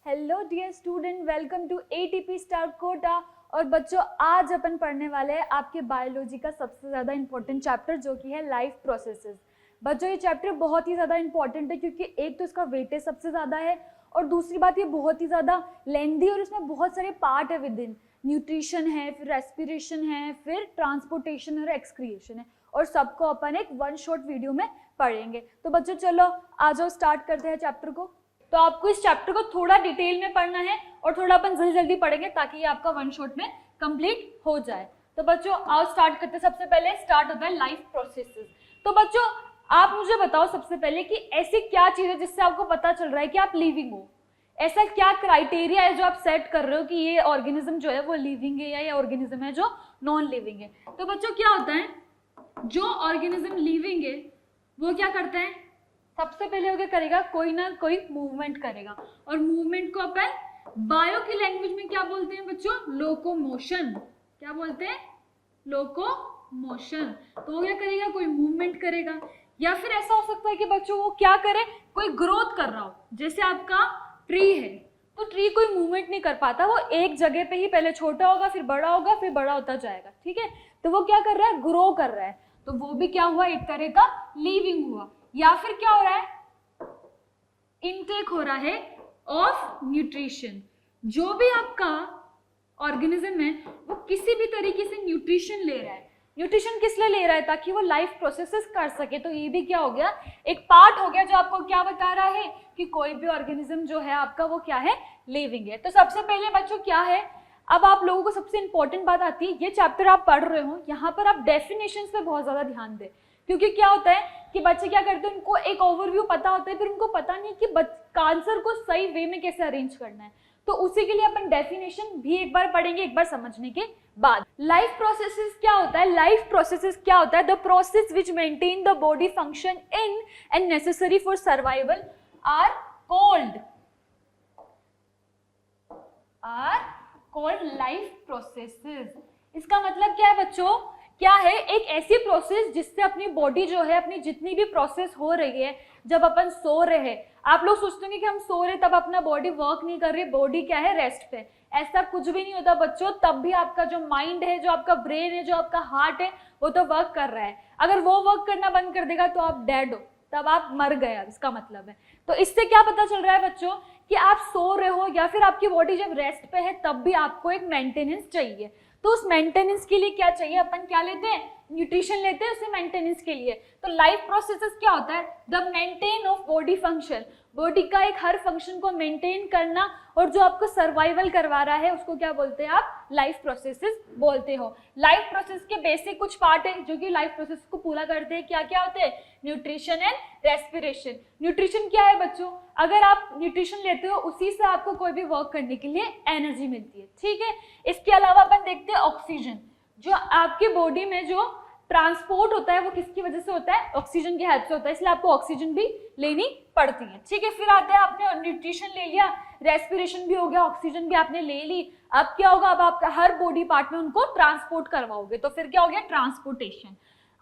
Hello dear student, welcome to ATP star Kota. और बच्चों, आज अपन पढ़ने वाले हैं आपके बायोलॉजी का सबसे ज़्यादा इंपॉर्टेंट चैप्टर जो कि है लाइफ प्रोसेसेस। बच्चों, ये चैप्टर बहुत ही ज़्यादा इंपॉर्टेंट है क्योंकि एक तो इसका वेटेज सबसे ज़्यादा है और दूसरी बात ये बहुत ही ज़्यादा लेंदी और इसमें बहुत सारे पार्ट है विद इन। न्यूट्रिशन है, फिर रेस्पिरेशन है, फिर ट्रांसपोर्टेशन और एक्सक्रिएशन है और सबको अपन एक वन शॉट वीडियो में पढ़ेंगे। तो बच्चों चलो आ जाओ, स्टार्ट करते हैं चैप्टर को। तो आपको इस चैप्टर को थोड़ा डिटेल में पढ़ना है और थोड़ा अपन जल्दी जल्दी पढ़ेंगे ताकि ये आपका वन शॉट में कंप्लीट हो जाए। तो बच्चों आओ स्टार्ट करते हैं। सबसे पहले स्टार्ट होता है लाइफ प्रोसेसेस। तो बच्चों आप मुझे बताओ सबसे पहले कि ऐसी क्या चीज है जिससे आपको पता चल रहा है कि आप लिविंग हो। ऐसा क्या क्राइटेरिया है जो आप सेट कर रहे हो कि ये ऑर्गेनिज्म जो है वो लिविंग है या ये ऑर्गेनिज्म है जो नॉन लिविंग है। तो बच्चों क्या होता है, जो ऑर्गेनिज्म लिविंग है वो क्या करता है, सबसे पहले वो क्या करेगा, कोई ना कोई मूवमेंट करेगा। और मूवमेंट को अपन बायो की लैंग्वेज में क्या बोलते हैं बच्चों, लोकोमोशन। क्या बोलते हैं, लोकोमोशन। तो वो क्या करेगा, कोई मूवमेंट करेगा। या फिर ऐसा हो सकता है कि बच्चों वो क्या करे, कोई ग्रोथ कर रहा हो। जैसे आपका ट्री है तो ट्री कोई मूवमेंट नहीं कर पाता, वो एक जगह पे ही पहले छोटा होगा, फिर बड़ा होगा, फिर बड़ा होता जाएगा। ठीक है, तो वो क्या कर रहा है, ग्रो कर रहा है। तो वो भी क्या हुआ, एक तरह का लिविंग हुआ। या फिर क्या हो रहा है, इनटेक हो रहा है ऑफ न्यूट्रिशन। जो भी आपका ऑर्गेनिज्म है वो किसी भी तरीके से न्यूट्रिशन ले रहा है। न्यूट्रिशन किस लिए ले रहा है, ताकि वो लाइफ प्रोसेसेस कर सके। तो ये भी क्या हो गया, एक पार्ट हो गया जो आपको क्या बता रहा है कि कोई भी ऑर्गेनिज्म जो है आपका वो क्या है, लिविंग है। तो सबसे पहले बच्चों क्या है, अब आप लोगों को सबसे इंपॉर्टेंट बात आती है, ये चैप्टर आप पढ़ रहे हो यहाँ पर आप डेफिनेशंस पे बहुत ज्यादा ध्यान दें। क्योंकि क्या होता है कि बच्चे क्या करते हैं, उनको एक ओवरव्यू पता होता है, फिर उनको पता नहीं कि आंसर को सही वे में कैसे अरेंज करना है। तो उसी के लिए अपन डेफिनेशन भी एक बार पढ़ेंगे, एक बार समझने के बाद। लाइफ प्रोसेसेस क्या होता है, लाइफ प्रोसेसेस क्या होता है, the process which maintain the body function in and necessary for survival are called life processes. इसका मतलब क्या है बच्चों, क्या है, एक ऐसी प्रोसेस जिससे अपनी बॉडी जो है, अपनी जितनी भी प्रोसेस हो रही है, जब अपन सो रहे हैं, आप लोग सोचते हैं कि हम सो रहे तब अपना बॉडी वर्क नहीं कर रही, बॉडी क्या है, रेस्ट पे। ऐसा कुछ भी नहीं होता बच्चों, तब भी आपका जो माइंड है, जो आपका ब्रेन है, जो आपका हार्ट है, वो तो वर्क कर रहा है। अगर वो वर्क करना बंद कर देगा तो आप डेड हो, तब आप मर गए, इसका मतलब है। तो इससे क्या पता चल रहा है बच्चों कि आप सो रहे हो या फिर आपकी बॉडी जब रेस्ट पे है तब भी आपको एक मेंटेनेंस चाहिए। तो उस मेंटेनेंस के लिए क्या चाहिए, अपन क्या लेते हैं, न्यूट्रिशन लेते हैं उसे मेंटेनेंस के लिए। तो लाइफ प्रोसेसेस क्या होता है, the maintain of body function, body का एक हर फंक्शन को मेंटेन करना और जो आपको सर्वाइवल करवा रहा है उसको क्या बोलते हैं आप, लाइफ प्रोसेसेस बोलते हो। लाइफ प्रोसेस के बेसिक कुछ पार्ट है जो कि लाइफ प्रोसेस को पूरा करते हैं। क्या क्या होते हैं, न्यूट्रिशन एंड रेस्पिरेशन। न्यूट्रिशन क्या है बच्चों, अगर आप न्यूट्रिशन लेते हो उसी से आपको कोई भी वर्क करने के लिए एनर्जी मिलती है। ठीक है, इसके अलावा अपन देखते हैं ऑक्सीजन, जो आपकी बॉडी में जो ट्रांसपोर्ट होता है वो किसकी वजह से होता है, ऑक्सीजन की हेल्प से होता है, इसलिए आपको ऑक्सीजन भी लेनी पड़ती है। ठीक है, फिर आते हैं, आपने न्यूट्रिशन ले लिया, रेस्पिरेशन भी हो गया, ऑक्सीजन भी आपने ले ली। अब क्या होगा, अब आपका हर बॉडी पार्ट में उनको ट्रांसपोर्ट करवाओगे, तो फिर क्या हो गया, ट्रांसपोर्टेशन।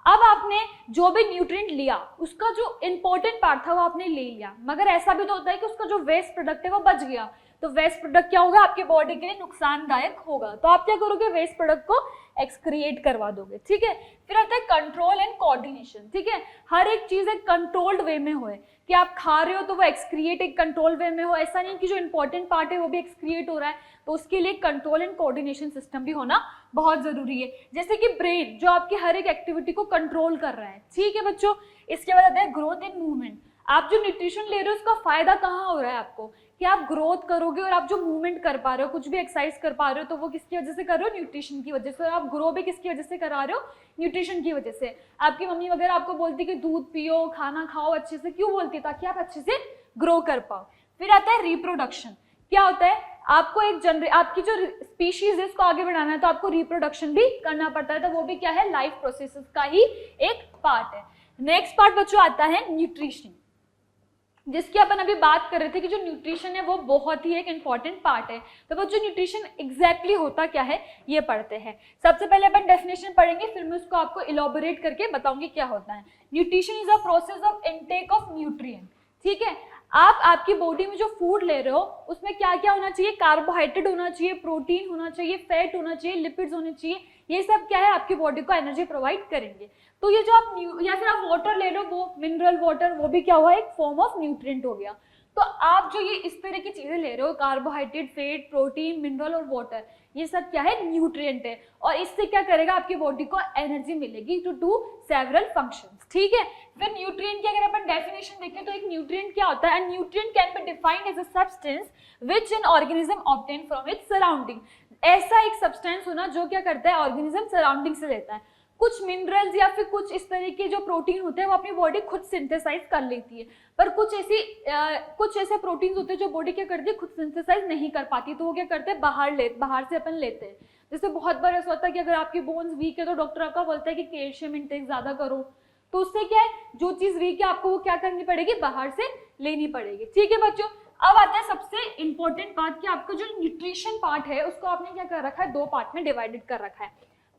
अब आपने जो भी न्यूट्रिएंट लिया उसका जो इंपॉर्टेंट पार्ट था वो आपने ले लिया, मगर ऐसा भी तो होता है कि उसका जो वेस्ट प्रोडक्ट है वो बच गया। तो वेस्ट प्रोडक्ट क्या होगा, आपके बॉडी के लिए नुकसानदायक होगा। तो आप क्या करोगे, वेस्ट प्रोडक्ट को एक्सक्रिएट करवा दोगे। ठीक है, फिर आता है कंट्रोल एंड कोऑर्डिनेशन। ठीक है, हर एक चीज एक कंट्रोल्ड वे में होए, कि आप खा रहे हो तो वो एक्सक्रिएट एक कंट्रोल वे में हो, ऐसा नहीं कि जो इंपॉर्टेंट पार्ट है वो भी एक्सक्रिएट हो रहा है। तो उसके लिए कंट्रोल एंड कोऑर्डिनेशन सिस्टम भी होना बहुत जरूरी है। जैसे कि ब्रेन जो आपकी हर एक एक्टिविटी को कंट्रोल कर रहा है। ठीक है बच्चों, इसके बाद आता है ग्रोथ एंड मूवमेंट। आप जो न्यूट्रिशन ले रहे हो उसका फायदा कहाँ हो रहा है आपको, कि आप ग्रोथ करोगे और आप जो मूवमेंट कर पा रहे हो, कुछ भी एक्सरसाइज कर पा रहे हो, तो वो किसकी वजह से कर रहे हो, न्यूट्रिशन की वजह से। और आप ग्रो भी किसकी वजह से करा रहे हो, न्यूट्रिशन की वजह से। आपकी मम्मी वगैरह आपको बोलती है कि दूध पियो, खाना खाओ अच्छे से, क्यों बोलती है, ताकि आप अच्छे से ग्रो कर पाओ। फिर आता है रिप्रोडक्शन। क्या होता है, आपको एक आपकी जो स्पीशीज है उसको आगे बढ़ाना है तो आपको रिप्रोडक्शन भी करना पड़ता है। तो वो भी क्या है, लाइफ प्रोसेसेस का ही एक पार्ट है। नेक्स्ट पार्ट बच्चों आता है न्यूट्रिशन, जिसकी अपन अभी बात कर रहे थे कि जो न्यूट्रिशन है वो बहुत ही एक इंपॉर्टेंट पार्ट है। तो वो जो न्यूट्रिशन एग्जैक्टली होता क्या है ये पढ़ते हैं। सबसे पहले अपन डेफिनेशन पढ़ेंगे, फिर मैं उसको आपको इलॉबोरेट करके बताऊंगी क्या होता है। Nutrition is a process of intake of nutrient. ठीक है, आप आपकी बॉडी में जो फूड ले रहे हो उसमें क्या क्या होना चाहिए, कार्बोहाइड्रेट होना चाहिए, प्रोटीन होना चाहिए, फैट होना चाहिए, लिपिड्स होने चाहिए, ये सब क्या है आपकी बॉडी को एनर्जी प्रोवाइड करेंगे। तो ये जो आप या फिर आप वाटर ले लो, वो मिनरल वाटर, वो भी क्या हुआ, एक फॉर्म ऑफ न्यूट्रिएंट हो गया। तो आप जो ये इस तरह की चीजें ले रहे हो, कार्बोहाइड्रेट, फैट, प्रोटीन, मिनरल और वाटर, ये सब क्या है, न्यूट्रिएंट है, और इससे क्या करेगा आपकी बॉडी को एनर्जी मिलेगी टू डू सेवरल फंक्शंस, ठीक है। फिर न्यूट्रिएंट की अगर अपन डेफिनेशन देखें तो एक न्यूट्रिएंट क्या होता है, nutrient can be defined as a substance which an organism obtain from its surrounding. ऐसा एक सब्सटेंस होना जो क्या करता है, ऑर्गेनिज्म सराउंडिंग से लेता है। कुछ मिनरल्स या फिर कुछ इस तरह के जो प्रोटीन होते हैं वो अपनी बॉडी खुद सिंथेसाइज कर लेती है, पर कुछ ऐसे प्रोटीन्स होते हैं जो बॉडी क्या करती है, खुद सिंथेसाइज नहीं कर पाती, तो वो क्या करते हैं, बाहर से अपन लेते हैं। जैसे बहुत बार ऐसा होता है कि अगर आपकी बोन्स वीक है तो डॉक्टर आपका बोलता है कि कैल्शियम इंटेक ज्यादा करो, तो उससे क्या है, जो चीज वीक है आपको वो क्या करनी पड़ेगी, बाहर से लेनी पड़ेगी, ठीक है बच्चों। अब आता है सबसे इंपॉर्टेंट बात कि आपका जो न्यूट्रिशन पार्ट है उसको आपने क्या कर रखा है, दो पार्ट में डिवाइडेड कर रखा है।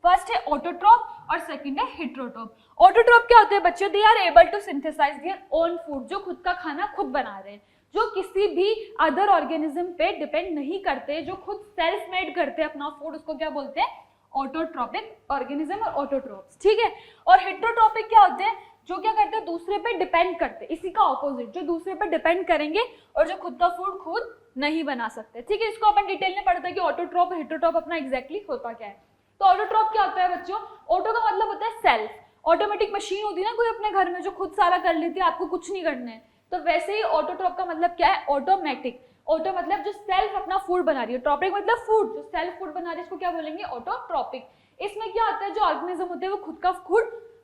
फर्स्ट है ऑटोट्रॉप और सेकंड है हेटेरोट्रॉप। ऑटोट्रॉप क्या होते हैं बच्चों, they are able to synthesize their own food, जो खुद का खाना खुद बना रहे हैं, जो किसी भी अदर ऑर्गेनिज्म पे डिपेंड नहीं करते, जो खुद सेल्फ मेड करते हैं अपना फूड, उसको क्या बोलते हैं, ऑटोट्रॉपिक ऑर्गेनिज्म और ऑटोट्रॉप्स, ठीक है। और हेटेरोट्रॉपिक क्या होते हैं, जो क्या करते हैं, दूसरे पे डिपेंड करते हैं, इसी का ऑपोजिट, जो दूसरे पे डिपेंड करेंगे और जो खुद का फूड खुद नहीं बना सकते, ठीक है। इसको अपन डिटेल में पढ़ते हैं कि ऑटोट्रॉप और हेटेरोट्रॉप अपना एग्जैक्टली होता क्या है। तो ऑटोट्रॉप क्या होता है बच्चों, ऑटो का मतलब होता है सेल्फ, ऑटोमेटिक मशीन होती है ना कोई अपने घर में जो खुद सारा कर लेती है, आपको कुछ नहीं करना है, तो वैसे ही ऑटोट्रॉप का मतलब क्या है, ऑटोमेटिक। ऑटो मतलब जो सेल्फ अपना फूड बना रही है, ट्रॉपिक मतलब फूड, जो सेल्फ फूड बना रही है इसको क्या बोलेंगे, ऑटोट्रॉपिक। इसमें क्या होता है, जो ऑर्गेनिज्म होते हैं वो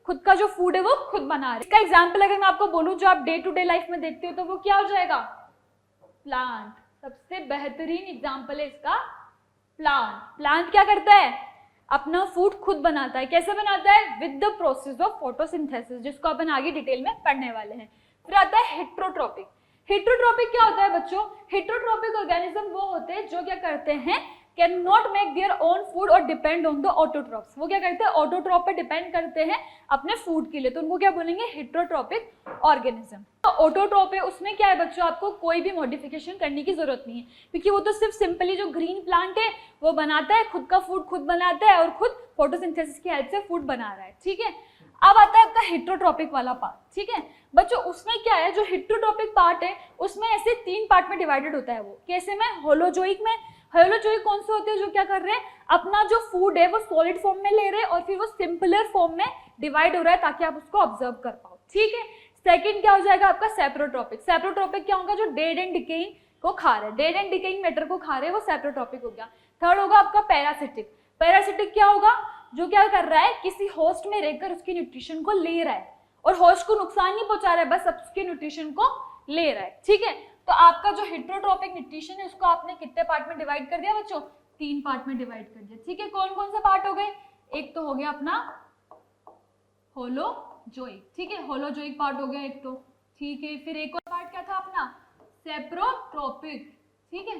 खुद का जो फूड है वो खुद बना रहे हैं। इसका एग्जाम्पल अगर मैं आपको बोलूं जो आप डे टू डे लाइफ में देखते हो तो वो क्या हो जाएगा, प्लांट। सबसे बेहतरीन एग्जाम्पल है इसका प्लांट। प्लांट क्या करता है, अपना फूड खुद बनाता है। कैसे बनाता है, with the process of photosynthesis, जिसको अपन आगे डिटेल में पढ़ने वाले हैं। फिर आता है हेटेरोट्रॉपिक। हेटेरोट्रॉपिक क्या होता है बच्चों, हेटेरोट्रॉपिक ऑर्गेनिज्म वो होते हैं जो क्या करते हैं, can not make their own food और डिपेंड ऑन द ऑटोट्रॉप्स। वो क्या करते हैं, ऑटोट्रॉप पे डिपेंड करते हैं अपने फूड के लिए, तो उनको क्या बोलेंगे, हेटेरोट्रॉपिक ऑर्गेनिज्म। तो ऑटोट्रॉप है, उसमें क्या है बच्चों, आपको कोई भी मॉडिफिकेशन करने की जरूरत नहीं है, क्योंकि वो तो सिर्फ सिंपली जो ग्रीन प्लांट है वो बनाता है, खुद का फूड खुद बनाता है और खुद फोटोसिंथेसिस की हेल्प से फूड बना रहा है, ठीक है। अब आता है आपका हेटेरोट्रॉपिक वाला पार्ट, ठीक है बच्चों। उसमें क्या है, जो हेटेरोट्रॉपिक पार्ट है उसमें ऐसे 3 पार्ट में डिवाइडेड होता है। वो कैसे में, होलोजोइक में। होलोजोइक कौन से होते हैं, जो क्या कर रहे हैं, अपना जो फूड है वो सॉलिड फॉर्म में ले रहे हैं और फिर वो सिंपलर फॉर्म में डिवाइड हो रहा है ताकि आप उसको ऑब्जर्व कर पाओ, ठीक है। सेकंड क्या हो जाएगा आपका, सेप्रोट्रॉपिक। सेप्रोट्रॉपिक क्या होगा, जो डेड एंड डिकेइंग को खा रहे हैं, डेड एंड डिकेइंग मैटर को खा रहे हैं, वो सेप्रोट्रॉपिक हो गया। थर्ड होगा आपका पैरासिटिक। पैरासिटिक क्या होगा, जो क्या कर रहा है, किसी होस्ट में रहकर उसके न्यूट्रिशन को ले रहा है और होस्ट को नुकसान नहीं पहुंचा रहा है, बस उसके न्यूट्रिशन को ले रहा है, ठीक है। तो आपका जो हेटेरोट्रॉपिक न्यूट्रिशन है उसको आपने कितने पार्ट में डिवाइड कर दिया बच्चों, 3 पार्ट में डिवाइड कर दिया, ठीक है। कौन कौन से पार्ट हो गए, एक तो हो गया अपना होलोजोइक, ठीक है, होलोजोइक पार्ट हो गया एक तो, ठीक है। फिर एक और पार्ट क्या था अपना, सेप्रोट्रॉपिक, ठीक है,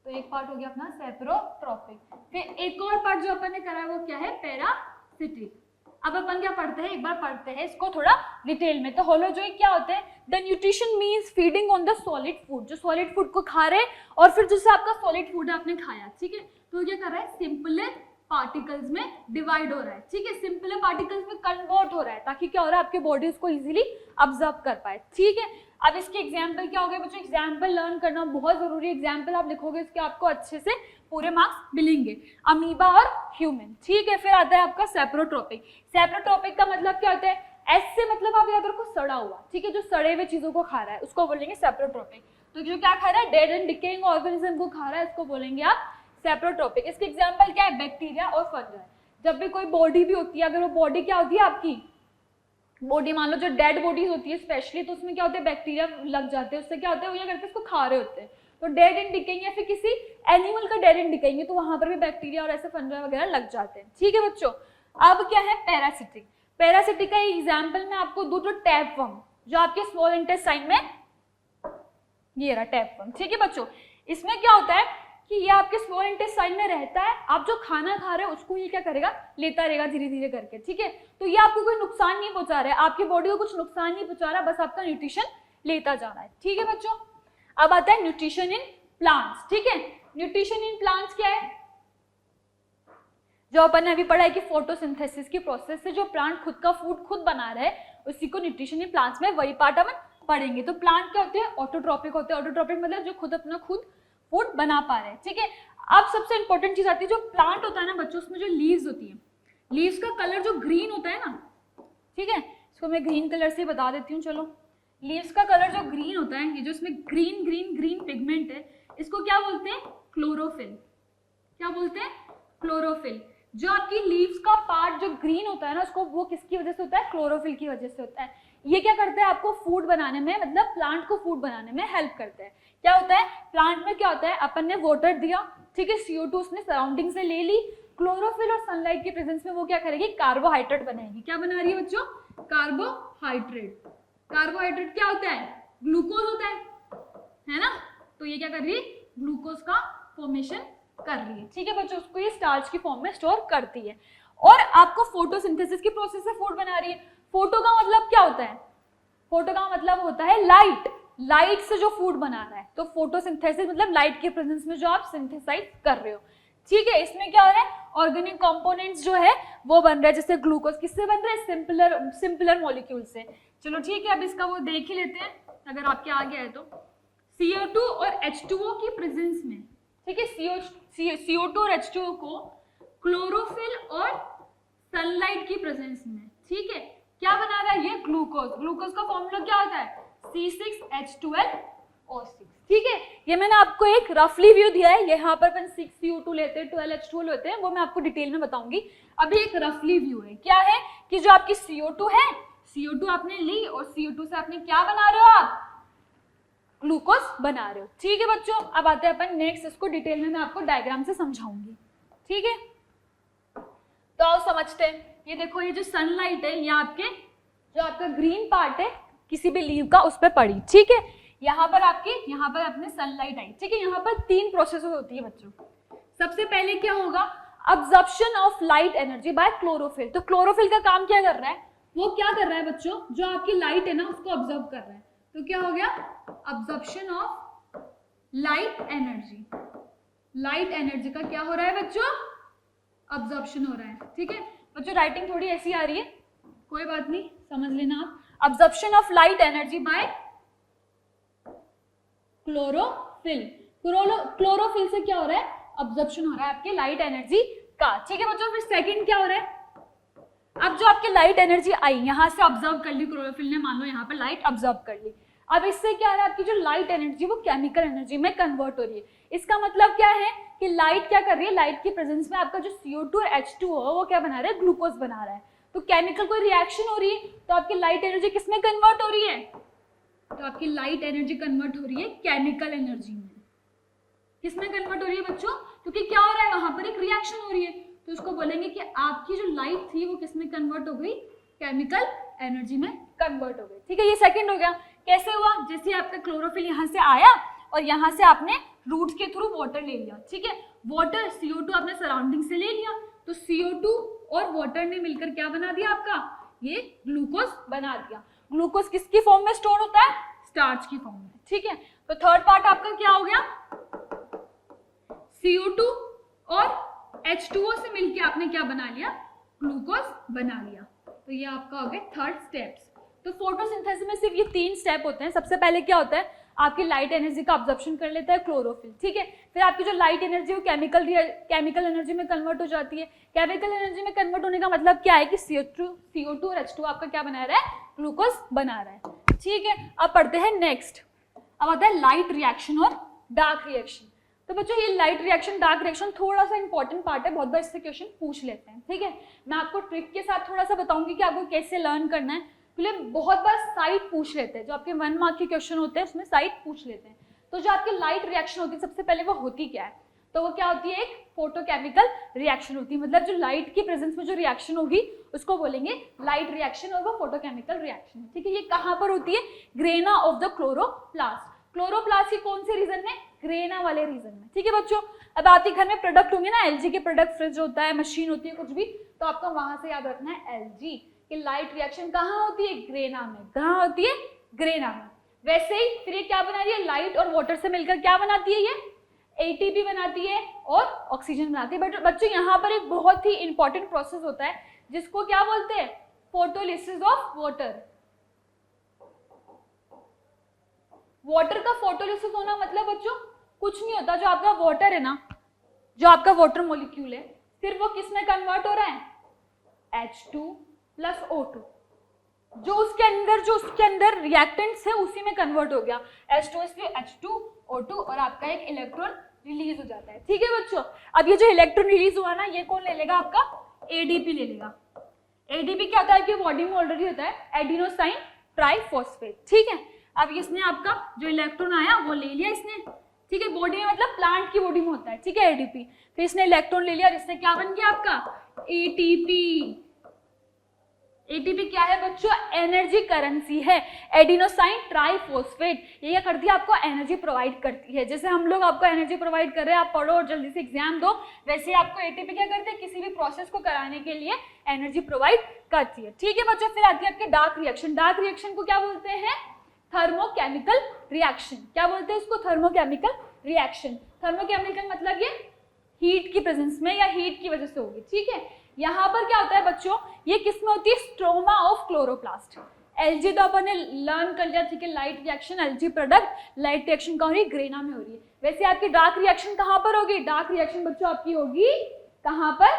तो एक पार्ट हो गया अपना सेप्रोट्रॉपिक। फिर एक और पार्ट जो अपन ने करा है वो क्या है, पैरासिटिक। अब अपन क्या पढ़ते हैं, एक बार पढ़ते हैं इसको थोड़ा डिटेल में। तो होलोजोइक क्या होते हैं, the nutrition means feeding on the solid food, जो सॉलिड फूड को खा रहे हैं और फिर जैसे आपका सॉलिड फूड है आपने खाया, ठीक है, तो क्या कर रहा है, सिंपलर पार्टिकल्स में डिवाइड हो रहा है, ठीक है, सिंपलर पार्टिकल्स में कन्वर्ट हो रहा है ताकि क्या हो रहा है, आपके बॉडी उसको इजीली ऑब्जर्व कर पाए, ठीक है। अब इसके एग्जाम्पल क्या हो गए बच्चों, एग्जाम्पल लर्न करना बहुत जरूरी है। एग्जाम्पल आप लिखोगे इसके आपको अच्छे से पूरे मार्क्स मिलेंगे, अमीबा और ह्यूमन, ठीक है। फिर आता है आपका सेप्रोट्रॉपिक। सेप्रोट्रॉपिक का मतलब क्या होता है, एस से मतलब आप याद रखो सड़ा हुआ, ठीक है, जो सड़े हुए चीजों को खा रहा है उसको बोलेंगे सेप्रोट्रॉपिक। तो जो क्या खा रहा है, डेड एंड डिकेइंग ऑर्गेनिज्म को खा रहा है उसको बोलेंगे आप सेप्रोट्रॉपिक। इसके एग्जाम्पल क्या है, बैक्टीरिया और फंगस। जब भी कोई बॉडी भी होती है, अगर वो बॉडी क्या होती है आपकी बॉडी, मान लो जो डेड बॉडीज होती है स्पेशली, तो उसमें क्या होता है, बैक्टीरिया लग जाते हैं, उससे क्या होता है, वो क्या करते हैं, उसको खा रहे होते हैं, तो डेड एंड डिकेइंग या फिर किसी एनिमल का डेड एंड डिकेइंग, तो वहां पर भी बैक्टीरिया और ऐसे फंगस वगैरह लग जाते हैं, ठीक है बच्चों। अब क्या है, पैरासिटिक। पैरासिटिक का एग्जाम्पल मैं आपको दूं तो टैपवर्म, जो आपके स्मॉल इंटेस्टाइन में ये रहा टैपवर्म, ठीक है बच्चों। इसमें क्या होता है कि ये आपके स्मॉल इंटेस्टाइन में रहता है, आप जो खाना खा रहे हो उसको ये क्या करेगा, लेता रहेगा धीरे धीरे करके, ठीक है। तो ये आपको कोई नुकसान नहीं पहुंचा रहा है, आपकी बॉडी को कुछ नुकसान नहीं पहुंचा रहा, बस आपका न्यूट्रिशन लेता जाना है। ठीक है बच्चों, अब आता है न्यूट्रिशन इन प्लांट्स। ठीक है, न्यूट्रिशन इन प्लांट्स क्या है? जो अपन ने अभी पढ़ा है कि फोटोसिंथेसिस की प्रोसेस से जो प्लांट खुद का फूड खुद बना रहा है, उसी को न्यूट्रिशन इन प्लांट्स में वही पार्ट अपन पढ़ेंगे। तो प्लांट क्या होते हैं? ऑटोट्रॉपिक होते हैं। ऑटोट्रॉपिक मतलब जो खुद अपना खुद फूड बना पा रहे हैं। ठीक है, अब सबसे इंपॉर्टेंट चीज आती है, जो प्लांट होता है ना बच्चों, उसमें जो लीव्स होती है, लीव्स का कलर जो ग्रीन होता है ना, ठीक है, इसको मैं ग्रीन कलर से बता देती हूँ। चलो, लीव्स का कलर जो ग्रीन होता है, ये जो इसमें ग्रीन ग्रीन ग्रीन पिगमेंट है, इसको क्या बोलते हैं? क्लोरोफिल। क्या बोलते हैं? क्लोरोफिल। जो आपकी लीव्स का पार्ट जो ग्रीन होता है ना, उसको वो किसकी वजह से होता है? क्लोरोफिल की वजह से होता है। ये क्या करता है? आपको फूड बनाने में, मतलब प्लांट को फूड बनाने में हेल्प करता है। क्या होता है प्लांट में? क्या होता है, अपन ने वाटर दिया, ठीक है, CO2 उसने सराउंडिंग से ले ली, क्लोरोफिल और सनलाइट के प्रेजेंस में वो क्या करेगी? कार्बोहाइड्रेट बनाएगी। क्या बना रही है बच्चों? कार्बोहाइड्रेट। कार्बोहाइड्रेट क्या होता है? ग्लूकोज होता है ना? तो ये क्या कर रही है? ग्लूकोज का फॉर्मेशन कर रही है। ठीक है बच्चों, उसको ये स्टार्च की फॉर्म में स्टोर करती है और आपको फोटोसिंथेसिस की प्रोसेस से फूड बना रही है। फोटो का मतलब क्या होता है? फोटो का मतलब होता है लाइट। लाइट से जो फूड बना रहा है, तो फोटोसिंथेसिस मतलब लाइट के प्रेजेंस में जो आप सिंथेसाइज कर रहे हो। ठीक है, इसमें क्या हो रहा है? ऑर्गेनिक कंपोनेंट्स जो है वो बन रहा है, जैसे ग्लूकोज किससे बन रहा है? सिंपलर मॉलिक्यूल से। चलो ठीक है, अब इसका वो देख ही लेते हैं, अगर आपके आ गया है तो। CO2 और H2O की प्रेजेंस में, ठीक है, CO2 और H2O को क्लोरोफिल और सनलाइट की प्रेजेंस में, ठीक है, क्या बना रहा है? ये ग्लूकोज। ग्लूकोज का फॉर्मूला क्या होता है? C6H12O6। ठीक है, ये मैंने आपको एक रफली व्यू दिया है, यहाँ पर अपन 6CO2 लेते हैं, 12H2O लेते हैं, वो मैं आपको डिटेल में बताऊंगी। अभी एक रफली व्यू है, क्या है कि जो आपकी CO2 है, CO2 आपने ली और CO2 से आपने क्या बना रहे हो? आप ग्लूकोज बना रहे हो। ठीक है बच्चों, अब आते हैं अपन नेक्स्ट, इसको डिटेल में मैं आपको डायग्राम से समझाऊंगी। ठीक है, तो आओ समझते हैं। ये देखो, ये जो सनलाइट है, ये आपके जो आपका ग्रीन पार्ट है किसी भी लीव का, उस पर पड़ी। ठीक है, यहाँ पर अपने सनलाइट आई। ठीक है, यहाँ पर 3 प्रोसेस होती है बच्चों। सबसे पहले क्या होगा? Absorption of light energy by chlorophyll. तो क्लोरोफिल का काम क्या कर रहा है? वो क्या कर रहा है बच्चों? जो आपकी लाइट है ना, उसको ऑब्जर्व कर रहा है। तो क्या हो गया? Absorption of light energy. Light energy का क्या हो रहा है बच्चों? अब्जॉर्प्शन हो रहा है। ठीक है बच्चों, राइटिंग थोड़ी ऐसी आ रही है, कोई बात नहीं, समझ लेना आप। Absorption of light energy by chlorophyll. Chlorophyll से क्या हो रहा है? अब्जॉर्प्शन हो रहा है आपके लाइट एनर्जी का। ठीक है बच्चों, फिर सेकंड क्या हो रहा है? अब जो आपके लाइट एनर्जी आई, यहां से ऑब्जर्व कर ली क्लोरोफिल ने, मान लो यहाँ पर लाइट ऑब्जर्व कर ली। अब इससे क्या है? आपकी जो लाइट एनर्जी वो केमिकल एनर्जी में कन्वर्ट हो रही है। इसका मतलब क्या है कि लाइट क्या कर रही है? लाइट की प्रेजेंस में आपका जो CO2 और H2O वो क्या बना रहा है? ग्लूकोज बना रहा है। तो केमिकल कोई रिएक्शन हो रही है, तो आपकी लाइट एनर्जी किसमें कन्वर्ट हो रही है? तो आपकी लाइट एनर्जी कन्वर्ट हो रही है केमिकल एनर्जी में। किसमें कन्वर्ट हो रही है बच्चों? क्योंकि क्या हो रहा है? वहां पर एक रिएक्शन हो रही है, तो उसको बोलेंगे कि आपकी जो लाइट थी वो किसमें कन्वर्ट हो गई? केमिकल एनर्जी में कन्वर्ट हो गई। ठीक है, ये सेकंड हो गया। कैसे हुआ? जैसे आपका क्लोरोफिल यहाँ से आया और यहाँ से आपने रूट्स के थ्रू वाटर ले लिया। ठीक है, वाटर CO2 आपने सराउंडिंग से ले लिया, तो CO2 और वाटर ने मिलकर क्या बना दिया आपका? ये ग्लूकोज बना दिया। ग्लूकोज किसकी फॉर्म में स्टोर होता है? स्टार्च की फॉर्म में। ठीक है, तो थर्ड पार्ट आपका क्या हो गया? CO2 और H2O से मिलके आपने क्या बना लिया? ग्लूकोज बना लिया। तो ये आपका हो गया थर्ड स्टेप्स। तो फोटोसिंथेसिस में सिर्फ ये 3 स्टेप होते हैं। सबसे पहले क्या होता है? आपकी लाइट एनर्जी का ऑब्जर्प्शन कर लेता है क्लोरोफिल। ठीक है, फिर आपकी जो लाइट एनर्जी वो केमिकल एनर्जी में कन्वर्ट हो जाती है। केमिकल एनर्जी में कन्वर्ट होने का मतलब क्या है कि CO2 और H2O आपका क्या बना रहा है? ग्लूकोज बना रहा है। ठीक है, अब पढ़ते हैं नेक्स्ट। अब आता है लाइट रिएक्शन और डार्क रिएक्शन। तो बच्चों, ये लाइट रिएक्शन डार्क रिएक्शन थोड़ा सा इंपॉर्टेंट पार्ट है, बहुत बार इससे क्वेश्चन पूछ लेते हैं। ठीक है, मैं आपको ट्रिक के साथ थोड़ा सा बताऊंगी कि आपको कैसे लर्न करना है। बहुत बार साइट पूछ लेते हैं, जो आपके 1 मार्क के क्वेश्चन होते हैं उसमें साइट पूछ लेते हैं। तो जो आपकी लाइट रिएक्शन होती है, सबसे पहले वो होती क्या है? तो वो क्या होती है? एक फोटोकेमिकल रिएक्शन होती है। मतलब जो लाइट की प्रेजेंस में जो रिएक्शन होगी उसको बोलेंगे लाइट रिएक्शन, और वो फोटोकेमिकल रिएक्शन है। ठीक है, ये कहाँ पर होती है? Grana of the chloroplast. Chloroplast की कौन से रीजन में? ग्रेना वाले रीजन में। ठीक है बच्चों, अब आपके घर में प्रोडक्ट होंगे ना, LG के प्रोडक्ट, फ्रिज होता है, मशीन होती है, कुछ भी, तो आपको वहां से याद रखना है LG कि लाइट रिएक्शन कहाँ होती है? ग्रेना में। कहाँ होती है? ग्रेना में। वैसे ही फिर ये क्या बना रही है, लाइट और वाटर से मिलकर क्या बनाती है, ये एटीपी बनाती है और ऑक्सीजन बनाती है। बट बच्चों यहाँ पर एक बहुत ही इंपॉर्टेंट प्रोसेस होता है जिसको क्या बोलते हैं, फोटोलिसिस ऑफ वाटर। वाटर का फोटोलिसिस होना मतलब बच्चों कुछ नहीं होता, जो आपका वाटर है ना, जो आपका वाटर मॉलिक्यूल है, फिर वो किस में कन्वर्ट हो रहा है, H2 प्लस O2, जो उसके अंदर रिएक्टेंट्स है उसी में कन्वर्ट हो गया, H2O2 और आपका एक इलेक्ट्रॉन रिलीज हो जाता है। ठीक है बच्चों, अब ये जो इलेक्ट्रॉन रिलीज हुआ ना, ये कौन ले लेगा, आपका ADP ले लेगा। ADP क्या होता है कि बॉडी में ऑलरेडी होता है एडिनोसाइन ट्राइफॉस्फेट। ठीक है, अब इसने आपका जो इलेक्ट्रॉन आया वो ले लिया इसने, ठीक है, बॉडी में मतलब प्लांट की बॉडी में होता है, ठीक है, ADP, फिर इसने इलेक्ट्रॉन ले लिया जिससे क्या बन गया आपका ATP। ATP क्या है बच्चों, एनर्जी करेंसी है, एडिनोसाइन ट्राइफॉस्फेट। ये क्या करती है, आपको एनर्जी प्रोवाइड करती है। जैसे हम लोग आपको एनर्जी प्रोवाइड कर रहे हैं, आप पढ़ो और जल्दी से एग्जाम दो, वैसे आपको ATP क्या करते हैं, किसी भी प्रोसेस को कराने के लिए एनर्जी प्रोवाइड करती है। ठीक है बच्चों, फिर आती है आपके डार्क रिएक्शन। डार्क रिएक्शन को क्या बोलते हैं, थर्मोकेमिकल रिएक्शन। क्या बोलते हैं इसको, थर्मोकेमिकल रिएक्शन। थर्मोकेमिकल मतलब ये हीट की प्रेजेंस में या हीट की वजह से होगी। ठीक है, यहाँ पर क्या होता है बच्चों, ये किसमें होती है, स्ट्रोमा ऑफ क्लोरोप्लास्ट। एलजी तो अपन ने लर्न कर लिया, ठीक है, light reaction, LG product, light reaction कहाँ हो रही है, ग्रेना में हो रही है। वैसे आपकी डार्क रिएक्शन कहाँ पर होगी, डार्क रिएक्शन बच्चों आपकी होगी कहाँ पर,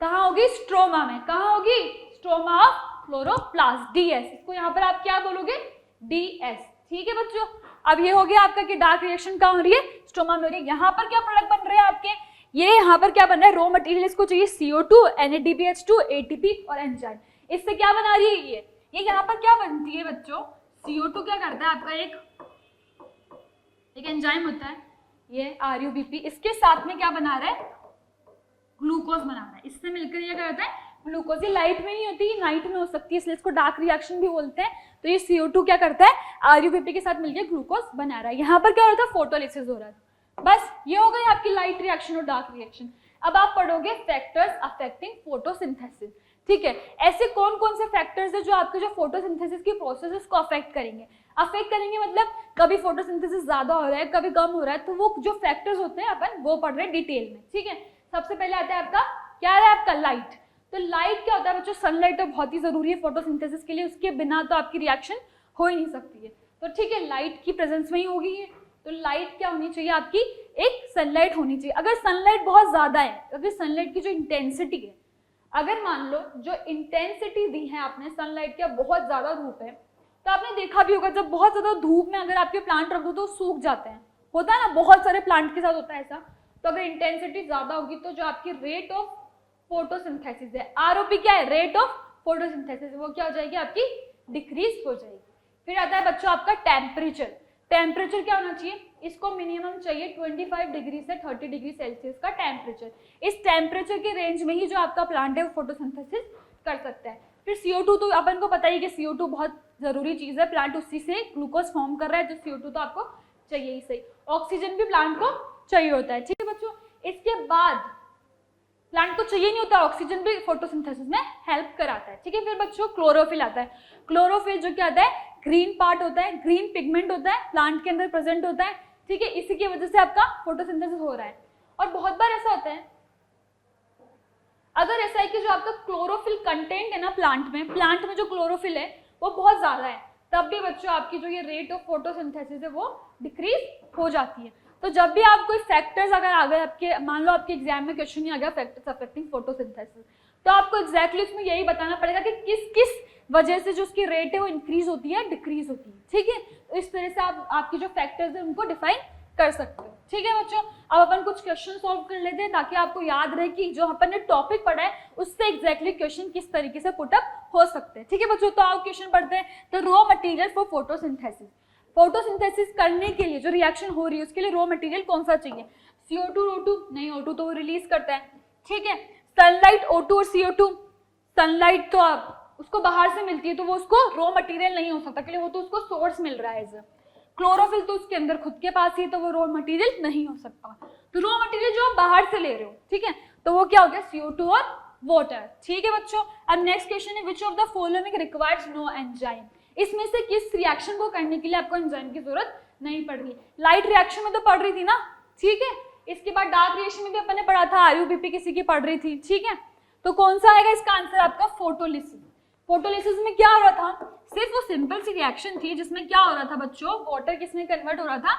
कहाँ होगी, स्ट्रोमा में। कहाँ होगी, स्ट्रोमा ऑफ क्लोरोप्लास्ट, DS। इसको यहाँ पर आप क्या बोलोगे, DS। ठीक है बच्चों, अब ये हो गया आपका कि डार्क रिएक्शन कहाँ हो रही है, स्ट्रोमा में हो रही है। यहाँ पर क्या प्रोडक्ट बन रहे हैं आपके, ये यहाँ पर क्या बन रहा है, रॉ मटेरियल इसको चाहिए CO2, NADPH2, ATP और एंजाइम। इससे क्या बना रही है ये यहाँ पर क्या बनती है बच्चों, CO2 क्या करता है आपका एक एंजाइम होता है ये RUBP, इसके साथ में क्या बना रहा है, ग्लूकोज बना रहा है। इससे मिलकर ये क्या करता है, ग्लूकोज। ये लाइट में नहीं होती, नाइट में हो सकती है, इसलिए इसको डार्क रिएक्शन भी बोलते हैं। तो ये CO2 क्या करता है, RUBP के साथ मिलकर ग्लूकोज बना रहा है। यहाँ पर क्या हो रहा था, फोटोलिसिस हो रहा है। बस ये हो गई आपकी लाइट रिएक्शन और डार्क रिएक्शन। अब आप पढ़ोगे फैक्टर्स अफेक्टिंग फोटोसिंथेसिस। ठीक है, ऐसे कौन कौन से फैक्टर्स है जो आपके जो फोटोसिंथेसिस की प्रोसेस को अफेक्ट करेंगे। अफेक्ट करेंगे मतलब कभी फोटोसिंथेसिस ज्यादा हो रहा है, कभी कम हो रहा है, तो वो जो फैक्टर्स होते हैं अपन वो पढ़ रहे हैं डिटेल में। ठीक है, सबसे पहले आता है आपका क्या है, आपका लाइट। तो लाइट क्या होता है बच्चों, सनलाइट तो बहुत ही जरूरी है फोटोसिंथेसिस के लिए, उसके बिना तो आपकी रिएक्शन हो ही नहीं सकती है। तो ठीक है, लाइट की प्रेजेंस में ही होगी है। तो लाइट क्या होनी चाहिए आपकी, एक सनलाइट होनी चाहिए। अगर सनलाइट बहुत ज्यादा है, अगर सनलाइट की जो इंटेंसिटी है, अगर मान लो जो इंटेंसिटी दी है आपने सनलाइट का, बहुत ज्यादा धूप है, तो आपने देखा भी होगा जब बहुत ज्यादा धूप में अगर आपके प्लांट रख दो तो सूख जाते हैं, होता है ना, बहुत सारे प्लांट के साथ होता है ऐसा। तो अगर इंटेंसिटी ज्यादा होगी तो जो आपकी रेट ऑफ फोटोसिंथेसिस है, ROP क्या है, रेट ऑफ फोटोसिंथेसिस, वो क्या हो जाएगी आपकी, डिक्रीज हो जाएगी। फिर आता है बच्चों आपका टेम्परेचर। टेम्परेचर क्या होना चाहिए, इसको मिनिमम चाहिए 25 डिग्री से 30 डिग्री सेल्सियस का टेम्परेचर। इस टेम्परेचर के रेंज में ही जो आपका प्लांट है वो फोटोसिंथेसिस कर सकता है। फिर CO2 तो अपन को पता ही कि CO2 बहुत जरूरी चीज है, प्लांट उसी से ग्लूकोज फॉर्म कर रहा है, तो CO2 तो आपको चाहिए ही सही। ऑक्सीजन भी प्लांट को चाहिए होता है। ठीक है बच्चों, इसके बाद प्लांट को चाहिए नहीं होता, ऑक्सीजन भी फोटोसिंथेसिस में हेल्प कराता है। ठीक है, फिर बच्चों क्लोरोफिल आता है। क्लोरोफिल जो क्या आता है, ग्रीन पार्ट होता है, ग्रीन पिगमेंट होता है, प्लांट के अंदर प्रेजेंट होता है। ठीक है, इसी की वजह से आपका फोटोसिंथेसिस हो रहा है। और बहुत बार ऐसा होता है, अगर ऐसा है कि जो आपका क्लोरोफिल कंटेंट है ना प्लांट में जो क्लोरोफिल है वो बहुत ज्यादा है, तब भी बच्चों आपकी जो ये रेट ऑफ फोटोसिंथेसिस है वो डिक्रीज हो जाती है। तो जब भी आप कोई फैक्टर्स अगर आ गए आपके, मान लो आपके एग्जाम में क्वेश्चन ही आ गया फैक्टर्स अफेक्टिंग फोटोसिंथेसिस, तो आपको एग्जैक्टली उसमें यही बताना पड़ेगा कि किस किस वजह से जो उसकी रेट है वो इंक्रीज होती है, डिक्रीज होती है। ठीक है, तो इस तरह से आप आपकी जो फैक्टर्स है उनको डिफाइन कर सकते हो। ठीक है बच्चों, अब अपन कुछ क्वेश्चन सॉल्व कर लेते हैं ताकि आपको याद रहे कि जो अपन ने टॉपिक पढ़ा है उससे एग्जैक्टली क्वेश्चन किस तरीके से पुटअप हो सकते हैं। ठीक है बच्चों, तो आप क्वेश्चन पढ़ते हैं। तो raw material for photosynthesis, photosynthesis करने के लिए जो रिएक्शन हो रही है उसके लिए रॉ मटेरियल कौन सा चाहिए, CO2 O2 नहीं, O2 तो वो रिलीज करता है। ठीक है, सनलाइट O2 और CO2, सनलाइट तो आप उसको बाहर से मिलती है तो वो उसको रॉ मटेरियल नहीं हो सकता, क्योंकि वो तो उसको सोर्स मिल रहा है। क्लोरोफिल तो उसके अंदर खुद के पास ही है तो वो रॉ मटेरियल नहीं हो सकता। तो रॉ मटेरियल जो आप बाहर से ले रहे हो, ठीक है, तो वो क्या हो गया, CO2 और वाटर। ठीक है बच्चों, अब नेक्स्ट क्वेश्चन है, which of the following requires no enzyme. इसमें से किस रिएक्शन को करने के लिए आपको एंजाइम की जरूरत नहीं पड़ रही है। लाइट रिएक्शन में तो पढ़ रही थी ना, ठीक है। इसके बाद डार्क रिएक्शन में भी अपन ने पढ़ा था, आरयूबीपी किसी की पढ़ रही थी, ठीक है। तो कौन सा आएगा इसका आंसर आपका? फोटोलिसिस। फोटोलिसिस में क्या हो रहा था? सिर्फ वो सिंपल सी रिएक्शन थी जिसमें क्या हो रहा था बच्चों, वाटर किसमें कन्वर्ट हो रहा था?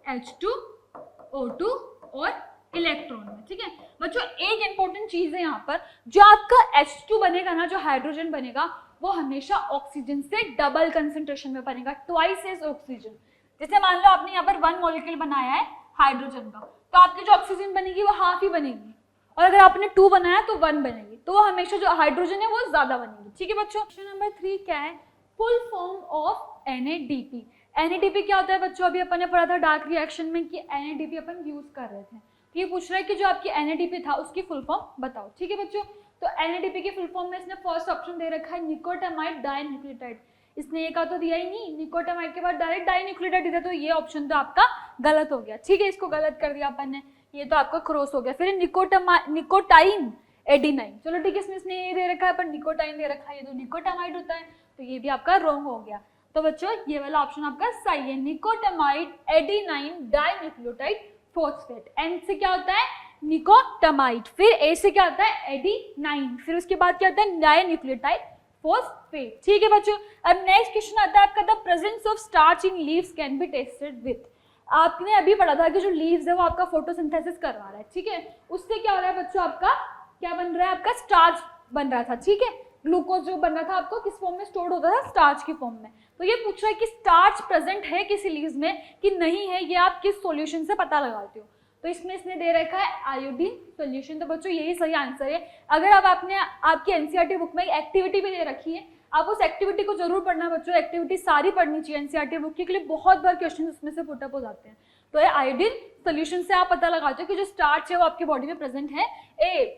H2O2 और इलेक्ट्रॉन में, ठीक है बच्चों। एक इंपॉर्टेंट चीज है यहाँ पर, जो आपका H2 बनेगा ना, जो हाइड्रोजन बनेगा, वो हमेशा ऑक्सीजन से डबल कंसेंट्रेशन में बनेगा, ट्वाइस एज ऑक्सीजन। जैसे मान लो आपने यहाँ पर 1 मॉलिक्यूल बनाया है हाइड्रोजन का, तो आपकी जो ऑक्सीजन बनेगी वो हाफ ही बनेगी, और अगर आपने 2 बनाया तो 1 बनेगी, तो वो हमेशा जो हाइड्रोजन है वो ज्यादा बनेगी, ठीक है बच्चों। क्वेश्चन नंबर 3 क्या है? Full form of NADP। NADP क्या होता है बच्चों? अभी अपन ने पढ़ा था डार्क रिएक्शन में कि NADP अपन यूज कर रहे थे। तो ये पूछ रहा है कि जो आपकी NADP था उसकी फुल फॉर्म बताओ, ठीक है बच्चों। तो NADP की फुल फॉर्म में इसने फर्स्ट ऑप्शन दे रखा है निकोटामाइड डाइन्यूक्लियोटाइड। इसने एक तो दिया ही नहीं, निकोटामाइड के बाद डायरेक्ट डाइन्यूक्लियोटाइड दिया, तो ये ऑप्शन तो आपका गलत हो गया, ठीक है। इसको गलत कर दिया अपन ने, ये तो आपका क्रॉस हो गया। फिर निकोटाइन एडिनाइन, चलो ठीक है, इसने ये दे रखा है पर निकोटाइन दे रखा है, ये तो निकोटामाइड होता है, तो ये भी आपका रॉन्ग हो गया। तो बच्चों ये वाला ऑप्शन आपका सही है, निकोटामाइड एडिनाइन डाइन्यूक्लियोटाइड फॉस्फेट। एन से क्या होता है? निकोटामाइड। फिर ए से क्या होता है? एडिनाइन। फिर उसके बाद क्या होता है? डाइन्यूक्लियोटाइड फॉस्फेट, ठीक है बच्चों। अब नेक्स्ट क्वेश्चन आता है आपका, the presence of starch in leaves can be tested with. आपने अभी पढ़ा था कि जो लीव्स है वो आपका फोटोसिंथेसिस करवा रहा है, ठीक है। उससे क्या हो रहा है बच्चों? आपका क्या बन रहा है? आपका स्टार्च बन रहा था, ठीक है। ग्लूकोज जो बन रहा था आपको किस फॉर्म में स्टोर होता था? स्टार्च की फॉर्म में। तो ये पूछ रहा है कि स्टार्च प्रेजेंट है किसी लीव्स में कि नहीं है, ये आप किस सॉल्यूशन से पता लगाते हो? तो इसमें इसने दे रखा है आयोडीन सॉल्यूशन। तो बच्चों यही सही आंसर है। अगर अब आपने आपकी एनसीईआरटी बुक में एक एक्टिविटी भी दे रखी है, आप उस एक्टिविटी को जरूर पढ़ना बच्चों। एक्टिविटी सारी पढ़नी चाहिए एनसीईआरटी बुक के लिए, बहुत बार क्वेश्चन उसमें से पुटअप हो जाते हैं। तो ये आयोडीन सॉल्यूशन से आप पता लगाते हो कि जो स्टार्च है वो आपकी बॉडी में प्रेजेंट है,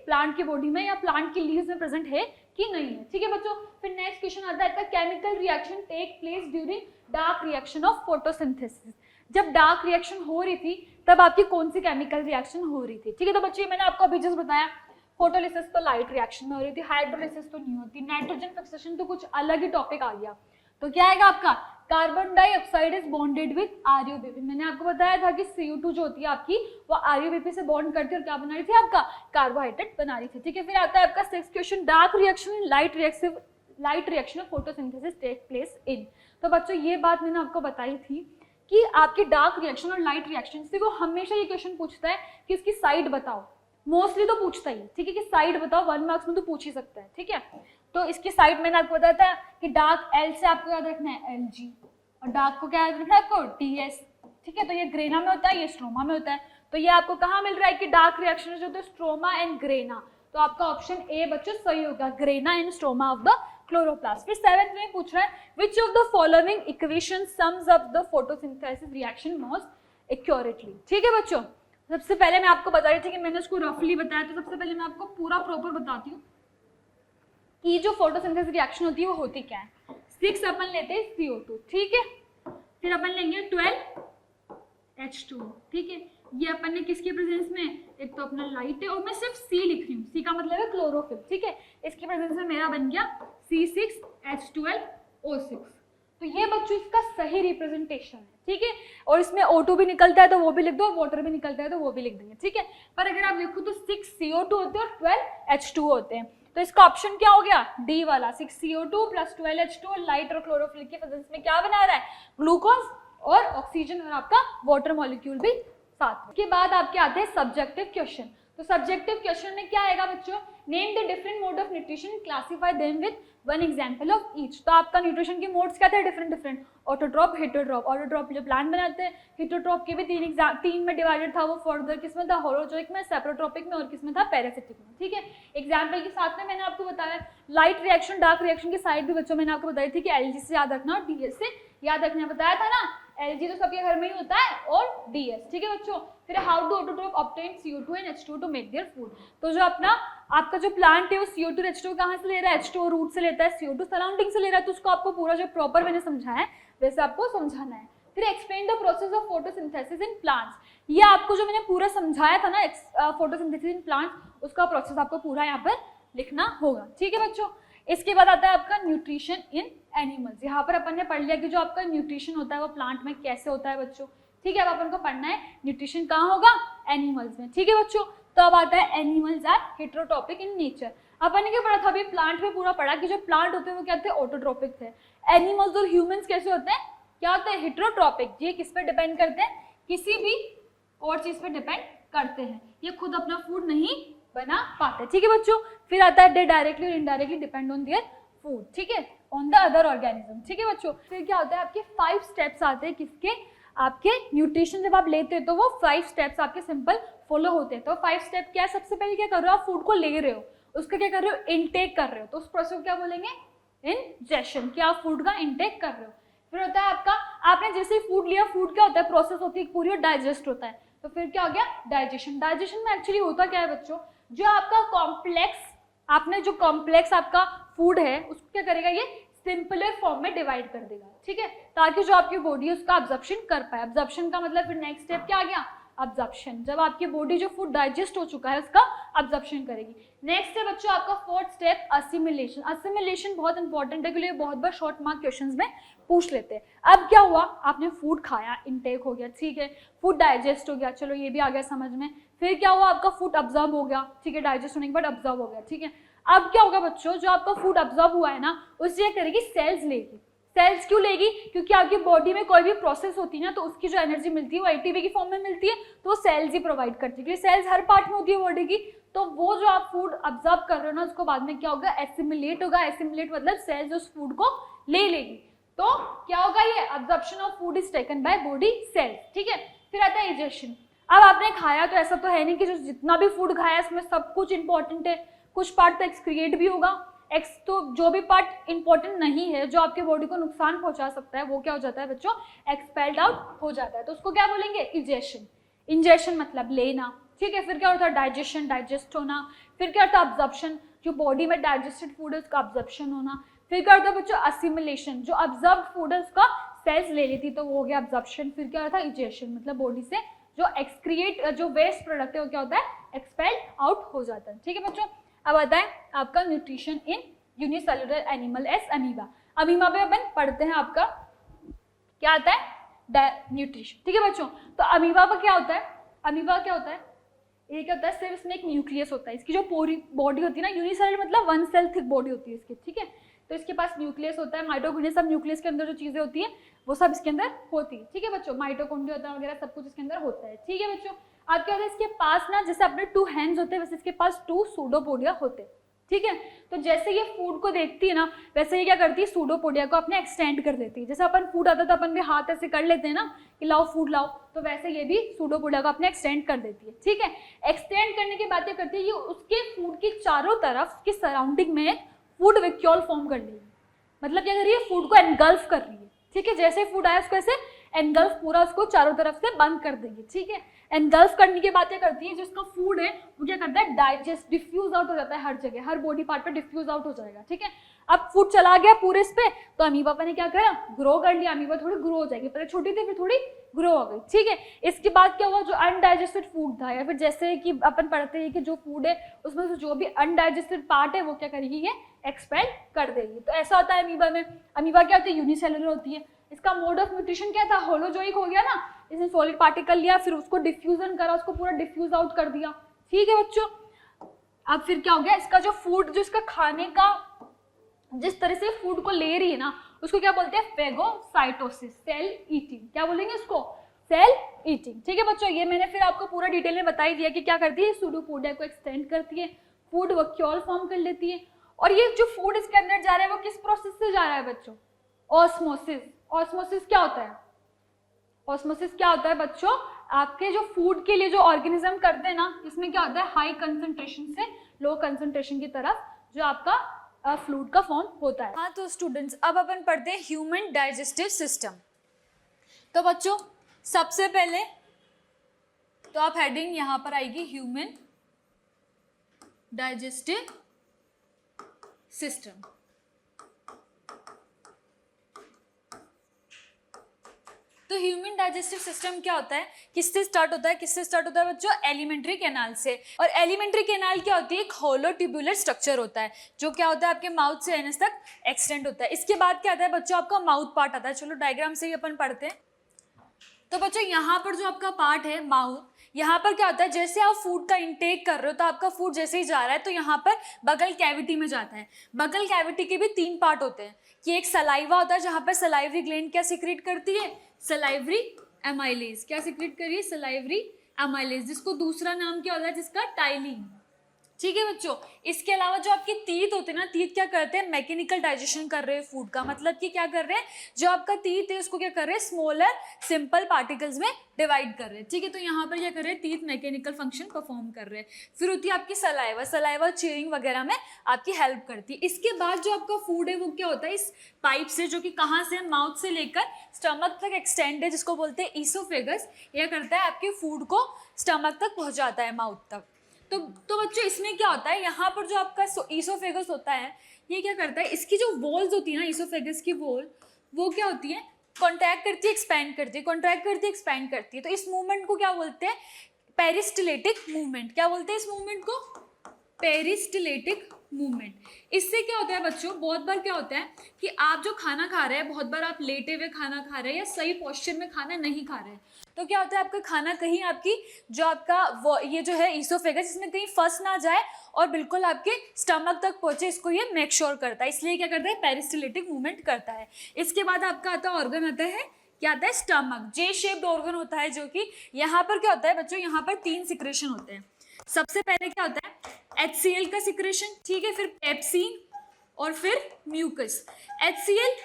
प्लांट की बॉडी में या प्लांट की लीव्स में प्रेजेंट है कि नहीं है, ठीक है बच्चों। फिर नेक्स्ट क्वेश्चन आता है chemical reaction take place during dark reaction of photosynthesis. जब डार्क रिएक्शन हो रही थी तब आपकी कौन सी केमिकल रिएक्शन हो रही थी, ठीक है। तो बच्चों मैंने आपको अभी जस्ट बताया, फोटोलिसिस तो लाइट रिएक्शन में हो रही थी, हाइड्रोलिसिस तो नहीं होती, नाइट्रोजन फिक्सेशन तो कुछ अलग ही टॉपिक आ गया। तो क्या आएगा आपका? Carbon dioxide is bonded with RuBP. मैंने आपको बताया था कि CO2 जो होती है आपकी वो आरयूबीपी से बॉन्ड करती है और क्या बना रही थी? आपका कार्बोहाइड्रेट बना रही थी, ठीक है। फिर आता है आपका 6th question, dark reaction in light reaction of photosynthesis take place in. तो बच्चों ये बात मैंने आपको बताई थी कि आपके डार्क रिएक्शन और लाइट रिएक्शन से वो हमेशा ये क्वेश्चन पूछता है कि इसकी साइड बताओ। मोस्टली तो पूछता ही, ठीक है, कि साइड बताओ, 1 मार्क्स में तो पूछ ही सकता है, ठीक है। तो इसकी साइड मैंने आपको बताया था कि डार्क L से आपको याद रखना है Lg, और डार्क को क्या याद रखना है आपको? Ts, ठीक है। तो ये ग्रेना में होता है, ये स्ट्रोमा में होता है। तो ये आपको कहाँ मिल रहा है कि डार्क रिएक्शन जो होता है स्ट्रोमा एंड ग्रेना। तो आपका ऑप्शन ए बच्चों सही होगा, grana and stroma of the chloroplast. फिर 7th में पूछ रहा है which of the following equation sums up the photosynthesis reaction most accurately, ठीक है बच्चों। सबसे पहले मैं आपको बता रही थी कि मैंने उसको रफली बताया, तो सबसे पहले मैं आपको पूरा प्रॉपर बताती हूँ कि जो फोटोसिंथेसिस रिएक्शन होती है वो होती क्या है। 6 अपन लेते हैं CO2, ठीक है। फिर अपन लेंगे 12H2, ठीक है। ये अपन ने किसके प्रेजेंस में? एक तो अपना लाइट है और मैं सिर्फ C लिख रही हूँ, C का मतलब है क्लोरोफिल, ठीक है। इसके प्रेजेंस में मेरा बन गया C6H12O6। तो ये बच्चों इसका सही रिप्रेजेंटेशन है, ठीक है। और इसमें O2 भी निकलता है तो वो भी लिख दो, और वाटर भी निकलता है तो वो भी लिख देंगे, ठीक है। पर अगर आप देखो तो 6 CO2 होते हैं और 12 H2 होते हैं। तो इसका ऑप्शन क्या हो गया? डी वाला, 6 CO2 प्लस 12 H2 लाइट और क्लोरोफिल की प्रेजेंस में क्या बना रहा है? ग्लूकोज और ऑक्सीजन और आपका वाटर मॉलिक्यूल भी साथ में। के बाद आपके आते हैं सब्जेक्टिव क्वेश्चन। तो सब्जेक्टिव क्वेश्चन में क्या आएगा बच्चों? Name the different mode of nutrition, classify them with one example of each. तो आपका न्यूट्रिशन के मोड्स क्या थे? डिफरेंट। ऑटोट्रॉप, हेटरोट्रॉप। ऑटोट्रॉप जो प्लांट बनाते हैं, हेटरोट्रॉप के भी 3 में डिवाइडेड था, वो फर्दर किसमें था? होलोजोइक में, सेप्रोट्रॉपिक में और किसमें था? पैरासिटिक में, ठीक है। एग्जाम्पल के साथ में मैंने आपको बताया लाइट रिएक्शन डार्क रिएक्शन की साइड भी बच्चों मैंने आपको बताई थी कि Lg से याद रखना और DS से याद रखना, बताया था ना। Lg तो सबके घर में ही होता है और DS, ठीक है बच्चों। फिर how do autotroph obtain CO2 and H2 to make their food. तो जो अपना आपका जो प्लांट है वो CO2 और H2 कहाँ से ले रहा है? H2 रूट से लेता है, CO2 सराउंडिंग से ले रहा है। तो उसको आपको पूरा जो प्रॉपर मैंने समझाया है वैसे आपको समझाना है। फिर explain the process of photosynthesis in plants. ये आपको जो मैंने पूरा समझाया था ना फोटोसिंथेसिस इन प्लांट्स, उसका प्रोसेस आपको पूरा यहाँ पर लिखना होगा, ठीक है बच्चों। इसके बाद आता है आपका न्यूट्रिशन इन एनिमल्स। यहाँ पर अपन ने पढ़ लिया कि जो आपका न्यूट्रिशन होता है वो प्लांट में कैसे होता है बच्चों, ठीक है। अब अपन को पढ़ना है न्यूट्रिशन कहाँ होगा, एनिमल्स में, ठीक है बच्चों। तो अब आता है animals are heterotrophic in nature. अपन ने क्या पढ़ा था अभी, प्लांट में पूरा पढ़ा कि जो प्लांट होते हैं वो क्या थे, ऑटोट्रॉपिक थे। एनिमल्स और ह्यूमंस कैसे होते हैं, क्या होते हैं, हेटेरोट्रॉपिक। ये किस पे डिपेंड करते हैं, किसी भी और चीज पे डिपेंड करते हैं, ये खुद अपना फूड नहीं बना पाते, ठीक है बच्चों। फिर आता है दे डायरेक्टली और indirectly depend on their food, ठीक है, ऑन द अदर ऑर्गेनिज्म, ठीक है बच्चों। फिर क्या होता है, आपके 5 स्टेप्स आते हैं किसके, आपके न्यूट्रिशन जब आप लेते हो तो वो 5 स्टेप्स आपके सिंपल फॉलो होते हैं। तो 5 स्टेप क्या है, सबसे पहले क्या कर रहे हो, आप फूड को ले रहे हो, उसका क्या कर रहे हो, इनटेक कर रहे हो, तो उस प्रोसेस को क्या बोलेंगे, इंजेशन, क्या आप फूड का इनटेक कर रहे हो। फिर होता है आपका, आपने जैसे फूड लिया, फूड क्या होता है, प्रोसेस होती है पूरी और डाइजेस्ट होता है, तो फिर क्या हो गया, डाइजेशन। डाइजेशन में एक्चुअली होता क्या है बच्चों, जो आपका कॉम्प्लेक्स, आपने जो कॉम्प्लेक्स आपका फूड है उसको क्या करेगा, ये सिंपलर फॉर्म में डिवाइड कर देगा, ठीक है, ताकि जो आपकी बॉडी है उसका अब्जॉर्प्शन कर पाए। अब्जॉर्प्शन का मतलब फिर नेक्स्ट स्टेप क्या आ गया, अब्जॉर्प्शन। जब आपकी बॉडी जो फूड डाइजेस्ट हो चुका है उसका अब्जॉर्प्शन करेगी। नेक्स्ट है बच्चों आपका 4th स्टेप असिमिलेशन। असिमिलेशन बहुत इंपॉर्टेंट है, क्योंकि बहुत बार शॉर्ट मार्क क्वेश्चंस में पूछ लेते हैं। अब क्या हुआ, आपने फूड खाया, इनटेक हो गया, ठीक है, फूड डाइजेस्ट हो गया, चलो ये भी आ गया समझ में। फिर क्या हुआ, आपका फूड अब्जॉर्ब हो गया, ठीक है, डाइजेस्ट होने के बाद अब्जॉर्ब हो गया, ठीक है। अब क्या होगा बच्चों, जो आपका फूड अब्जॉर्ब हुआ है ना, उससे क्या करेगी, सेल्स लेगी। सेल्स क्यों लेगी, क्योंकि आपकी बॉडी में कोई भी प्रोसेस होती है ना, तो उसकी जो एनर्जी मिलती है वो एटीपी की फॉर्म में मिलती है, तो वो सेल्स ही प्रोवाइड करती है, क्योंकि सेल्स हर पार्ट में होती है बॉडी की। तो वो जो आप फूड अब्जॉर्ब कर रहे हो ना, उसको बाद में क्या होगा, एसिमिलेट होगा। एसिमिलेट मतलब सेल्स उस फूड को ले लेगी, तो क्या होगा, ये absorption of food is taken by body cells, ठीक है। फिर आता है डाइजेशन। अब आपने खाया, तो ऐसा तो है नहीं कि जो जितना भी फूड खाया उसमें सब कुछ इंपॉर्टेंट है, कुछ पार्ट तो एक्सक्रिएट भी होगा, तो जो भी पार्ट इंपॉर्टेंट नहीं है, जो आपके बॉडी को नुकसान पहुंचा सकता है, वो क्या हो जाता है बच्चों, एक्सपेल्ड आउट हो जाता है, तो उसको क्या बोलेंगे, इंजेशन। इंजेशन मतलब लेना, ठीक है। फिर क्या होता है, डाइजेशन, डाइजेस्ट होना। फिर क्या होता है, अब्जॉर्प्शन, जो बॉडी में डाइजेस्टेड फूड है उसका अब्जॉर्प्शन होना। फिर क्या होता है बच्चों, असिमिलेशन, जो अब्जॉर्ब फूड है उसका सेल्स ले लेती, तो वो हो गया अब्जॉर्प्शन। फिर क्या होता है, इंजेशन, मतलब बॉडी से जो एक्सक्रिएट, जो वेस्ट प्रोडक्ट है वो क्या होता है, एक्सपेल्ड आउट हो जाता है, ठीक है बच्चों। अब आता है आपका nutrition in unicellular animal S amoeba. Amoeba में अपन पढ़ते हैं आपका क्या आता है, न्यूट्रिशन, ठीक है बच्चों। तो अमीबा में क्या होता है, अमीबा क्या होता है, ये क्या होता है, सिर्फ इसमें एक न्यूक्लियस होता है, इसकी जो पूरी बॉडी होती है ना, यूनिसेलुलर मतलब 1 सेल थिक बॉडी होती है इसकी, ठीक है। तो इसके पास न्यूक्लियस होता है, माइटोकॉन्ड्रिया, सब न्यूक्लियस के अंदर जो चीजें होती है वो सब इसके अंदर होती है, ठीक है बच्चों। माइटोकॉन्ड्रिया होता है वगैरह सब कुछ इसके अंदर होता है, ठीक है बच्चों। अब क्या होता है, इसके पास ना, जैसे अपने 2 हैंड्स होते हैं वैसे इसके पास 2 सूडोपोडिया होते हैं, ठीक है। तो जैसे ये फूड को देखती है ना, वैसे ये क्या करती है, सूडोपोडिया को अपने एक्सटेंड कर देती है। जैसे अपन फूड आता था, अपन भी हाथ ऐसे कर लेते हैं ना कि लाओ फूड लाओ, तो वैसे ये भी सूडोपोडिया को अपने एक्सटेंड कर देती है, ठीक है। एक्सटेंड करने की बातें करती है, ये उसके फूड की चारों तरफ, उसकी सराउंडिंग में एक फूड वैक्यूल फॉर्म कर लेगी, मतलब क्या कर रही है, फूड को एनगल्फ कर रही है, ठीक है। जैसे फूड आया उसको ऐसे एनगल्फ, पूरा उसको चारों तरफ से बंद कर देंगे, ठीक है। एनगल्फ करने की बातें करती है, जो इसका फूड है वो क्या करता है, डाइजेस्ट, डिफ्यूज आउट हो जाता है, हर जगह, हर बॉडी पार्ट पे डिफ्यूज आउट हो जाएगा, ठीक है। अब फूड चला गया पूरे इस पे, तो अमीबा ने क्या करा, ग्रो कर लिया। अमीबा थोड़ी ग्रो हो जाएगी, पहले छोटी थी फिर थोड़ी ग्रो हो गई, ठीक है। इसके बाद क्या हुआ, जो अनडाइजेस्टेड फूड था, या फिर जैसे कि अपन पढ़ते हैं कि जो फूड है उसमें से जो भी अनडाइजेस्टेड पार्ट है वो क्या करेगी, ये एक्सपेल कर देगी। तो ऐसा होता है अमीबा में। अमीबा क्या होती है, यूनिसेलुलर होती है। इसका मोड ऑफ न्यूट्रिशन क्या था, होलोजोइक हो गया ना, इसने सॉलिड पार्टिकल लिया, फिर उसको डिफ्यूजन करा, उसको पूरा डिफ्यूज आउट कर दिया, ठीक है बच्चों। अब फिर क्या हो गया, इसका जो फूड, जो इसका खाने का, जिस तरह से फूड को ले रही है ना, उसको क्या बोलते हैं, फेगोसाइटोसिस, सेल ईटिंग। क्या बोलेंगे इसको, सेल ईटिंग, ठीक है बच्चों। ये मैंने फिर आपको पूरा डिटेल में बता ही दिया कि क्या करती है, सूडोपोडिया को एक्सटेंड करती है, फूड वैक्यूल फॉर्म कर लेती है। और ये जो फूड इसके अंदर जा रहा है वो किस प्रोसेस से जा रहा है बच्चों, ऑस्मोसिस। ऑस्मोसिस क्या होता है, ऑस्मोसिस क्या होता है बच्चों, आपके जो फूड के लिए जो ऑर्गेनिज्म करते हैं ना, इसमें क्या होता है, हाई कंसंट्रेशन से लो कंसंट्रेशन की तरफ जो आपका फ्लूइड का फॉर्म होता है। हाँ तो स्टूडेंट्स, अब अपन पढ़ते हैं ह्यूमन डाइजेस्टिव सिस्टम। तो बच्चों सबसे पहले तो आप हेडिंग यहां पर आएगी ह्यूमन डाइजेस्टिव सिस्टम। तो ह्यूमन डाइजेस्टिव सिस्टम क्या होता है, किससे स्टार्ट होता है, किससे स्टार्ट होता है बच्चों, एलिमेंट्री कैनाल से। और एलिमेंट्री कैनाल क्या होती है, एक होलो ट्यूबुलर स्ट्रक्चर होता है जो क्या होता है आपके माउथ से एनस तक एक्सटेंड होता है। इसके बाद क्या आता है बच्चों, आपका माउथ पार्ट आता है। चलो डायग्राम से ही अपन पढ़ते हैं। तो बच्चों यहाँ पर जो आपका पार्ट है माउथ, यहाँ पर क्या होता है, जैसे आप फूड का इंटेक कर रहे हो तो आपका फूड जैसे ही जा रहा है तो यहाँ पर बगल कैविटी में जाता है। बगल कैविटी के भी 3 पार्ट होते हैं कि एक सलाइवा होता है जहाँ पर सलाइवरी ग्लैंड क्या सिक्रीट करती है, सलाइवरी एमाइलेज। क्या सिक्रीट करिए, सलाइवरी एमाइलेज, जिसको दूसरा नाम क्या होता है जिसका, टाइलिन। ठीक है बच्चों। इसके अलावा जो आपकी टीथ होते हैं ना, टीथ क्या करते हैं, मैकेनिकल डाइजेशन कर रहे हैं फूड का, मतलब कि क्या कर रहे हैं, जो आपका टीथ है उसको क्या कर रहे हैं, स्मॉलर सिंपल पार्टिकल्स में डिवाइड कर रहे हैं। ठीक है, तो यहाँ पर क्या कर रहे हैं, टीथ मैकेनिकल फंक्शन परफॉर्म कर रहे हैं। फिर होती है आपकी सलाइवा, सलाइवा चेयरिंग वगैरह में आपकी हेल्प करती है। इसके बाद जो आपका फूड है वो क्या होता है, इस पाइप से, जो कि कहाँ से, माउथ से लेकर स्टमक तक एक्सटेंड है, जिसको बोलते हैं ईसोफेगस। यह करता है आपके फूड को स्टमक तक पहुँचाता है, माउथ तक। तो बच्चों इसमें क्या होता है, यहाँ पर जो आपका ईसोफेगस होता है ये क्या करता है, इसकी जो वॉल्स होती है ना, ईसोफेगस की वॉल, वो क्या होती है, कॉन्ट्रैक्ट करती है, एक्सपैंड करती है, कॉन्ट्रैक्ट करती है, एक्सपैंड करती है। तो इस मूवमेंट को क्या बोलते हैं, पेरिस्टिलेटिक मूवमेंट। क्या बोलते हैं इस मूवमेंट को, पेरिस्टिलेटिक मूवमेंट। इससे क्या होता है बच्चों, बहुत बार क्या होता है कि आप जो खाना खा रहे हैं, बहुत बार आप लेटे हुए खाना खा रहे हैं या सही पोस्चर में खाना नहीं खा रहे हैं, तो क्या होता है आपका खाना कहीं आपकी जो आपका वो ये जो है ईसोफेगस, इसमें कहीं फंस ना जाए और बिल्कुल आपके स्टमक तक पहुंचे, इसको ये मेक श्योर करता है। इसलिए क्या करता है, पेरिस्टिलेटिक मूवमेंट करता है। इसके बाद आपका आता ऑर्गन आता है, क्या आता है, स्टमक। जे शेप्ड ऑर्गन होता है, जो कि यहाँ पर क्या होता है बच्चों, यहाँ पर 3 सिक्रेशन होते हैं। सबसे पहले क्या होता है, HCl का सिक्रेशन, ठीक है, फिर पेप्सिन और फिर म्यूकस। HCl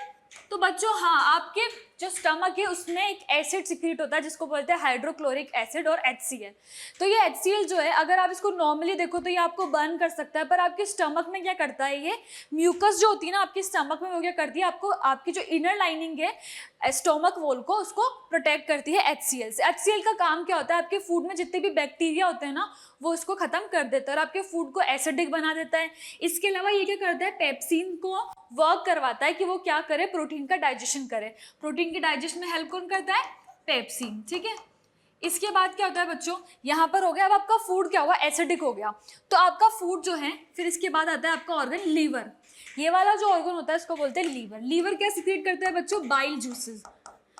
तो बच्चों हाँ, आपके जो स्टमक है उसमें एक एसिड सिक्रीट होता है जिसको बोलते हैं हाइड्रोक्लोरिक एसिड और HCl। तो ये HCl जो है, अगर आप इसको नॉर्मली देखो तो ये आपको बर्न कर सकता है, पर आपके स्टमक में क्या करता है, ये म्यूकस जो होती है ना आपके स्टमक में, वो क्या करती है, आपको आपकी जो इनर लाइनिंग है स्टोमक वॉल को, उसको प्रोटेक्ट करती है HCl से। HCl का काम क्या होता है, आपके फूड में जितने भी बैक्टीरिया होते हैं ना वो उसको खत्म कर देता है और आपके फूड को एसिडिक बना देता है। इसके अलावा ये क्या करता है, पेप्सिन को वर्क करवाता है कि वो क्या करे, प्रोटीन का डाइजेशन करे। प्रोटीन के डाइजेशन में हेल्प कौन करता है, पेप्सिन। ठीक है, इसके बाद क्या होता है बच्चों, यहाँ पर हो गया, अब आपका फूड क्या हुआ, एसिडिक हो गया, तो आपका फूड जो है, फिर इसके बाद आता है आपका ऑर्गन लीवर। ये वाला जो ऑर्गन होता है इसको बोलते हैं लीवर। लीवर क्या सिक्रीट करता है बच्चों, बाइल जूसेस,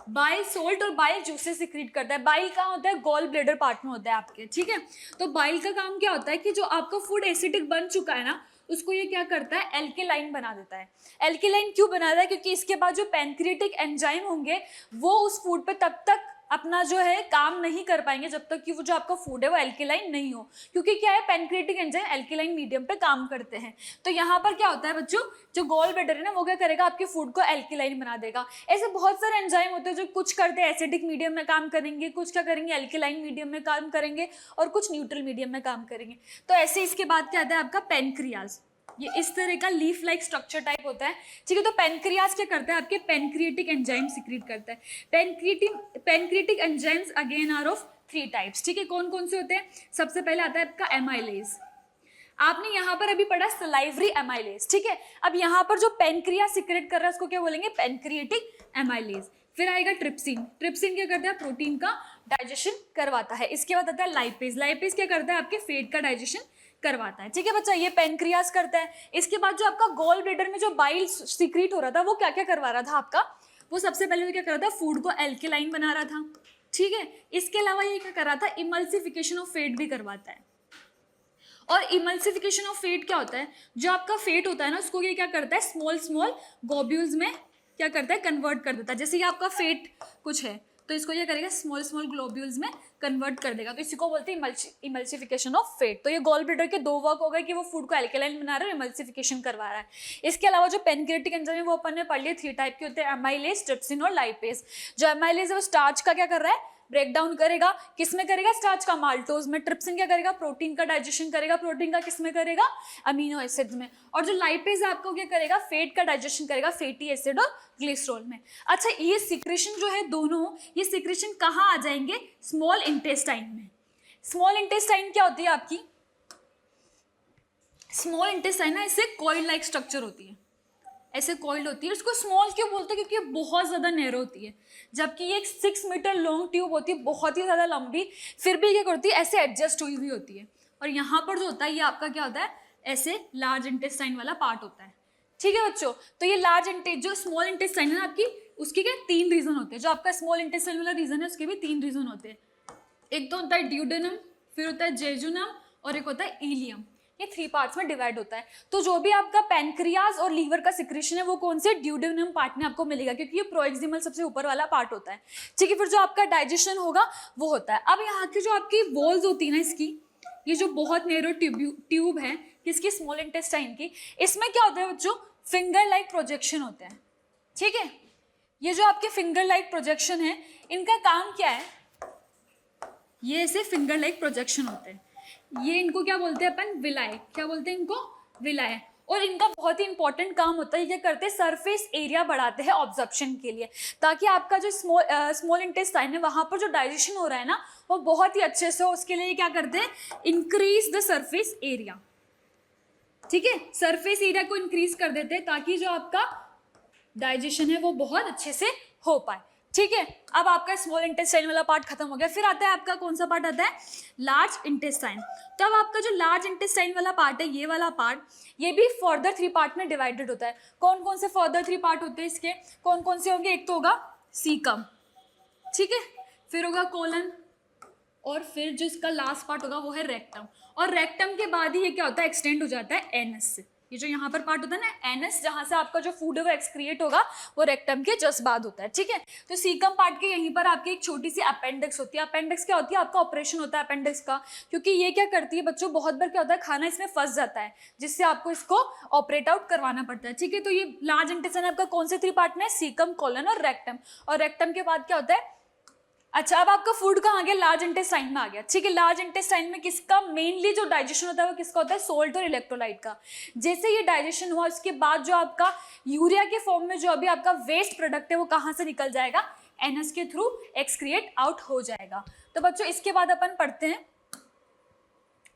बाइल सोल्ट और बाइल जूसेस सिक्रीट करता है। बाइल कहाँ होता है, गॉल ब्लेडर पार्ट में होता है आपके। ठीक है, तो बाइल का काम क्या होता है कि जो आपका फूड एसिडिक बन चुका है ना, उसको ये क्या करता है, एल्केलाइन बना देता है। एल्केलाइन क्यों बनाता है, क्योंकि इसके बाद जो पैनक्रिएटिक एंजाइम होंगे वो उस फूड पे तब तक अपना जो है काम नहीं कर पाएंगे जब तक कि वो जो आपका फूड है वो एल्केलाइन नहीं हो, क्योंकि क्या है, पैनक्रिएटिक एंजाइम एल्केलाइन मीडियम पे काम करते हैं। तो यहाँ पर क्या होता है बच्चों, जो गॉल ब्लैडर है ना वो क्या करेगा, आपके फूड को एल्केलाइन बना देगा। ऐसे बहुत सारे एंजाइम होते हैं जो कुछ करते हैं एसिडिक मीडियम में काम करेंगे, कुछ क्या करेंगे, एल्केलाइन मीडियम में काम करेंगे, और कुछ न्यूट्रल मीडियम में काम करेंगे। तो ऐसे इसके बाद क्या आता है आपका पैनक्रियाज। ये इस तरह का लीफ लाइक स्ट्रक्चर टाइप होता है। ठीक है, तो पैनक्रियाज क्या करता है, आपके पैनक्रिएटिक एंजाइम सिक्रीट करता है। Pancreatic enzymes again are of 3 types. ठीक है, कौन कौन से होते हैं, सबसे पहले आता है आपका एमाइलेज। आपने यहाँ पर अभी पढ़ा सलाइवरी एमाइलेज। ठीक है, अब यहाँ पर जो पैनक्रिया सिक्रेट कर रहा है उसको क्या बोलेंगे, पैनक्रिएटिक एमाइलेज। फिर आएगा ट्रिप्सिन। ट्रिप्सिन क्या करता है, प्रोटीन का डाइजेशन करवाता है। इसके बाद आता है लाइपेज। लाइपेज क्या करता है, आपके फैट का डाइजेशन करवाता है। ठीक है बच्चा, ये पैनक्रियाज करता है। इसके बाद जो आपका गॉल ब्लैडर में जो बाइल सीक्रेट हो रहा था वो क्या क्या करवा रहा था आपका, वो सबसे पहले तो क्या कर रहा था, फूड को एल्केलाइन बना रहा था। ठीक है, इसके अलावा ये क्या कर रहा था, इमल्सिफिकेशन ऑफ फैट भी करवाता है। और इमल्सिफिकेशन ऑफ फैट क्या होता है, जो आपका फैट होता है ना उसको ये क्या करता है, स्मॉल स्मॉल ग्लोब्यूल्स में क्या करता है, कन्वर्ट कर देता है। जैसे ये आपका फैट कुछ है तो इसको ये करेगा स्मॉल स्मॉल ग्लोब्यूल्स में कन्वर्ट कर देगा, तो इसी को बोलते हैं इमल्सिफिकेशन ऑफ फैट। तो ये गॉल ब्लैडर के 2 वर्क हो गए कि वो फूड को एल्केलाइन बना रहा है और इमल्सिफिकेशन करवा रहा है। इसके अलावा जो पैनक्रिएटिक एंजाइम है वो अपन ने पढ़ लिए 3 टाइप के होते हैं, एमाइलेज, ट्रिप्सिन और लाइपेज। जो एमाइलेज है वो स्टार्च का क्या कर रहा है, ब्रेक डाउन करेगा। किस में करेगा, स्टार्च का, माल्टोज में। ट्रिप्सिन क्या करेगा, प्रोटीन का डाइजेशन करेगा। प्रोटीन का किस में करेगा, अमीनो एसिड्स में। और जो लाइपेज आपको क्या करेगा, फैट का डाइजेशन करेगा, फैटी एसिड और ग्लिसरॉल में। अच्छा, ये सिक्रेशन जो है दोनों, ये सिक्रेशन कहाँ आ जाएंगे, स्मॉल इंटेस्टाइन में। स्मॉल इंटेस्टाइन क्या होती है आपकी, स्मॉल इंटेस्टाइन ना इससे कॉइल लाइक स्ट्रक्चर होती है। ऐसे कॉइल होती है। इसको स्मॉल क्यों बोलते हैं? क्योंकि ये बहुत ज़्यादा नैरो होती है, जबकि ये एक 6 मीटर लॉन्ग ट्यूब होती है, बहुत ही ज़्यादा लंबी, फिर भी क्या करती है, ऐसे एडजस्ट हुई हुई होती है। और यहाँ पर जो होता है ये आपका क्या होता है, ऐसे लार्ज इंटेस्टाइन वाला पार्ट होता है। ठीक है बच्चों, तो ये जो स्मॉल इंटेस्टाइन है ना आपकी, उसके क्या 3 रीजन होते हैं। जो आपका स्मॉल इंटेस्टाइन वाला रीजन है उसके भी 3 रीजन होते हैं। एक तो होता है ड्यूडेनम, फिर होता है जेजुनम, और एक होता है इलियम। ये 3 पार्ट्स में डिवाइड होता है। तो जो भी आपका पैनक्रियाज और लीवर का सिक्रेशन है वो कौन से ड्यूडेनम पार्ट में आपको मिलेगा, क्योंकि ये प्रोएक्सिमल सबसे ऊपर वाला पार्ट होता है। ठीक है, फिर जो आपका डाइजेशन होगा वो होता है। अब यहाँ की जो आपकी वॉल्स होती है ना इसकी, ये जो बहुत नैरो ट्यूब है किसकी, स्मॉल इंटेस्टाइन की, इसमें क्या होता है बच्चों, फिंगर लाइक प्रोजेक्शन होता है। ठीक है, ये जो आपके फिंगर लाइक प्रोजेक्शन है, इनका काम क्या है, ये ऐसे फिंगर लाइक प्रोजेक्शन होते हैं। ये इनको क्या बोलते हैं अपन, विलाय, क्या बोलते हैं इनको, विलाय। और इनका बहुत ही इंपॉर्टेंट काम होता है, ये करते हैं सरफेस एरिया बढ़ाते हैं ऑब्जर्प्शन के लिए, ताकि आपका जो स्मॉल इंटेस्टाइन है वहाँ पर जो डाइजेशन हो रहा है ना वो बहुत ही अच्छे से हो। उसके लिए क्या करते हैं, इंक्रीज द सरफेस एरिया। ठीक है, सरफेस एरिया को इंक्रीज कर देते हैं ताकि जो आपका डाइजेशन है वो बहुत अच्छे से हो पाए। ठीक है, अब आपका स्मॉल इंटेस्टाइन वाला पार्ट खत्म हो गया। फिर आता है आपका कौन सा पार्ट आता है, लार्ज इंटेस्टाइन। तो अब आपका जो लार्ज इंटेस्टाइन वाला पार्ट है, ये वाला पार्ट, ये भी फर्दर 3 पार्ट में डिवाइडेड होता है। कौन कौन से फर्दर 3 पार्ट होते हैं इसके, कौन कौन से होंगे, एक तो होगा सीकम, ठीक है, फिर होगा कोलन, और फिर जो इसका लास्ट पार्ट होगा वो है रेक्टम। और रेक्टम के बाद ही ये क्या होता है, एक्सटेंड हो जाता है एनस से। ये जो यहाँ पर पार्ट होता है ना एनस, जहाँ से आपका जो फूड है वो एक्सक्रिएट होगा, वो रेक्टम के जस्ट बाद होता है। ठीक है, तो सीकम पार्ट के यहीं पर आपकी एक छोटी सी अपेंडिक्स होती है। अपेंडिक्स क्या होती है, आपका ऑपरेशन होता है अपेंडिक्स का, क्योंकि ये क्या करती है बच्चों, बहुत बार क्या होता है, खाना इसमें फंस जाता है, जिससे आपको इसको ऑपरेट आउट करवाना पड़ता है। ठीक है, तो ये लार्ज इंटेस्टाइन आपका कौन से 3 पार्ट में, सीकम, कोलन और रेक्टम। और रेक्टम के बाद क्या होता है, अच्छा अब आपका फूड कहाँ आ गया, लार्ज इंटेस्टाइन में आ गया। ठीक है, लार्ज इंटेस्टाइन में किसका मेनली जो डाइजेशन होता है वो किसका होता है, सोल्ट और इलेक्ट्रोलाइट का। जैसे ये डाइजेशन हुआ उसके बाद जो आपका यूरिया के फॉर्म में जो अभी आपका वेस्ट प्रोडक्ट है वो कहाँ से निकल जाएगा, एनस के थ्रू एक्सक्रिएट आउट हो जाएगा। तो बच्चों इसके बाद अपन पढ़ते हैं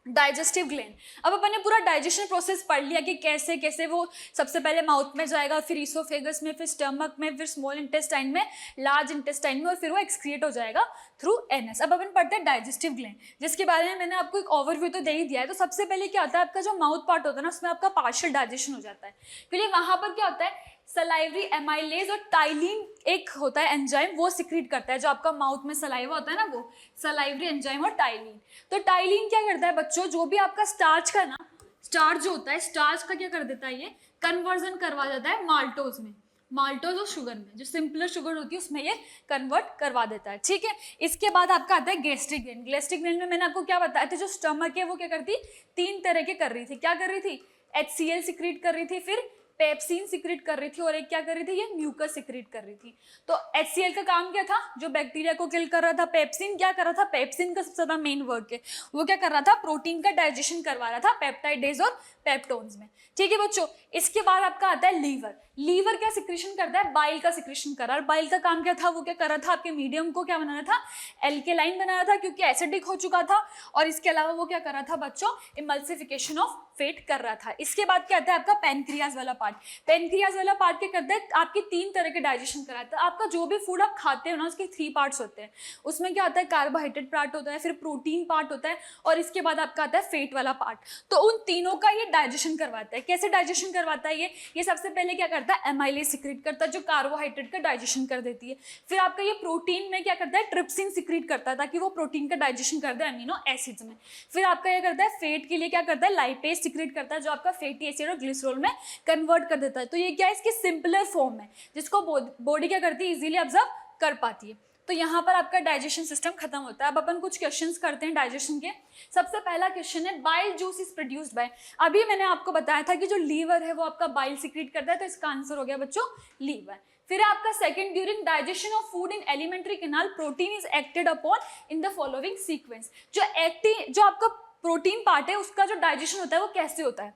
डाइजेस्टिव ग्लैंड। अब अपन ने पूरा डाइजेशन प्रोसेस पढ़ लिया कि कैसे कैसे वो सबसे पहले माउथ में जाएगा, फिर ईसोफेगस में, फिर स्टमक में, फिर स्मॉल इंटेस्टाइन में, लार्ज इंटेस्टाइन में, और फिर वो एक्सक्रिएट हो जाएगा थ्रू एनएस। अब अपन पढ़ते हैं डाइजेस्टिव ग्लैंड, जिसके बारे में मैंने आपको एक ओवरव्यू तो दे ही दिया है। तो सबसे पहले क्या होता है, आपका जो माउथ पार्ट होता है ना उसमें आपका पार्शियल डाइजेशन हो जाता है, क्योंकि वहाँ पर क्या होता है, सलाइवरी एमाइलेज और टाइलिन एक होता है एंजाइम, वो सिक्रीट करता है। जो आपका माउथ में सलाइवा होता है ना वो सलाइवरी एंजाइम और टाइलिन। तो टाइलिन क्या करता है बच्चों, जो भी आपका स्टार्च का ना, स्टार्च जो होता है, स्टार्च का क्या कर देता है, ये कन्वर्जन करवा देता है माल्टोज में, माल्टोज और शुगर में, जो सिंपलर शुगर होती है उसमें ये कन्वर्ट करवा देता है। ठीक है, इसके बाद आपका आता है गैस्ट्रिक ग्लैंड। गैस्ट्रिक ग्लैंड में मैंने आपको क्या बताया था, जो स्टमक है वो क्या करती, 3 तरह के कर रही थी। क्या कर रही थी, HCl सिक्रीट कर रही थी, फिर पेप्सिन सिक्रीट कर रही थी, और एक क्या कर रही थी, ये म्यूकस सिक्रीट कर रही थी। तो HCl का काम क्या था, जो बैक्टीरिया को किल कर रहा था। पेप्सिन क्या कर रहा था, पेप्सिन का सबसे ज्यादा मेन वर्क है, वो क्या कर रहा था, प्रोटीन का डाइजेशन करवा रहा था पेप्टाइडेज और पेप्टोन्स में। ठीक है बच्चों, इसके बाद आपका आता है लीवर। लीवर क्या सिक्रेशन करता है, बाइल का सिक्रेशन कर रहा है। बाइल का काम क्या था, वो क्या कर रहा था, आपके मीडियम को क्या बनाना था, एल्केलाइन बनाना था, क्योंकि एसिडिक हो चुका था। और इसके अलावा वो क्या कर रहा था बच्चों, इमल्सिफिकेशन ऑफ फेट कर रहा था। इसके बाद क्या आता है आपका पैनक्रियाज वाला पार्ट। पैनक्रियाज वाला पार्ट क्या करता है, आपकी 3 तरह के डाइजेशन कराता है। आपका जो भी फूड आप खाते हो ना उसके 3 पार्ट्स होते हैं। उसमें क्या होता है, कार्बोहाइड्रेट पार्ट होता है, फिर प्रोटीन पार्ट होता है, और इसके बाद आपका आता है फेट वाला पार्ट। तो उन तीनों का ये डाइजेशन करवाता है। कैसे डाइजेशन करवाता है ये सबसे पहले क्या करता है, एमाइलेज सिक्रीट करता है, जो कार्बोहाइड्रेट का डाइजेशन कर देती है। फिर आपका ये प्रोटीन में क्या करता है, ट्रिप्सिन सिक्रीट करता है, ताकि वो प्रोटीन का डाइजेशन कर दे अमीनो एसिड्स में। फिर आपका क्या करता है, फेट के लिए क्या करता है, लाइपेज सिक्रीट करता है, जो आपका फैटी एसिड और ग्लिसरॉल में कन्वर्ट कर देता है। तो ये क्या है, इसकी सिंपलर फॉर्म है, जिसको बॉडी क्या करती है, इजीली ऑब्जर्व कर पाती है। तो यहाँ पर आपका डाइजेशन सिस्टम खत्म होता है। अब अपन कुछ क्वेश्चंस करते हैं डाइजेशन के। सबसे पहला क्वेश्चन है, bile juice is produced by. अभी मैंने आपको बताया था कि जो लीवर है वो आपका बाइल सिक्रीट करता है, तो इसका आंसर हो गया बच्चों लीवर। फिर आपका second, during digestion of food in alimentary canal protein is acted upon in the following sequence. जो आपका प्रोटीन पार्ट है उसका जो डाइजेशन होता है वो कैसे होता है,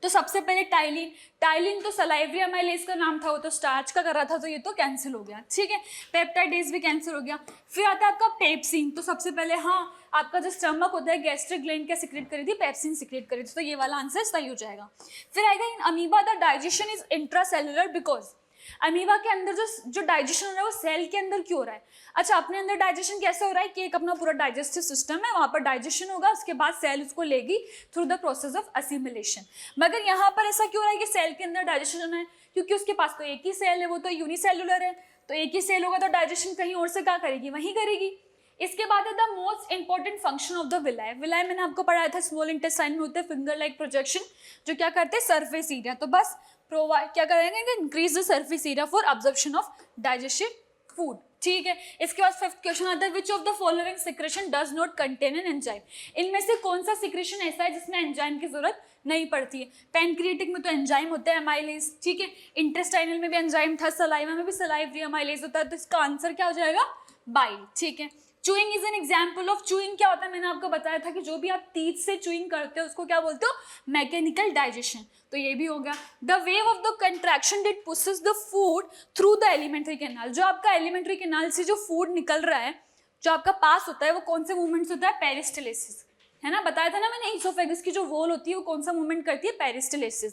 तो सबसे पहले टाइलिन, टाइलिन तो सलाइवरी अमाइलेज का नाम था, वो तो स्टार्च का कर रहा था, तो ये तो कैंसिल हो गया, ठीक है। पेप्टाइडेज भी कैंसिल हो गया। फिर आता है आपका पेप्सिन, तो सबसे पहले हाँ आपका जो स्टमक होता है गैस्ट्रिक ग्लैंड क्या सिक्रेट करी थी, पेप्सिन सिक्रेट करी थी, तो ये वाला आंसर सही हो जाएगा। फिर आएगा in amoeba the digestion is intracellular because, amoeba के अंदर जो डाइजेशन हो रहा है वो सेल के अंदर क्यों हो रहा है। अच्छा, अपने अंदर डाइजेशन कैसे हो रहा है कि एक अपना पूरा डाइजेस्टिव सिस्टम है, वहां पर डाइजेशन होगा, उसके बाद सेल उसको लेगी through the process of assimilation. मगर यहाँ पर ऐसा क्यों हो रहा है कि सेल के अंदर डाइजेशन होना है, क्योंकि उसके पास तो एक ही सेल है, वो तो यूनिसेलुलर है, तो एक ही सेल होगा तो डाइजेशन कहीं और से क्या करेगी, वहीं करेगी। इसके बाद है the most important function of the villi. Villi मैंने आपको पढ़ाया था स्मॉल इंटेस्टाइन में होते हैं फिंगर लाइक प्रोजेक्शन, जो क्या करते हैं सरफेस एरिया, तो बस प्रोवाइड क्या करेंगे, increase the surface area for absorption of digestive food, ठीक है। इसके बाद फिफ्थ क्वेश्चन आता है which of the following secretion does not contain an enzyme, इनमें से कौन सा सिक्रेशन ऐसा है जिसमें एंजाइम की जरूरत नहीं पड़ती है। पैनक्रिएटिक में तो एंजाइम होता है अमाइलेज, ठीक है, इंटेस्टाइनल में भी एंजाइम था, सलाइवा में भी सलाइवरी अमाइलेज होता है, तो इसका आंसर क्या हो जाएगा, बाइल, ठीक है। Chewing is an example of, chewing क्या होता है, मैंने आपको बताया था कि जो भी आप तीत से चूइंग करते हो उसको क्या बोलते हो, मैकेनिकल डाइजेशन, तो ये भी हो गया। The wave of the contraction that pushes the food through the alimentary canal, जो आपका एलिमेंट्री कैनाल से जो फूड निकल रहा है, जो आपका पास होता है, वो कौन से मूवमेंट्स होता है, पेरिस्टलिसिस, है ना, बताया था ना मैंने, इसोफेगस की जो वॉल होती है वो कौन सा मूवमेंट करती है, पेरिस्टलिसिस,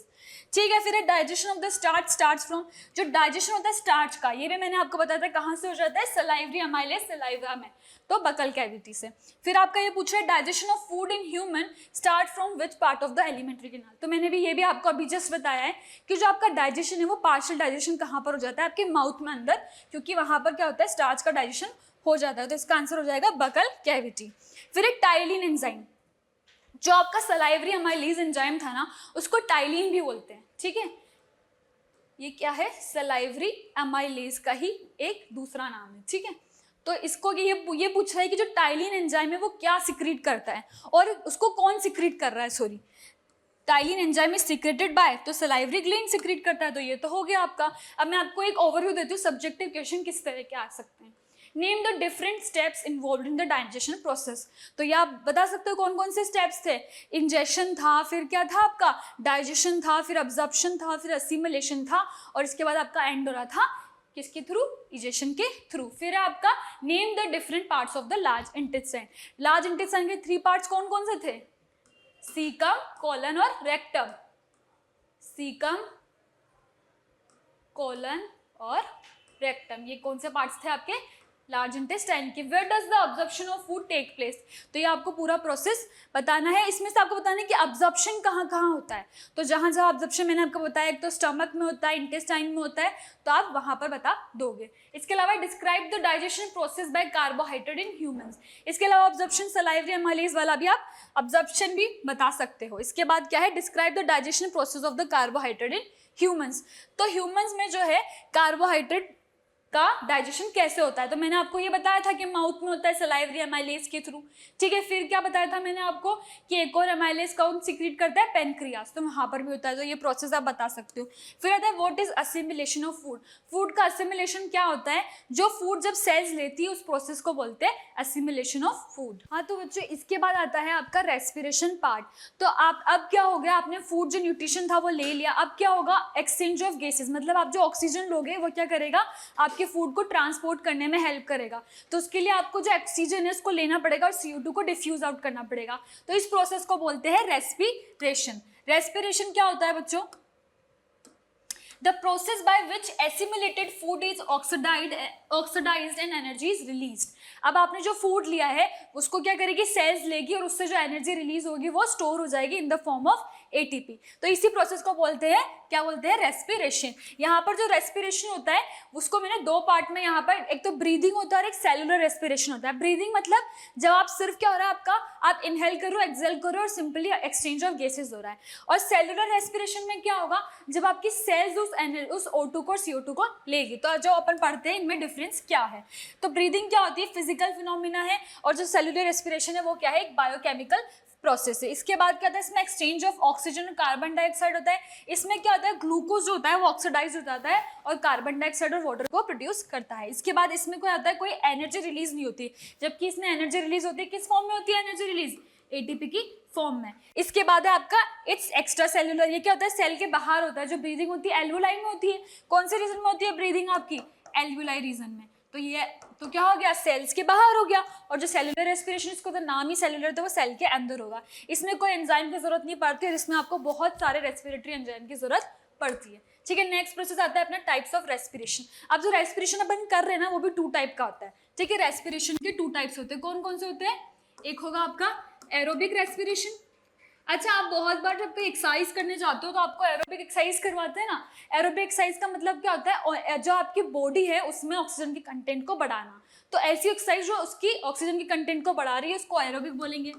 ठीक है। फिर digestion of the starch starts from, जो डाइजेशन होता है स्टार्च का, ये भी मैंने आपको बताया था कहाँ से हो जाता है, सलाइवरी अमाइलेज सलाइवा में, तो बकल कैविटी से। फिर आपका ये पूछ रहा है digestion of food in human start from which part of the alimentary canal, तो मैंने भी ये भी आपको अभी जस्ट बताया है कि जो आपका डाइजेशन है वो पार्शियल डाइजेशन कहाँ पर हो जाता है, आपके माउथ में अंदर, क्योंकि वहाँ पर क्या होता है, स्टार्च का डाइजेशन हो जाता है, तो इसका आंसर हो जाएगा बकल कैविटी। फिर एक टाइलिन एंजाइम, जो आपका सलाइवरी अमाइलेज एंजाइम था ना, उसको टाइलिन भी बोलते हैं, ठीक है, ये क्या है, सलाइवरी अमाइलेज का ही एक दूसरा नाम है, ठीक है। तो इसको ये पूछ रहा है कि जो टाइलिन एंजाइम है वो क्या सिक्रीट करता है और उसको कौन सिक्रीट कर रहा है, sorry, ptyalin enzyme is secreted by, तो सलाइवरी ग्लैंड सिक्रीट करता है, तो ये तो हो गया आपका। अब मैं आपको एक ओवरव्यू देती हूँ, सब्जेक्टिव क्वेश्चन किस तरह के आ सकते हैं। Name the different steps involve in the digestion process, तो ये आप बता सकते हो कौन कौन से स्टेप्स थे, इंजेशन था, फिर क्या था आपका डाइजेशन था, फिर अब्जॉर्प्शन था, फिर असिमिलेशन था, और इसके बाद आपका एंड हो रहा था किसके थ्रू, इजेशन के थ्रू। फिर आपका name the different parts of the large intestine, large intestine के 3 पार्ट्स कौन कौन से थे, सीकम, कोलन और रेक्टम, सीकम, कोलन और रेक्टम, ये कौन से पार्ट्स थे आपके लार्ज इंटेस्टाइन के। Where does the absorption of food take place, तो ये आपको पूरा प्रोसेस बताना है, इसमें से आपको बताना है कि अब्जॉर्प्शन कहाँ कहाँ होता है, तो जहाँ जहाँ अब्जॉर्प्शन मैंने आपको बताया, एक तो स्टमक में होता है, इंटेस्टाइन में होता है, तो आप वहाँ पर बता दोगे। इसके अलावा describe the digestion process by carbohydrate in humans, इसके अलावा अब्जॉर्प्शन सलाइवरी अमाइलेज वाला भी आप अब्जॉर्प्शन भी बता सकते हो। इसके बाद क्या है, describe the digestion process of the carbohydrate in humans, तो ह्यूमंस में जो है कार्बोहाइड्रेट का डाइजेशन कैसे होता है, तो मैंने आपको ये बताया था कि माउथ में होता है सलाइवरी अमाइलेज के थ्रू, ठीक है। फिर क्या बताया था मैंने आपको कि एक और अमाइलेज कौन सिक्रीट करता है, पेनक्रियास, तो वहाँ पर भी होता है, तो ये प्रोसेस आप बता सकते हो। फिर आता है what is assimilation of food, food का असिमिलेशन क्या होता है, जो फूड जब सेल्स लेती है उस प्रोसेस को बोलते हैं असिमिलेशन ऑफ फूड। हाँ तो बच्चों इसके बाद आता है आपका रेस्पिरेशन पार्ट, तो आप अब क्या हो गया, आपने फूड जो न्यूट्रिशन था वो ले लिया, अब क्या होगा, एक्सचेंज ऑफ गैसेज, मतलब आप जो ऑक्सीजन लोगे वो क्या करेगा, आपके फूड को ट्रांसपोर्ट करने में हेल्प करेगा, तो उसके लिए आपको जो ऑक्सीजन है उसको लेना पड़ेगा और CO2 को डिफ्यूज आउट करना पड़ेगा, तो इस प्रोसेस को बोलते हैं रेस्पिरेशन। रेस्पिरेशन क्या होता है बच्चों, the process by which assimilated food is oxidized and energy is released। अब आपने जो फूड लिया है उसको क्या करेगी, सेल्स लेगी और उससे जो एनर्जी रिलीज होगी वो स्टोर हो जाएगी in the form of ATP, तो इसी प्रोसेस को बोलते हैं, क्या बोलते हैं, रेस्पिरेशन। यहाँ पर जो रेस्पिरेशन होता है उसको मैंने 2 पार्ट में, यहाँ पर एक तो ब्रीदिंग होता है और एक सेलुलर रेस्पिरेशन होता है। ब्रीदिंग मतलब जब आप सिर्फ क्या हो रहा है आपका, आप इनहेल करो, एक्सहेल करो और सिंपली एक्सचेंज ऑफ गैसेज हो रहा है, और सेलुलर रेस्पिरेशन में क्या होगा, जब आपकी सेल्स उस O2 को और CO2 को लेगी, तो जो अपन पढ़ते हैं इनमें डिफरेंस क्या है। तो ब्रीदिंग क्या होती है, फिजिकल फिनोमिना है, और जो सेलुलर रेस्पिरेशन है वो क्या है, एक बायोकेमिकल प्रोसेस है। इसके बाद क्या होता है, इसमें एक्सचेंज ऑफ ऑक्सीजन और कार्बन डाइऑक्साइड होता है। इसमें क्या होता है, ग्लूकोज जो होता है वो ऑक्सीडाइज हो जाता है और कार्बन डाइऑक्साइड और वाटर को प्रोड्यूस करता है। इसके बाद इसमें क्या होता है, कोई एनर्जी रिलीज नहीं होती, जबकि इसमें एनर्जी रिलीज होती है किस फॉर्म में होती है एनर्जी रिलीज, एटीपी की फॉर्म में। इसके बाद है आपका इट्स एक्स्ट्रा सेल्यूलर, ये क्या होता है सेल के बाहर होता है। जो ब्रीदिंग होती है एल्वोलाई में होती है। कौन से रीजन में होती है ब्रीदिंग आपकी, एल्वोलाई रीजन में। तो ये तो क्या हो गया, सेल्स के बाहर हो गया। और जो सेलुलर रेस्पिरेशन, इसको तो नाम ही सेलुलर, तो वो सेल के अंदर होगा। इसमें कोई एंजाइम की जरूरत नहीं पड़ती और इसमें आपको बहुत सारे रेस्पिरेटरी एंजाइम की जरूरत पड़ती है। ठीक है, नेक्स्ट प्रोसेस आता है अपना टाइप्स ऑफ रेस्पिरेशन। अब जो रेस्पिरेशन अपन कर रहे हैं ना वो भी 2 टाइप का होता है। ठीक है, रेस्पिरेशन के 2 टाइप्स होते हैं। कौन कौन से होते हैं, एक होगा आपका एरोबिक रेस्पिरेशन। अच्छा, आप बहुत बार जब कोई एक्सरसाइज करने जाते हो तो आपको एरोबिक एक्सरसाइज करवाते हैं ना। एरोबिक एक्सरसाइज का मतलब क्या होता है, जो आपकी बॉडी है उसमें ऑक्सीजन के कंटेंट को बढ़ाना। तो ऐसी एक्सरसाइज जो उसकी ऑक्सीजन के कंटेंट को बढ़ा रही है उसको एरोबिक बोलेंगे।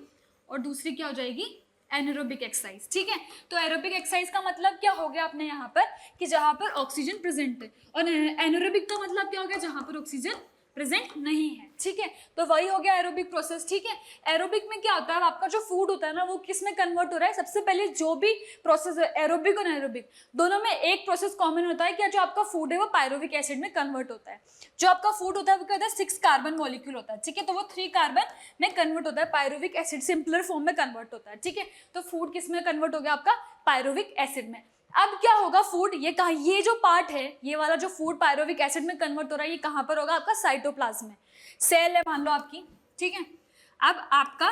और दूसरी क्या हो जाएगी, एनारोबिक एक्सरसाइज। ठीक है, तो एरोबिक एक्सरसाइज का मतलब क्या हो गया अपने यहाँ पर कि जहाँ पर ऑक्सीजन प्रेजेंट है, और एनारोबिक का मतलब क्या हो गया, जहाँ पर ऑक्सीजन प्रेजेंट नहीं है। ठीक है, तो वही हो गया एरोबिक प्रोसेस। ठीक है, एरोबिक में क्या होता है, आपका जो फूड होता है ना वो किस में कन्वर्ट हो रहा है। सबसे पहले जो भी प्रोसेस है एरोबिक और एरोबिक दोनों में एक प्रोसेस कॉमन होता है, क्या जो आपका फूड है वो पायरुविक एसिड में कन्वर्ट होता है। जो आपका फूड होता है वो क्या होता है, 6 कार्बन मॉलिक्यूल होता है। ठीक है, तो वो 3 कार्बन में कन्वर्ट होता है, पायरुविक एसिड सिंपलर फॉर्म में कन्वर्ट होता है। ठीक है, तो फूड किस में कन्वर्ट हो गया आपका, पायरुविक एसिड में। अब क्या होगा फूड, ये कहा, ये जो पार्ट है ये वाला जो फूड पायरुविक एसिड में कन्वर्ट हो रहा है ये कहाँ पर होगा, आपका साइटोप्लाज्म में। सेल है मान लो आपकी। ठीक है, अब आपका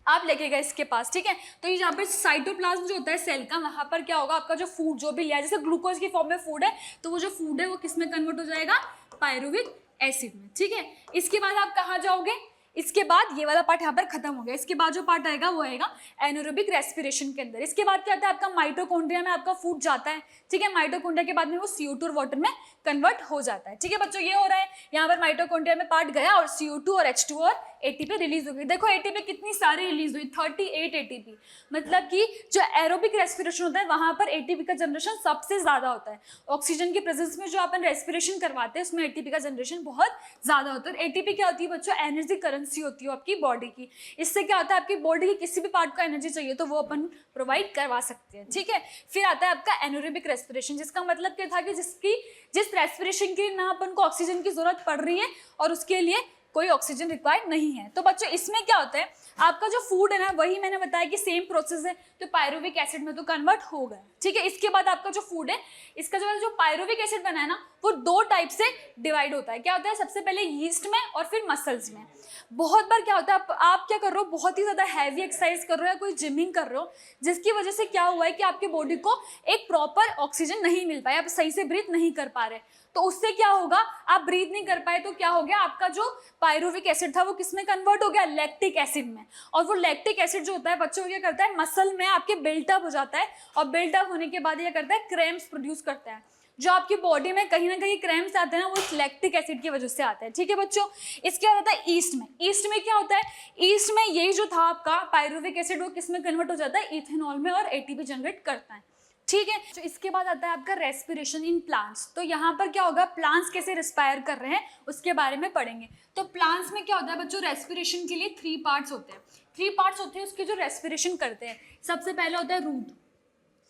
आप लेके गए इसके पास। ठीक है, तो ये जहाँ पर साइटोप्लाज्म जो होता है सेल का, वहां पर क्या होगा, आपका जो फूड जो भी लिया है, जैसे ग्लूकोज की फॉर्म में फूड है तो वो जो फूड है वो किस में कन्वर्ट हो जाएगा, पायरुविक एसिड में। ठीक है, इसके बाद आप कहाँ जाओगे, इसके बाद ये वाला पार्ट यहाँ पर खत्म हो गया। इसके बाद जो पार्ट आएगा वो आएगा एनारोबिक रेस्पिरेशन के अंदर। इसके बाद क्या होता है, आपका माइटोकॉन्ड्रिया में आपका फूड जाता है। ठीक है, माइटोकॉन्ड्रिया के बाद में वो CO2 और वाटर में कन्वर्ट हो जाता है। ठीक है बच्चों, ये हो रहा है यहाँ पर माइटोकॉन्ड्रिया में पार्ट गया और CO2 और H2 और ATP रिलीज हो गई। देखो ATP कितनी सारी रिलीज हुई, 38 ATP। मतलब कि जो एरोबिक रेस्पिरेशन होता है वहां पर ATP का जनरेशन सबसे ज्यादा होता है। ऑक्सीजन के प्रेजेंस में जो अपन रेस्पिरेशन करवाते हैं उसमें ATP का जनरेशन बहुत ज्यादा होता है। ATP क्या होती है बच्चों, एनर्जी करेंसी होती है आपकी बॉडी की। इससे क्या होता है, आपकी बॉडी की किसी भी पार्ट को एनर्जी चाहिए तो वो अपन प्रोवाइड करवा सकते हैं। ठीक है, फिर आता है आपका एनारोबिक रेस्पिरेशन, जिसका मतलब क्या था कि जिस रेस्पिरेशन के लिए ना अपन को ऑक्सीजन की जरूरत पड़ रही है और उसके लिए कोई ऑक्सीजन रिक्वायर्ड नहीं है। तो बच्चों इसमें क्या होता है, आपका जो फूड है ना वही मैंने बताया कि सेम प्रोसेस है, तो पायरुविक एसिड में तो कन्वर्ट हो गया। ठीक है, इसके बाद आपका जो फूड है, इसका जो पायरुविक एसिड बना है ना वो 2 टाइप से डिवाइड होता है। क्या होता है, सबसे पहले यीस्ट में और फिर मसल्स में। बहुत बार क्या होता है, आप क्या कर रहे हो, बहुत ही ज्यादा हैवी एक्सरसाइज कर रहे हो या कोई जिमिंग कर रहे हो, जिसकी वजह से क्या हुआ है कि आपकी बॉडी को एक प्रॉपर ऑक्सीजन नहीं मिल पाया, आप सही से ब्रीथ नहीं कर पा रहे। तो उससे क्या होगा, आप ब्रीथ नहीं कर पाए तो क्या हो गया, आपका जो पायरुविक एसिड था वो किसमें कन्वर्ट हो गया, लैक्टिक एसिड में। और वो लैक्टिक एसिड जो होता है बच्चों क्या करता है, मसल में आपके बिल्टअप हो जाता है और बिल्टअप होने के बाद ये करता है क्रैम्प्स प्रोड्यूस करता है। जो आपकी बॉडी में कहीं ना कहीं क्रैम्प्स आते हैं ना वो इस लैक्टिक एसिड की वजह से आते हैं। ठीक है बच्चों, इसके बाद होता है ईस्ट में। ईस्ट में क्या होता है, ईस्ट में यही जो था आपका पायरुविक एसिड वो किसमें कन्वर्ट हो जाता है, इथेनॉल में, और ATP जनरेट करता है। ठीक है, तो इसके बाद आता है आपका रेस्पिरेशन इन प्लांट्स। तो यहाँ पर क्या होगा, प्लांट्स कैसे रेस्पायर कर रहे हैं उसके बारे में पढ़ेंगे। तो प्लांट्स में क्या होता है बच्चों, रेस्पिरेशन के लिए 3 पार्ट्स होते हैं। 3 पार्ट्स होते हैं उसके जो रेस्पिरेशन करते हैं। सबसे पहले होता है रूट।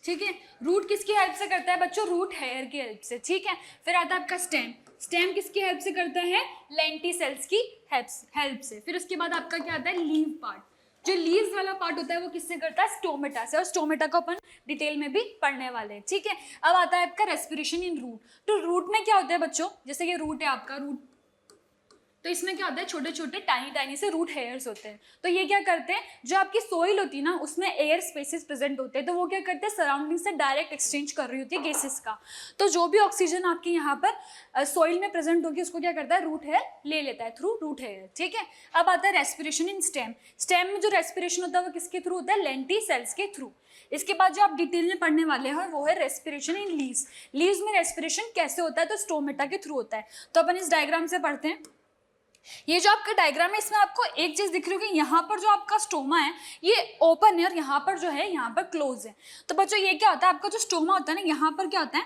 ठीक है, रूट किसकी हेल्प से करता है बच्चों, रूट हेयर की हेल्प से। ठीक है, फिर आता है आपका स्टेम। स्टेम किसकी हेल्प से करता है, लेंटिसेल्स की हेल्प से। फिर उसके बाद आपका क्या आता है, लीव पार्ट। जो लीव्स वाला पार्ट होता है वो किससे करता है, स्टोमेटा से, और स्टोमेटा को अपन डिटेल में भी पढ़ने वाले हैं। ठीक है, अब आता है आपका रेस्पिरेशन इन रूट। तो रूट में क्या होता है बच्चों, जैसे कि रूट है आपका, रूट तो इसमें क्या होता है, छोटे छोटे टाइनी से रूट हेयर्स होते हैं। तो ये क्या करते हैं, जो आपकी सोइल होती है ना उसमें एयर स्पेसेस प्रेजेंट होते हैं, तो वो क्या करते हैं, सराउंडिंग से डायरेक्ट एक्सचेंज कर रही होती है गैसेस का। तो जो भी ऑक्सीजन आपके यहाँ पर सोइल में प्रेजेंट होगी उसको क्या करता है, रूट हेयर ले लेता है थ्रू रूट हेयर। ठीक है, अब आता है रेस्पिरेशन इन स्टेम। स्टेम में जो रेस्पिरेशन होता है वो किसके थ्रू होता है, लेंटिसेल्स के थ्रू। इसके बाद जो आप डिटेल में पढ़ने वाले हैं वो है रेस्पिरेशन इन लीव्स। लीव्स में रेस्पिरेशन कैसे होता है, तो स्टोमेटा के थ्रू होता है। तो अपन इस डायग्राम से पढ़ते हैं। ये जो आपका डायग्राम है इसमें आपको एक चीज दिख रही होगी, यहाँ पर जो आपका स्टोमा है ये ओपन है और यहाँ पर जो है यहाँ पर क्लोज है। तो बच्चों ये क्या होता है, आपका जो स्टोमा होता है ना यहाँ पर क्या होता है,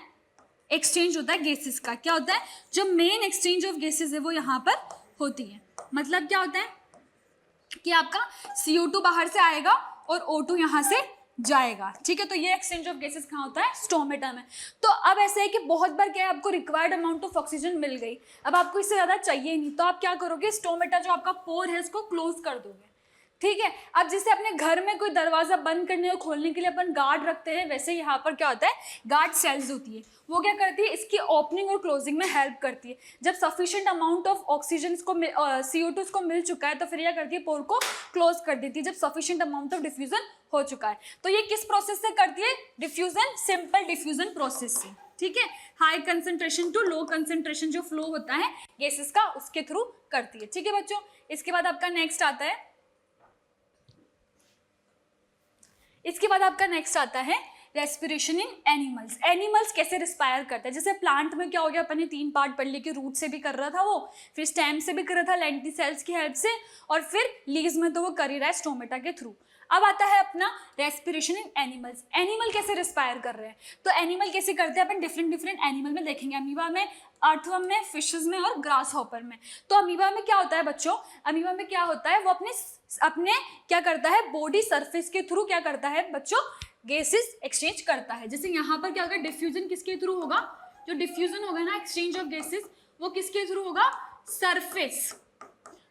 एक्सचेंज होता है गैसेस का। क्या होता है, जो मेन एक्सचेंज ऑफ गैसेस है वो यहाँ पर होती है। मतलब क्या होता है, कि आपका CO2 बाहर से आएगा और O2 यहाँ से जाएगा, ठीक है। तो ये एक्सचेंज ऑफ गैसेस कहाँ होता है, स्टोमेटा में। तो अब ऐसा है कि बहुत बार क्या है, आपको रिक्वायर्ड अमाउंट ऑफ ऑक्सीजन मिल गई, अब आपको इससे ज़्यादा चाहिए नहीं, तो आप क्या करोगे, स्टोमेटा जो आपका पोर है इसको क्लोज कर दोगे, ठीक है। अब जैसे अपने घर में कोई दरवाजा बंद करने और खोलने के लिए अपन गार्ड रखते हैं, वैसे यहाँ पर क्या होता है, गार्ड सेल्स होती है, वो क्या करती है, इसकी ओपनिंग और क्लोजिंग में हेल्प करती है। जब सफिशिएंट अमाउंट ऑफ ऑक्सीजन को CO2 इसको मिल चुका है तो फिर क्या करती है, पोर को क्लोज कर देती है जब सफिशिएंट अमाउंट ऑफ डिफ्यूजन हो चुका है। तो ये किस प्रोसेस से करती है, डिफ्यूजन, सिंपल डिफ्यूजन प्रोसेस से, ठीक है। High concentration to low concentration जो फ्लो होता है गैसेस का, उसके थ्रू करती है, ठीक है बच्चों। इसके बाद आपका नेक्स्ट आता है, इसके बाद आपका नेक्स्ट आता है रेस्पिरेशन इन एनिमल्स। एनिमल्स कैसे रिस्पायर करते हैं, जैसे प्लांट में क्या हो गया, अपन ने 3 पार्ट पढ़ लिए कि रूट से भी कर रहा था वो, फिर स्टेम से भी कर रहा था लेंटी सेल्स की हेल्प से, और फिर लीव्स में तो वो कर ही रहा है स्टोमेटा के थ्रू। अब आता है अपना रेस्पिरेशन इन एनिमल्स। एनिमल कैसे रिस्पायर कर रहे हैं, तो एनिमल कैसे करते हैं अपन डिफरेंट एनिमल में देखेंगे, अमीबा में, अर्थवर्म में, फिशेस में और ग्रास हॉपर में। तो अमीबा में क्या होता है बच्चों, अमीबा में क्या होता है, वो अपने क्या करता है, बॉडी सरफेस के थ्रू क्या करता है बच्चों, गैसेस एक्सचेंज करता है। जैसे यहाँ पर क्या होगा, डिफ्यूजन किसके थ्रू होगा, जो डिफ्यूजन होगा ना, एक्सचेंज ऑफ गैसेस, वो किसके थ्रू होगा, सरफेस,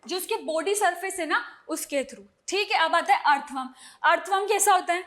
जो उसके बॉडी सरफेस है ना उसके थ्रू, ठीक है। अब आता है अर्थवर्म। अर्थवर्म कैसा होता है,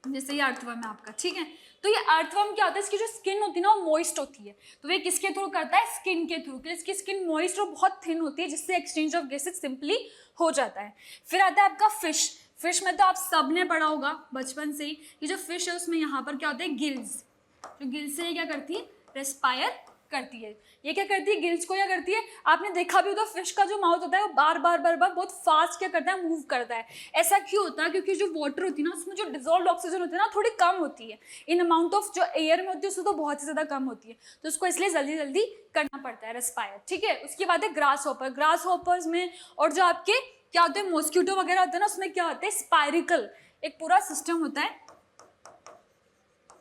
जैसे ये अर्थवर्म है आपका, ठीक है। तो ये अर्थवर्म क्या होता है, इसकी जो स्किन होती है ना वो मॉइस्ट होती है, तो ये किसके थ्रू करता है, स्किन के थ्रू, इसकी स्किन मॉइस्ट और बहुत थिन होती है जिससे एक्सचेंज ऑफ गैसेस सिंपली हो जाता है। फिर आता है आपका फिश। फिश में तो आप सब ने पढ़ा होगा बचपन से ही, ये जो फिश है उसमें यहाँ पर क्या होता है, गिल्स, जो गिल्स से ये क्या करती है, रेस्पायर करती है। ये क्या करती है, गिल्स को क्या करती है, आपने देखा भी होता, फिश का जो माउथ होता है वो बार बार बहुत फास्ट क्या करता है, मूव करता है। ऐसा क्यों होता है, क्योंकि जो वाटर होती है ना उसमें जो डिजोल्व ऑक्सीजन होती है ना थोड़ी कम होती है, इन अमाउंट ऑफ जो एयर में होती है उससे तो बहुत ही ज्यादा कम होती है, तो उसको इसलिए जल्दी जल्दी करना पड़ता है रेस्पायर, ठीक है। उसके बाद है ग्रास हॉपर। ग्रास हॉपर्स में और जो आपके क्या होते हैं, मॉस्किटो वगैरह होते हैं ना, उसमें क्या होता है, स्पायरिकल एक पूरा सिस्टम होता है,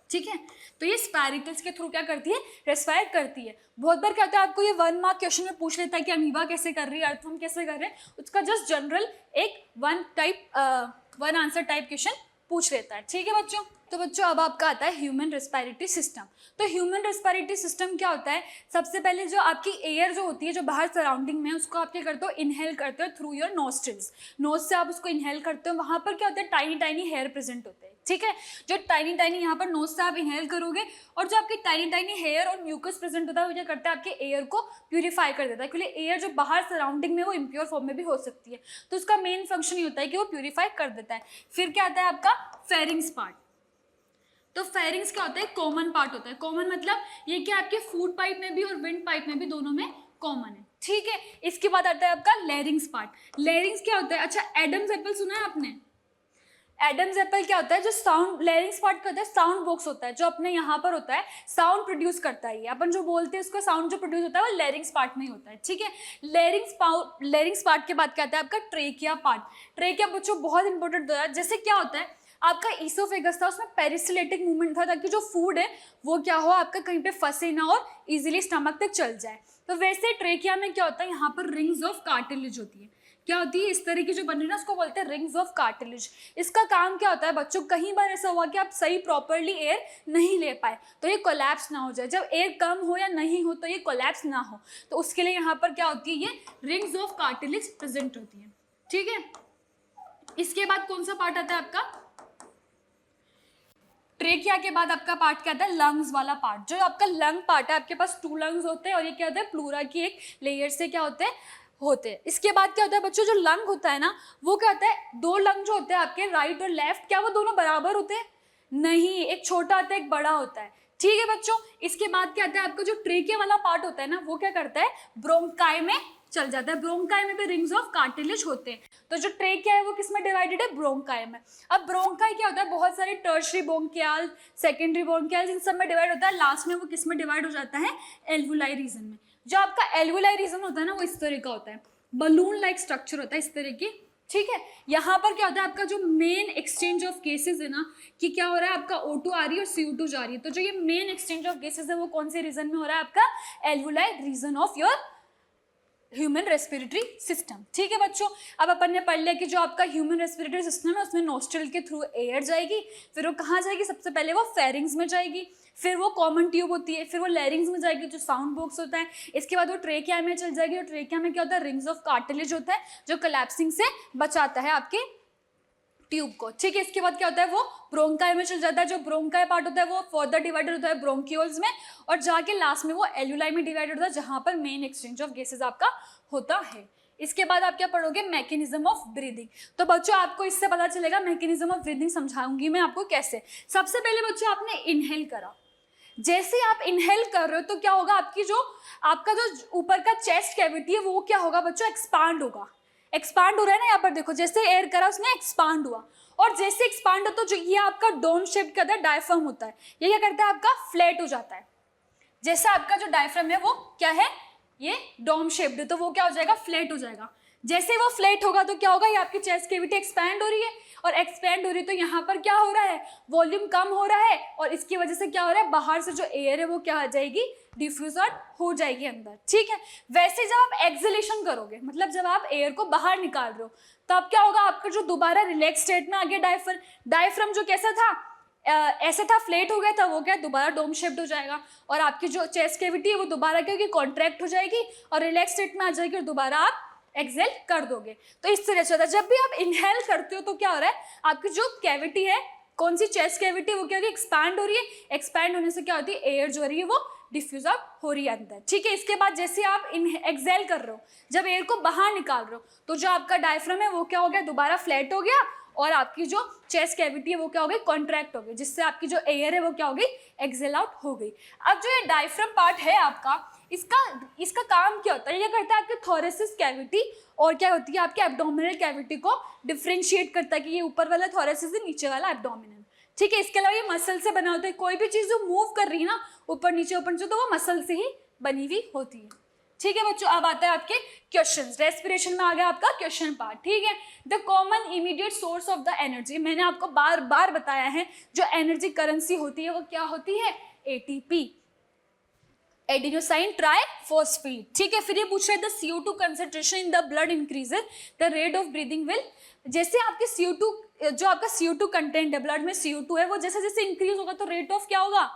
ठीक है। तो ये स्पायरिकल्स के थ्रू क्या करती है, रेस्पायर करती है। बहुत बार क्या होता है, आपको ये 1 मार्क क्वेश्चन में पूछ लेता है कि अमीबा कैसे कर रही है, अर्थवर्म कैसे कर रहे हैं, उसका जस्ट जनरल एक वन आंसर टाइप क्वेश्चन पूछ लेता है, ठीक है बच्चों। तो बच्चों अब आपका आता है ह्यूमन रेस्पिरेटरी सिस्टम। तो ह्यूमन रेस्पिरेटरी सिस्टम क्या होता है, सबसे पहले जो आपकी एयर जो होती है जो बाहर सराउंडिंग में है उसको आप क्या करते हो, इनहेल करते हो थ्रू योर नोस्ट्रिल्स, नोज से आप उसको इनहेल करते हो, वहाँ पर क्या होता है, टाइनी हेयर प्रेजेंट होते हैं, ठीक है। जो टाइनी यहाँ पर नोज से आप इनहेल करोगे, और जो आपकी टाइनी हेयर और म्यूकस प्रेजेंट होता है वो क्या करता है, आपके एयर को प्यूरिफाई कर देता है, क्योंकि एयर जो बाहर सराउंडिंग में वो इम्प्योर फॉर्म में भी हो सकती है, तो उसका मेन फंक्शन ये होता है कि वो प्यूरिफाई कर देता है। फिर क्या आता है आपका फेरिंग्स पार्ट। तो फेरिंग्स क्या होता है, कॉमन पार्ट होता है। कॉमन मतलब ये कि आपके फूड पाइप में भी और विंड पाइप में भी दोनों में कॉमन है, ठीक है। इसके बाद आता है आपका लेरिंग्स पार्ट। लेरिंग्स क्या होता है, अच्छा एडम्स एप्पल सुना है आपने, एडम्स एप्पल क्या होता है, जो साउंड, लेरिंग्स पार्ट का होता है साउंड बॉक्स होता है, जो अपने यहाँ पर होता है साउंड प्रोड्यूस करता है, ये अपन जो बोलते हैं उसका साउंड जो प्रोड्यूस होता है वो लेरिंग्स पार्ट में ही होता है, ठीक है। लेरिंग्स पार्ट के बाद क्या आता है आपका ट्रेकिया पार्ट। ट्रेकिया बच्चों बहुत इंपॉर्टेंट होता है। जैसे क्या होता है, आपका ईसोफेगस था उसमें पेरिस्टिलेटिक मूवमेंट था, ताकि जो फूड है वो क्या हो, आपका कहीं पे फंसे ना और इजीली स्टमक तक चल जाए। तो वैसे ट्रेकिया में क्या होता है, यहाँ पर रिंग्स ऑफ कार्टिलेज होती है, क्या होती है, इस तरह की जो बन रही है ना उसको बोलते हैं रिंग्स ऑफ कार्टिलेज। इसका काम क्या होता है बच्चों, कहीं बार ऐसा हुआ कि आप सही प्रॉपरली एयर नहीं ले पाए तो ये कोलैप्स ना हो जाए, जब एयर कम हो या नहीं हो तो ये कोलैप्स ना हो, तो उसके लिए यहाँ पर क्या होती है, ये रिंग्स ऑफ कार्टिलेज प्रेजेंट होती है, ठीक है। इसके बाद कौन सा पार्ट आता है आपका, ट्रेकिया के बाद आपका पार्ट क्या आता है, लंग्स वाला पार्ट। जो आपका लंग पार्ट है, आपके पास 2 लंग्स होते हैं और ये क्या होता है, प्लूरा की एक लेयर से क्या होते हैं। इसके बाद क्या होता है बच्चों, जो लंग होता है ना वो क्या होता है, 2 लंग जो होते हैं आपके राइट और लेफ्ट, क्या वो दोनों बराबर होते हैं, नहीं, एक छोटा होता है एक बड़ा होता है, ठीक है बच्चों। इसके बाद क्या आता है आपका जो ट्रेकिया वाला पार्ट होता है ना वो क्या करता है, ब्रोंकाई में चल जाता है। ब्रोंकाई में भी रिंग्स ऑफ कार्टिलेज होते हैं। तो जो ट्रेकिया है वो किस में डिवाइडेड है, ब्रोंकाई में। अब ब्रोंकाई क्या होता है, बहुत सारे टर्शरी ब्रोंकियाल, सेकेंडरी ब्रोंकियाल, इन सब में डिवाइड होता है। लास्ट में वो किस में डिवाइड हो जाता है, एल्वुलाई रीजन में। जो आपका एल्वुलाई रीजन होता है ना वो इस तरह का होता है, बलून लाइक स्ट्रक्चर होता है इस तरह की, ठीक है। यहाँ पर क्या होता है आपका जो मेन एक्सचेंज ऑफ गैसेज है ना, कि क्या हो रहा है आपका O2 आ रही है और CO2 जा रही है, तो जो ये मेन एक्सचेंज ऑफ गैसेज है वो कौन से रीजन में हो रहा है, आपका alveoli region of your human respiratory system. ठीक है बच्चों, अब अपन ने पढ़ लिया कि जो आपका ह्यूमन रेस्पिरेटरी सिस्टम है उसमें नोस्ट्रल के थ्रू एयर जाएगी, फिर वो कहाँ जाएगी, सबसे पहले वो फेरिंग्स में जाएगी, फिर वो कॉमन ट्यूब होती है, फिर वो लैरिंग्स में जाएगी जो साउंड बॉक्स होता है, इसके बाद वो ट्रेकिया में चल जाएगी, और ट्रेकिया में क्या होता है, रिंग्स ऑफ कार्टिलेज होता है जो कोलैप्सिंग से बचाता है आपके ट्यूब को। ठीक है, इसके बाद क्या होता है, वो ब्रोंकाई में चल जाता है, जो ब्रोंकाई पार्ट होता है वो फर्दर डिवाइडेड होता है ब्रोंक्यूल्स में, और जाके लास्ट में वो एल्यूलाई में डिवाइडेड होता है जहां पर मेन एक्सचेंज ऑफ गैसेस आपका होता है। इसके बाद आप क्या पढ़ोगे, मैकेनिज्म ऑफ ब्रीदिंग। तो बच्चों आपको इससे पता चलेगा मैकेनिज्म ऑफ ब्रीदिंग समझाऊंगी मैं आपको कैसे। सबसे पहले बच्चों आपने इनहेल करा, जैसे आप इनहेल कर रहे हो तो क्या होगा, आपका जो ऊपर का चेस्ट कैविटी है वो क्या होगा बच्चों, एक्सपांड होगा। एक्सपांड हो रहा है ना, यहाँ पर देखो, जैसे एयर करा उसने एक्सपांड हुआ, और जैसे एक्सपांड हो तो जो ये आपका डोम शेप का डायफ्राम होता है, ये क्या करता है, आपका फ्लैट हो जाता है। जैसे आपका जो डायफ्राम है वो क्या है, ये डोम शेप्ड है, तो वो क्या हो जाएगा, फ्लैट हो जाएगा। जैसे वो फ्लैट होगा तो क्या होगा, ये आपकी चेस्ट कैविटी एक्सपैंड हो रही है, और एक्सपैंड हो रही है तो यहाँ पर क्या हो रहा है, वॉल्यूम कम हो रहा है, और इसकी वजह से क्या हो रहा है, बाहर से जो एयर है वो क्या आ जाएगी, डिफ्यूज हो जाएगी अंदर। ठीक है, वैसे जब आप एक्सहेलेशन करोगे, मतलब जब आप एयर को बाहर निकाल रहे हो, तब क्या होगा, आपका जो दोबारा रिलैक्स स्टेट में आ गया डायफ्राम जो कैसा था, ऐसा था, फ्लैट हो गया था, वो क्या दोबारा डोम शेप्ड हो जाएगा, और आपकी जो चेस्ट कैविटी है वो दोबारा क्या होगी, कॉन्ट्रैक्ट हो जाएगी और रिलैक्स स्टेट में आ जाएगी, और दोबारा आप एक्सहेल कर दोगे। तो इस तरह से होता है, जब भी आप इनहेल करते हो तो क्या हो रहा है, आपकी जो कैविटी है, कौन सी चेस्ट कैविटी, वो क्या हो रही है, एक्सपैंड हो रही है। एक्सपैंड होने से क्या होती है, एयर जो हो रही है वो डिफ्यूज आउट हो रही है अंदर। ठीक है, इसके बाद जैसे आप एक्सहेल कर रहे हो, जब एयर को बाहर निकाल रहे हो, तो जो आपका डायफ्राम है वो क्या हो गया, दोबारा फ्लैट हो गया, और आपकी जो चेस्ट कैविटी है वो क्या हो गई, कॉन्ट्रैक्ट हो गई, जिससे आपकी जो एयर है वो क्या हो गई, एक्सहेल आउट हो गई। अब जो ये डायफ्राम पार्ट है आपका, इसका काम क्या होता है, ये करता है आपके थोरेसिस कैविटी और क्या होती है आपके एब्डोमिनल कैविटी को डिफरेंशिएट करता है कि ये ऊपर वाला थोरेसिस है, नीचे वाला एब्डोमिनल। ठीक है, इसके अलावा ये मसल से बना होता है, कोई भी चीज जो मूव कर रही है ना ऊपर नीचे तो वो मसल से ही बनी हुई होती है। ठीक है बच्चों, अब आता है आपके क्वेश्चंस। रेस्पिरेशन में आ गया आपका क्वेश्चन पार्ट। ठीक है, the common immediate source of the energy, मैंने आपको बार बार बताया है जो एनर्जी करेंसी होती है वो क्या होती है, एटीपी, एडिनोसाइन ट्राइफॉस्फेट। ठीक है, फिर ये पूछ रहे थे CO2 concentration in the blood increases, the rate of breathing will, जैसे आपके CO2 जो आपका CO2 कंटेंट है ब्लड में, CO2 है, वो जैसे जैसे इंक्रीज होगा तो रेट ऑफ क्या होगा,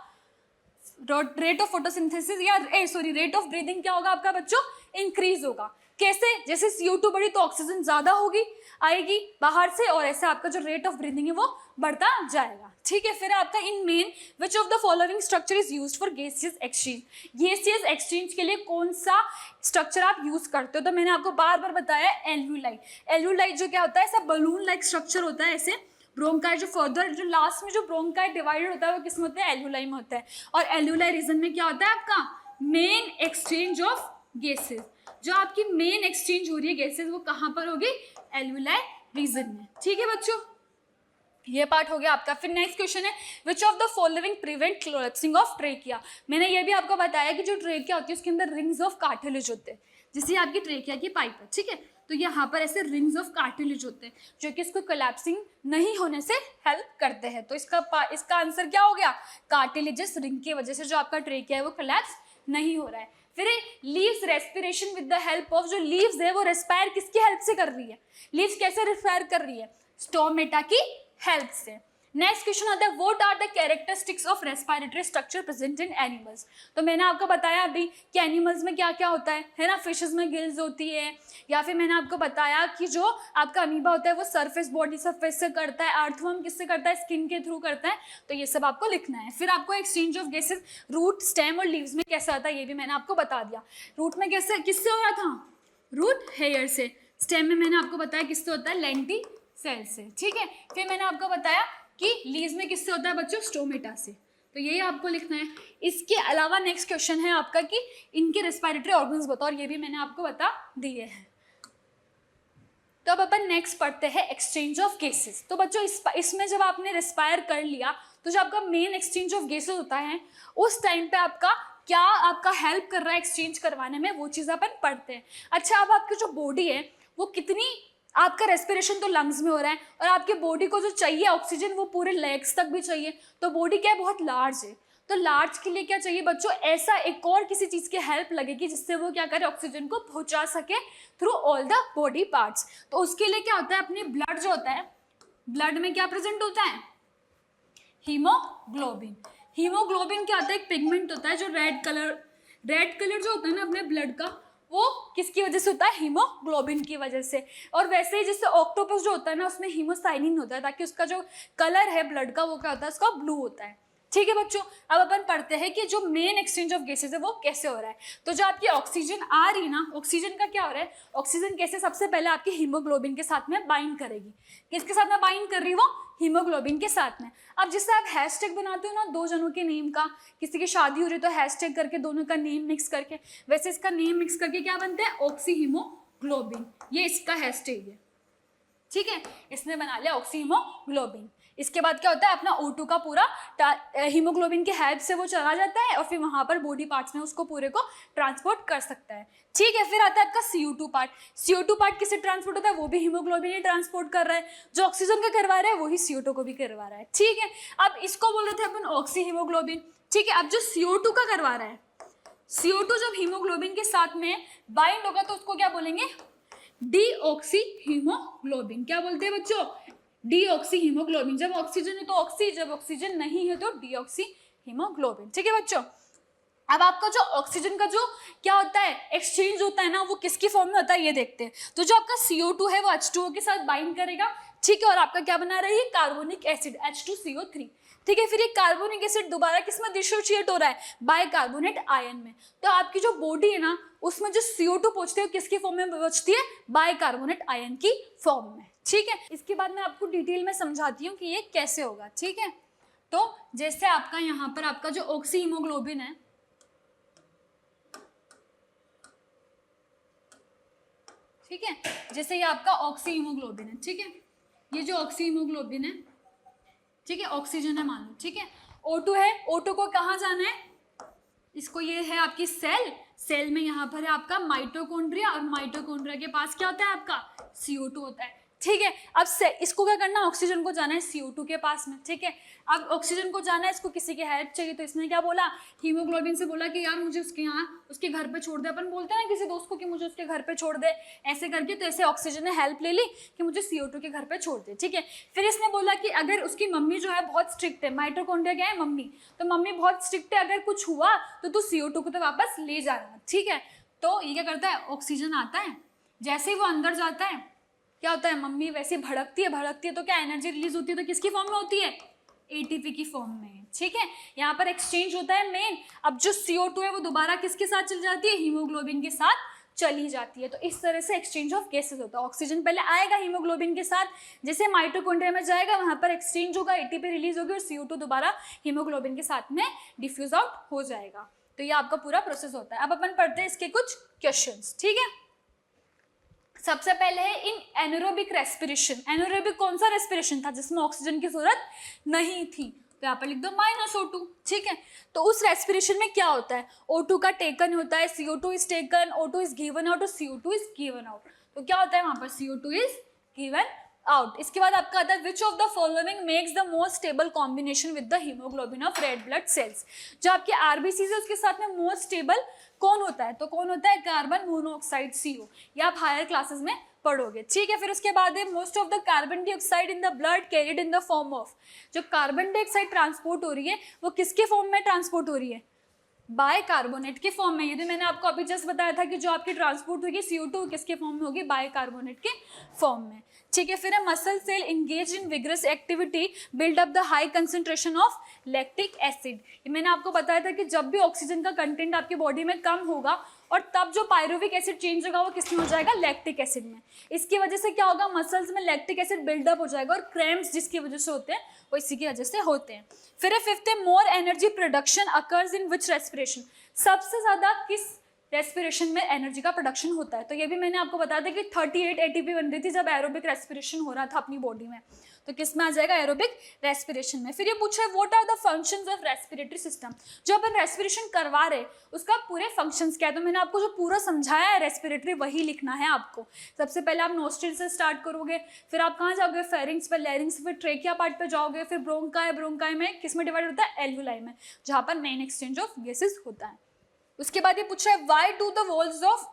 रेट ऑफ फोटोसिंथेसिस या रेट ऑफ ब्रीदिंग क्या होगा आपका बच्चों, इंक्रीज होगा। कैसे, जैसे CO2 बढ़ी तो ऑक्सीजन ज्यादा होगी, आएगी बाहर से, और ऐसे आपका जो रेट ऑफ ब्रीदिंग है वो बढ़ता जाएगा। ठीक है, फिर आपका in man which of the following structure is used for gaseous exchange, gaseous exchange के लिए कौन सा स्ट्रक्चर आप यूज करते हो, तो मैंने आपको बार बार बताया एल्यूलाई। एल्यूलाई जो क्या होता है, ऐसा बलून लाइक स्ट्रक्चर होता है, ऐसे ब्रोंकाई जो फर्दर जो लास्ट में जो ब्रोंकाई डिवाइडेड होता है वो किस में होता है, एल्यूलाई में होता है, और एल्यूलाई रीजन में क्या होता है आपका मेन एक्सचेंज ऑफ गैसेस, जो आपकी मेन एक्सचेंज हो रही है गैसेस वो कहाँ पर होगी, एल्यूलाई रीजन में। ठीक है बच्चों, ये पार्ट हो गया आपका। फिर नेक्स्ट क्वेश्चन है which of the following prevent collapsing of trachea, मैंने ये भी आपको बताया कि जो ट्रेकिया होती है उसके अंदर रिंग्स ऑफ कार्टिलेज होते हैं, जैसे आपकी ट्रेकिया की पाइप है। ठीक है, तो यहाँ पर ऐसे रिंग्स ऑफ कार्टिलेज होते हैं जो कि इसको कोलैप्सिंग नहीं होने से हेल्प करते हैं। तो इसका आंसर क्या हो गया, कार्टिलेजस रिंग की वजह से जो आपका ट्रेकिया है वो कोलैप्स नहीं हो रहा है। फिर leaves respiration with the help of, जो लीव्स है वो रेस्पायर किसकी हेल्प से कर रही है, लीव्स कैसे रेस्पायर कर रही है, स्टोमेटा की हेल्प से। नेक्स्ट क्वेश्चन आता है what are the characteristics of respiratory structure present in animals, तो मैंने आपको बताया अभी कि एनिमल्स में क्या क्या होता है ना, फिशेस में गिल्स होती है, या फिर मैंने आपको बताया कि जो आपका अमीबा होता है वो सरफेस बॉडी सरफेस से करता है, अर्थवर्म किससे करता है, स्किन के थ्रू करता है, तो ये सब आपको लिखना है। फिर आपको exchange of gases root stem और लीव्स में कैसा होता है ये भी मैंने आपको बता दिया। रूट में कैसे किससे हो रहा था, रूट हेयर से, स्टेम में मैंने आपको बताया किससे होता है, लेंटी सेल से। ठीक है, फिर मैंने आपको बताया कि लीव्स में किससे होता है बच्चों, स्टोमेटा से, तो यही आपको लिखना है। इसके अलावा नेक्स्ट क्वेश्चन है आपका कि इनके रेस्पिरेटरी ऑर्गन्स बताओ, और ये भी मैंने आपको बता दिए हैं। तो अब अपन नेक्स्ट पढ़ते हैं एक्सचेंज ऑफ गैसेस। तो बच्चों इसमें जब आपने रेस्पायर कर लिया तो जो आपका मेन एक्सचेंज ऑफ गैसेस होता है उस टाइम पे आपका क्या आपका हेल्प कर रहा है एक्सचेंज करवाने में, वो चीज़ अपन पढ़ते हैं। अच्छा, अब आपकी जो बॉडी है वो कितनी, आपका रेस्पिरेशन तो लंग्स में हो रहा है और आपके बॉडी को जो चाहिए ऑक्सीजन वो पूरे लेग्स तक भी चाहिए, तो बॉडी क्या है बहुत लार्ज है। तो लार्ज के लिए क्या चाहिए बच्चों, ऐसा एक और किसी चीज की हेल्प लगेगी जिससे वो क्या करे, ऑक्सीजन को पहुंचा सके through all the body parts. तो उसके लिए क्या होता है, अपनी ब्लड जो होता है, ब्लड में क्या प्रेजेंट होता है, हीमोग्लोबिन। हीमोग्लोबिन क्या होता है, एक पिगमेंट होता है जो रेड कलर जो होता है ना अपने ब्लड का, वो किसकी वजह से होता है, हीमोग्लोबिन की वजह से। और वैसे ही जैसे ऑक्टोपस जो होता है ना, उसमें हीमोसाइनिन होता है ताकि उसका जो कलर है ब्लड का वो क्या होता है, उसका ब्लू होता है। ठीक है बच्चों, अब अपन पढ़ते हैं कि जो मेन एक्सचेंज ऑफ गैसेज है वो कैसे हो रहा है। तो जो आपकी ऑक्सीजन आ रही है ना, ऑक्सीजन का क्या हो रहा है, ऑक्सीजन कैसे सबसे पहले आपकी हीमोग्लोबिन के साथ में बाइंड करेगी। किसके साथ में बाइंड कर रही है वो, हीमोग्लोबिन के साथ में। अब जिससे आप हैशटैग बनाते हो ना दो जनों के नेम का, किसी की शादी हो रही है तो हैशटैग करके दोनों का नेम मिक्स करके, वैसे इसका नेम मिक्स करके क्या बनता है, ऑक्सी हीमोग्लोबिन, ये इसका हैशटैग है। ठीक है, इसने बना लिया ऑक्सी हीमोग्लोबिन। इसके बाद क्या होता है, अपना O2 का पूरा हीमोग्लोबिन के हेल्प से वो चला जाता है और फिर वहां पर बॉडी पार्ट्स में उसको पूरे को ट्रांसपोर्ट कर सकता है। ठीक है, फिर आता है आपका CO2 पार्ट। CO2 पार्ट किससे ट्रांसपोर्ट होता है, वो भी हीमोग्लोबिन ही ट्रांसपोर्ट कर रहा है। जो ऑक्सीजन का करवा रहा है वही CO2 को भी करवा रहा है। ठीक है, अब इसको बोल रहे थे अपन ऑक्सी हीमोग्लोबिन। ठीक है, अब जो CO2 का करवा रहा है, CO2 जब हीमोग्लोबिन के साथ में बाइंड होगा तो उसको क्या बोलेंगे, डीऑक्सी हीमोग्लोबिन। क्या बोलते हैं बच्चों, डीऑक्सी हीमोग्लोबिन। जब ऑक्सीजन है तो ऑक्सी, जब ऑक्सीजन नहीं है तो डीऑक्सी हीमोग्लोबिन। ठीक है बच्चों, अब आपका जो ऑक्सीजन का जो क्या होता है, एक्सचेंज होता है ना, वो किसकी फॉर्म में होता है ये देखते हैं। तो जो आपका CO2 है वो H2O के साथ बाइंड करेगा। ठीक है, और आपका क्या बना रही है, कार्बोनिक एसिड H2CO3। ठीक है, फिर ये कार्बोनिक एसिड दोबारा किस में डिसोशिएट हो रहा है, बाइकार्बोनेट आयन में। तो आपकी जो बॉडी है ना उसमें जो CO2 पहुंचते हैं किसकी फॉर्म में पहुंचती है, बाइकार्बोनेट आयन की फॉर्म में। ठीक है, इसके बाद मैं आपको डिटेल में समझाती हूँ कि ये कैसे होगा। ठीक है, तो जैसे आपका यहाँ पर आपका जो ऑक्सी हीमोग्लोबिन है, ठीक है, जैसे ये आपका ऑक्सी हीमोग्लोबिन है। ठीक है, ये जो ऑक्सी हीमोग्लोबिन है, ठीक है, ऑक्सीजन है मान लो। ठीक है, O2 है, O2 को कहाँ जाना है, इसको, ये है आपकी सेल में यहाँ पर है आपका माइटोकॉन्ड्रिया, और माइटोकॉन्ड्रिया के पास क्या होता है आपका CO2 होता है। ठीक है, अब से इसको क्या करना है, ऑक्सीजन को जाना है CO2 के पास में। ठीक है, अब ऑक्सीजन को जाना है, इसको किसी की हेल्प चाहिए, तो इसने क्या बोला, हीमोग्लोबिन से बोला कि यार मुझे उसके यहाँ उसके घर पे छोड़ दे। अपन बोलते हैं ना किसी दोस्त को कि मुझे उसके घर पे छोड़ दे, ऐसे करके। तो ऐसे ऑक्सीजन ने हेल्प ले ली कि मुझे CO2 के घर पे छोड़ दे। ठीक है, फिर इसने बोला कि अगर उसकी मम्मी जो है बहुत स्ट्रिक्ट है, माइटोकॉन्ड्रिया क्या है, मम्मी, तो मम्मी बहुत स्ट्रिक्ट है, अगर कुछ हुआ तो तू CO2 को तो वापस ले जाना। ठीक है, तो ये क्या करता है, ऑक्सीजन आता है, जैसे ही वो अंदर जाता है क्या होता है, मम्मी वैसे भड़कती है तो क्या एनर्जी रिलीज होती है, तो किसकी फॉर्म में होती है, ATP की फॉर्म में। ठीक है, यहाँ पर एक्सचेंज होता है मेन। अब जो CO2 है वो दोबारा किसके साथ चल जाती है, हीमोग्लोबिन के साथ चली जाती है। तो इस तरह से एक्सचेंज ऑफ गैसेज होता है। ऑक्सीजन पहले आएगा हीमोग्लोबिन के साथ, जैसे माइटोकॉन्ड्रिया में जाएगा वहां पर एक्सचेंज होगा, ATP रिलीज होगी और CO2 दोबारा हीमोग्लोबिन के साथ में डिफ्यूज आउट हो जाएगा। तो ये आपका पूरा प्रोसेस होता है। अब अपन पढ़ते हैं इसके कुछ क्वेश्चंस। ठीक है, सबसे पहले है इन एनारोबिक रेस्पिरेशन। एनारोबिक कौन सा रेस्पिरेशन था, जिसमें ऑक्सीजन की जरूरत नहीं थी, तो यहाँ पर लिख दो -O2। ठीक है, तो उस रेस्पिरेशन में क्या होता है, O2 का टेकन होता है, CO2 is taken, O2 is given out और CO2 इज गिवन आउट। तो क्या होता है वहां पर, CO2 इज गिवन आउट। इसके बाद आपका आता है which of the following makes the most stable combination with the haemoglobin of red blood cells. जो आपके RBCs है उसके साथ में मोस्ट स्टेबल कौन होता है, तो कौन होता है, कार्बन मोनोऑक्साइड CO। ये आप हायर क्लासेस में पढ़ोगे। ठीक है, फिर उसके बाद है most of the carbon dioxide in the blood carried in the form of. जो कार्बन डाइऑक्साइड ट्रांसपोर्ट हो रही है वो किसके फॉर्म में ट्रांसपोर्ट हो रही है, बाइकार्बोनेट के फॉर्म में। ये तो मैंने आपको अभी जस्ट बताया था कि जो आपकी ट्रांसपोर्ट होगी CO2 किसके फॉर्म में होगी, बाइकार्बोनेट के फॉर्म में। ठीक है, फिर है muscle cell engage in vigorous activity build up the high concentration of lactic acid. ये मैंने आपको बताया था कि जब भी ऑक्सीजन का कंटेंट आपकी बॉडी में कम होगा और तब जो पायरुविक एसिड चेंज होगा वो किसमें हो जाएगा, लैक्टिक एसिड में। इसकी वजह से क्या होगा, मसल्स में लैक्टिक एसिड बिल्डअप हो जाएगा और क्रैम्प्स जिसकी वजह से होते हैं वो इसी की वजह से होते हैं। फिर है फिफ्थ है more energy production occurs in which respiration. सबसे ज्यादा किस रेस्पिरेशन में एनर्जी का प्रोडक्शन होता है। तो ये भी मैंने आपको बता दिया कि 38 एटीपी बन रही थी जब एरोबिक रेस्पिरेशन हो रहा था अपनी बॉडी में। तो किस में आ जाएगा? एरोबिक रेस्पिरेशन में। फिर ये पूछा है what are the functions of respiratory system. जो अपन रेस्पिरेशन करवा रहे उसका पूरे फंक्शंस क्या है, तो मैंने आपको जो पूरा समझाया है रेस्पिरेटरी वही लिखना है आपको। सबसे पहले आप नोस्ट्रिल से स्टार्ट करोगे, फिर आप कहाँ जाओगे? फेरिंग्स पे, लैरिंग्स, फिर ट्रेकिया पार्ट पे जाओगे, फिर ब्रोंकाई, ब्रोंकाई में किस में डिवाइड होता है? एल्वुलाई में, जहाँ पर मेन एक्सचेंज ऑफ गैसेस होता है। उसके बाद ये पूछा है why do the walls of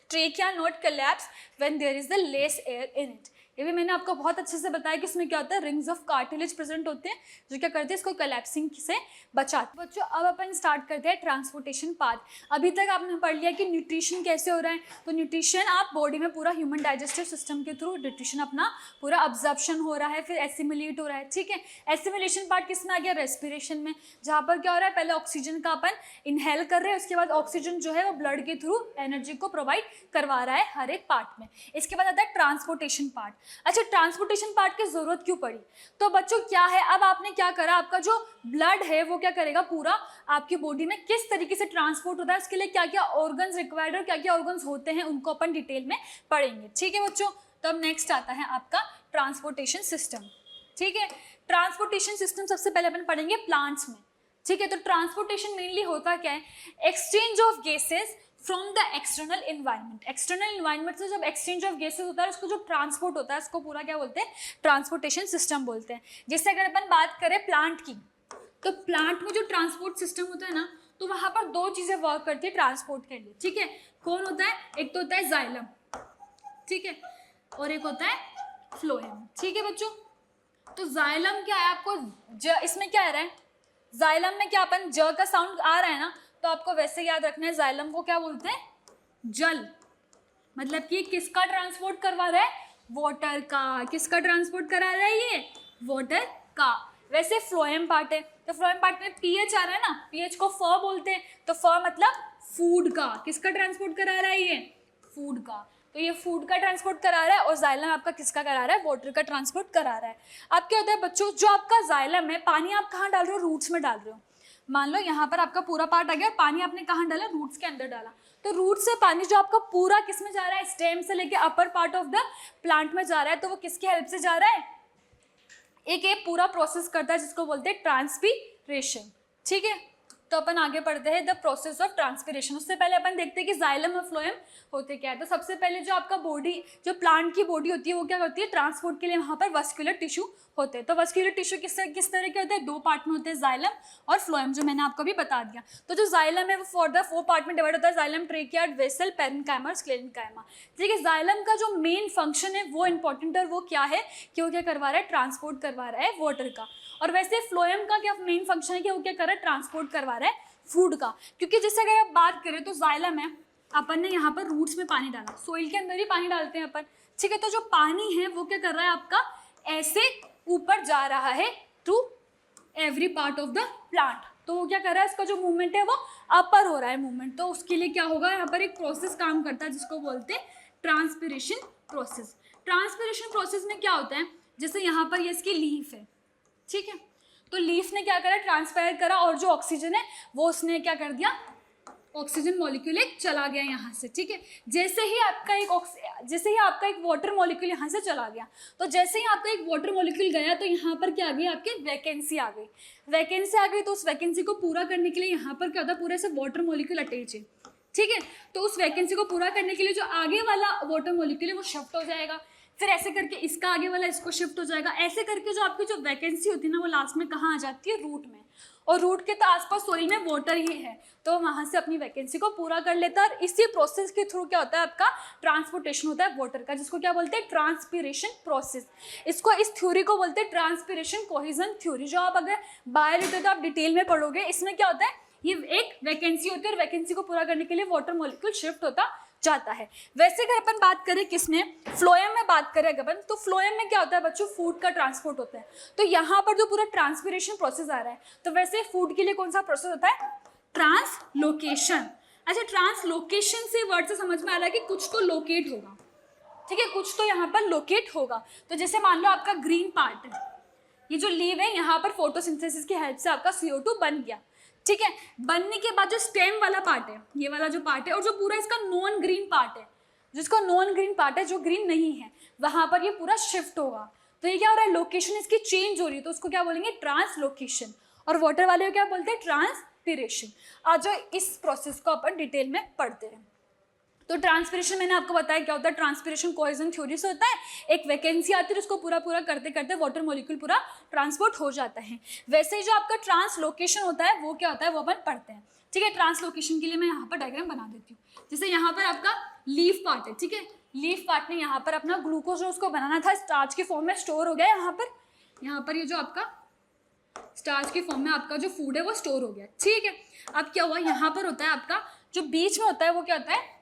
trachea not collapse when there is the less air in it. ये भी मैंने आपको बहुत अच्छे से बताया कि इसमें क्या होता है, रिंग्स ऑफ कार्टिलेज प्रेजेंट होते हैं जो क्या करते हैं इसको कोलैप्सिंग से बचाते हैं। बच्चों अब अपन स्टार्ट करते हैं ट्रांसपोर्टेशन पाथ। अभी तक आपने पढ़ लिया कि न्यूट्रिशन कैसे हो रहा है, तो न्यूट्रिशन आप बॉडी में पूरा ह्यूमन डाइजेस्टिव सिस्टम के थ्रू न्यूट्रिशन अपना पूरा अब्जॉर्प्शन हो रहा है, फिर एसिमिलेट हो रहा है, ठीक है। एसिमिलेशन पार्ट किस में आ गया? रेस्पिरेशन में, जहाँ पर क्या हो रहा है, पहले ऑक्सीजन का अपन इनहेल कर रहे हैं, उसके बाद ऑक्सीजन जो है वो ब्लड के थ्रू एनर्जी को प्रोवाइड करवा रहा है हर एक पार्ट में। इसके बाद आता है ट्रांसपोर्टेशन पार्ट। अच्छा, ट्रांसपोर्टेशन पार्ट की जरूरत क्यों पड़ी? तो बच्चों क्या है, अब आपने क्या करा, आपका जो ब्लड है वो क्या करेगा, पूरा आपकी बॉडी में किस तरीके से ट्रांसपोर्ट होता है, उसके लिए क्या क्या ऑर्गन्स रिक्वायर्ड और क्या क्या ऑर्गन्स होते हैं उनको अपन डिटेल में पढ़ेंगे, ठीक है बच्चों। तो अब नेक्स्ट आता है आपका ट्रांसपोर्टेशन सिस्टम, ठीक है। ट्रांसपोर्टेशन सिस्टम सबसे पहले अपन पढ़ेंगे प्लांट्स में, ठीक है। तो ट्रांसपोर्टेशन मेनली होता क्या है? Exchange of gases from the external environment. External environment से जब एक्सचेंज ऑफ गैसेस होता है उसको जो ट्रांसपोर्ट होता है उसको पूरा क्या बोलते हैं? ट्रांसपोर्टेशन सिस्टम बोलते हैं। जैसे अगर अपन बात करें प्लांट की, तो प्लांट में जो ट्रांसपोर्ट सिस्टम होता है ना, तो वहाँ पर दो चीज़ें वर्क करती है ट्रांसपोर्ट के लिए, ठीक है। कौन होता है? एक तो होता है जाइलम, ठीक है, और एक होता है फ्लोएम, ठीक है बच्चों। तो जाइलम क्या है, आपको इसमें क्या आ रहा है, जाइलम में क्या अपन ज का साउंड आ रहा है ना, तो आपको वैसे याद रखना है जाइलम को क्या बोलते हैं? जल। मतलब कि किसका ट्रांसपोर्ट करवा रहा है? वाटर का। किसका ट्रांसपोर्ट करा रहा है? ये वाटर का। वैसे फ्लोएम पार्ट है, तो फ्लोएम पार्ट में पीएच आ रहा है ना, पीएच को फ बोलते हैं, तो फ मतलब फूड का। किसका ट्रांसपोर्ट करा रहा है? ये फूड का। तो ये फूड का ट्रांसपोर्ट करा रहा है और जाइलम आपका किसका करा रहा है? वाटर का ट्रांसपोर्ट करा रहा है। अब क्या होता है बच्चों, जो आपका जाइलम है, पानी आप कहाँ डाल रहे हो? रूट्स में डाल रहे हो। मान लो यहाँ पर आपका पूरा पार्ट आ गया, पानी आपने कहाँ डाला? रूट्स के अंदर डाला। तो रूट से पानी जो आपका पूरा किस में जा रहा है? स्टेम से लेके upper part of the plant में जा रहा है। तो वो किसकी हेल्प से जा रहा है? एक पूरा प्रोसेस करता है जिसको बोलते हैं ट्रांसपीरेशन, ठीक है। तो अपन आगे पढ़ते हैं द प्रोसेस ऑफ ट्रांसपीरेशन। उससे पहले अपन देखते हैं कि जाइलम और फ्लोएम होते क्या है। तो सबसे पहले जो आपका बॉडी, जो प्लांट की बॉडी होती है वो क्या करती है? ट्रांसपोर्ट के लिए वहाँ पर वस्कुलर टिश्यू होते हैं। तो वस्कुलर टिश्यू किस तरह के होते हैं? दो पार्ट में होते हैं, जाइलम और फ्लोएम, जो मैंने आपको भी बता दिया। तो जो जाइलम है वो फोर पार्ट में डिवाइड होता है, जाइलम, ट्रेकिया, वेसल, पेरेन्काइमा और स्क्लेरेन्काइमा, ठीक है। जाइलम का जो मेन फंक्शन है वो इंपॉर्टेंट है, और वो क्या है कि वो क्या करवा रहा है? ट्रांसपोर्ट करवा रहा है वाटर का। और वैसे फ्लोएम का क्या मेन फंक्शन है कि वो क्या कर रहा है? ट्रांसपोर्ट करवा रहा है फूड का। क्योंकि जैसे अगर आप बात करें तो जाइलम है, अपन ने यहाँ पर रूट्स में पानी डाला, सोइल के अंदर ही पानी डालते हैं अपन, ठीक है। तो जो पानी है वो क्या कर रहा है आपका? ऐसे ऊपर जा रहा है through every part of the plant. तो वो क्या कर रहा है? इसका जो मूवमेंट है वो अपर हो रहा है मूवमेंट। तो उसके लिए क्या होगा? यहाँ पर एक प्रोसेस काम करता है जिसको बोलते हैं ट्रांसपीरेशन प्रोसेस। ट्रांसपीरेशन प्रोसेस में क्या होता है, जैसे यहाँ पर ये इसकी लीफ है, ठीक है। तो लीफ ने क्या करा? ट्रांसपायर करा, और जो ऑक्सीजन है वो उसने क्या कर दिया? ऑक्सीजन मॉलिक्यूल एक चला गया यहाँ से, ठीक है। जैसे ही आपका एक वाटर मॉलिक्यूल यहाँ से चला गया, तो जैसे ही आपका एक वाटर मॉलिक्यूल गया तो यहाँ पर क्या आ गई? आपकी वैकेंसी आ गई। वैकेंसी आ गई तो उस वैकेंसी को पूरा करने के लिए यहाँ पर क्या होता है? पूरे से वाटर मॉलिक्यूल अटैच है, ठीक है। तो उस वैकेंसी को पूरा करने के लिए जो आगे वाला वाटर मॉलिक्यूल है वो शिफ्ट हो जाएगा, फिर ऐसे करके इसका आगे वाला इसको शिफ्ट हो जाएगा। ऐसे करके जो आपकी जो वैकेंसी होती है ना वो लास्ट में कहाँ आ जाती है? रूट में। और रूट के तो आसपास सोइल में वाटर ही है, तो वहाँ से अपनी वैकेंसी को पूरा कर लेता है। और इसी प्रोसेस के थ्रू क्या होता है? आपका ट्रांसपोर्टेशन होता है वाटर का, जिसको क्या बोलते हैं? Transpiration process. इस थ्योरी को बोलते हैं ट्रांसपीरेशन कोहेजन थ्योरी। जो आप अगर बायोलॉजी हो तो आप डिटेल में पढ़ोगे। इसमें क्या होता है? ये एक वैकेंसी होती है और वैकेंसी को पूरा करने के लिए वाटर मॉलिक्यूल शिफ्ट होता जाता है। वैसे अगर अपन बात करें किसमें? फ्लोएम में बात करें अगर अपन, तो फ्लोएम में क्या होता है बच्चों? फूड का ट्रांसपोर्ट होता है। तो यहाँ पर जो पूरा ट्रांसपीरेशन प्रोसेस आ रहा है, तो वैसे फूड के लिए कौन सा प्रोसेस होता है? ट्रांसलोकेशन। अच्छा, ट्रांसलोकेशन से वर्ड से समझ में आ रहा है कि कुछ तो लोकेट होगा, ठीक है, कुछ तो यहाँ पर लोकेट होगा। तो जैसे मान लो आपका ग्रीन पार्ट है, ये जो लीव है यहाँ पर फोटोसिंथेसिस की हेल्प से आपका CO2 बन गया, ठीक है। बनने के बाद जो स्टेम वाला पार्ट है, ये वाला जो पार्ट है, और जो पूरा इसका नॉन ग्रीन पार्ट है, जिसका नॉन ग्रीन पार्ट है, जो ग्रीन नहीं है, वहां पर ये पूरा शिफ्ट होगा। तो ये क्या हो रहा है, लोकेशन इसकी चेंज हो रही है, तो उसको क्या बोलेंगे, ट्रांसलोकेशन। और वाटर वाले को क्या बोलते हैं, ट्रांसपिरेशन। आज जो इस प्रोसेस को अपन डिटेल में पढ़ते हैं। तो ट्रांसपिरेशन मैंने आपको बताया क्या होता है, ट्रांसपिरेशन कोहेजन थ्योरी से होता है। एक वैकेंसी आती है, उसको पूरा पूरा करते करते वाटर मॉलिक्यूल पूरा ट्रांसपोर्ट हो जाता है। वैसे ही जो आपका ट्रांसलोकेशन होता है वो क्या होता है, वो अपन पढ़ते हैं। ठीक है, ट्रांसलोकेशन के लिए मैं यहाँ पर डायग्राम बना देती हूँ। जैसे यहाँ पर आपका लीफ पार्ट है, ठीक है, लीफ पार्ट ने यहाँ पर अपना ग्लूकोज जो उसको बनाना था स्टार्च के फॉर्म में स्टोर हो गया। यहाँ पर ये जो आपका स्टार्च के फॉर्म में आपका जो फूड है वो स्टोर हो गया। ठीक है, अब क्या हुआ, यहाँ पर होता है आपका जो बीच में होता है वो क्या होता है,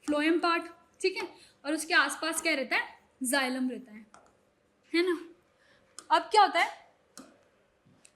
फ्लोएम पार्ट। ठीक है, और उसके आसपास क्या रहता है, जाइलम रहता है ना। अब क्या होता है,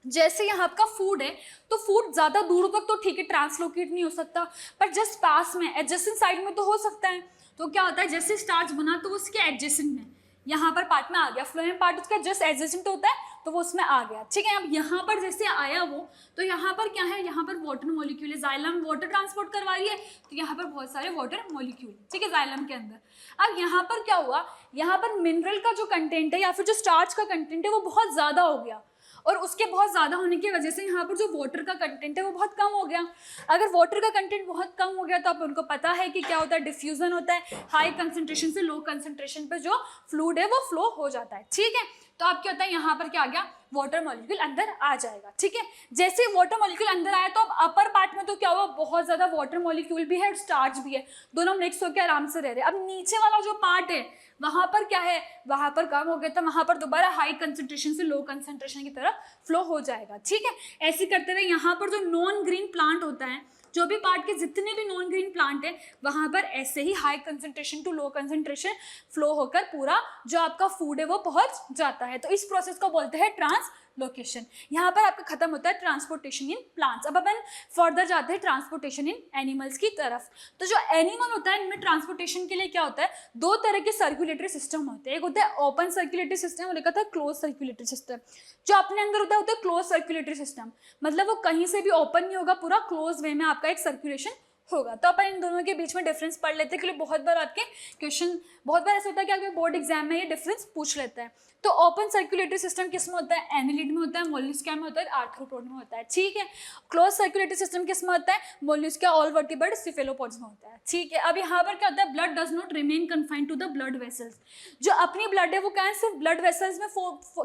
जैसे यहाँ आपका फूड है, तो फूड ज्यादा दूर तक तो ठीक है ट्रांसलोकेट नहीं हो सकता, पर जस्ट पास में एडजेसेंट साइड में तो हो सकता है। तो क्या होता है, जैसे स्टार्च बना तो उसके एडजेसेंट में यहाँ पर पार्ट में आ गया, फ्लोएम पार्ट उसका जस्ट एडजेसेंट होता है तो वो उसमें आ गया। ठीक है, अब यहाँ पर जैसे आया वो, तो यहाँ पर क्या है, यहाँ पर वाटर मॉलिक्यूल है, जाइलम वाटर ट्रांसपोर्ट करवा रही है, तो यहाँ पर बहुत सारे वाटर मॉलिक्यूल, ठीक है, जाइलम के अंदर। अब यहाँ पर क्या हुआ, यहाँ पर मिनरल का जो कंटेंट है या फिर जो स्टार्च का कंटेंट है वो बहुत ज़्यादा हो गया, और उसके बहुत ज़्यादा होने की वजह से यहाँ पर जो वाटर का कंटेंट है वो बहुत कम हो गया। अगर वाटर का कंटेंट बहुत कम हो गया तो आप उनको पता है कि क्या होता है, डिफ्यूजन होता है, हाई कंसंट्रेशन से लो कंसंट्रेशन पे जो फ्लूइड है वो फ्लो हो जाता है। ठीक है, तो अब क्या होता है, यहाँ पर क्या आ गया, वाटर मॉलिक्यूल अंदर आ जाएगा। ठीक है, जैसे वाटर मॉलिक्यूल अंदर आया तो अब अपर पार्ट में तो क्या हुआ, बहुत ज्यादा वाटर मॉलिक्यूल भी है और स्टार्च भी है, दोनों मिक्स होकर आराम से रह रहे हैं। अब नीचे वाला जो पार्ट है वहां पर क्या है, वहां पर कम हो गया था, वहां पर दोबारा हाई कंसंट्रेशन से लो कंसंट्रेशन की तरफ फ्लो हो जाएगा। ठीक है, ऐसे करते हुए यहाँ पर जो नॉन ग्रीन प्लांट होता है, जो भी पार्ट के जितने भी नॉन ग्रीन प्लांट है, वहां पर ऐसे ही high concentration to low concentration flow होकर पूरा जो आपका फूड है वो पहुंच जाता है। तो इस प्रोसेस को बोलते हैं ट्रांसलोकेशन। यहाँ पर आपका खत्म होता है ट्रांसपोर्टेशन इन प्लांट्स। अब अपन फर्दर जाते हैं ट्रांसपोर्टेशन इन एनिमल्स की तरफ। तो जो एनिमल होता है इनमें ट्रांसपोर्टेशन के लिए क्या होता है, दो तरह के सर्कुलेटरी सिस्टम होते हैं, एक होता है ओपन सर्कुलेटरी सिस्टम और एक होता है क्लोज सर्कुलेटरी सिस्टम। जो अपने अंदर होता है क्लोज सर्कुलेटरी सिस्टम, मतलब वो कहीं से भी ओपन नहीं होगा, पूरा क्लोज वे में आपका एक सर्कुलेशन होगा। तो अपन इन दोनों के बीच में डिफरेंस पढ़ लेते हैं, क्योंकि बहुत बार आपके क्वेश्चन, बहुत बार ऐसा होता है कि आपके बोर्ड एग्जाम में ये डिफरेंस पूछ लेता है। तो ओपन सर्कुलेटरी सिस्टम किस में होता है, एनिलिड में होता है, मोलस्का में होता है, आर्थ्रोपोड में होता है। ठीक है, क्लोज सर्कुलेटरी सिस्टम किस में होता है, मोलस्का, ऑल वर्टिब्रेट, सिफेलोपोड्स में होता है। ठीक है, अब यहाँ पर क्या होता है, blood does not remain confined to the blood vessels. जो अपनी ब्लड है वो क्या है, सिर्फ ब्लड वेसल्स में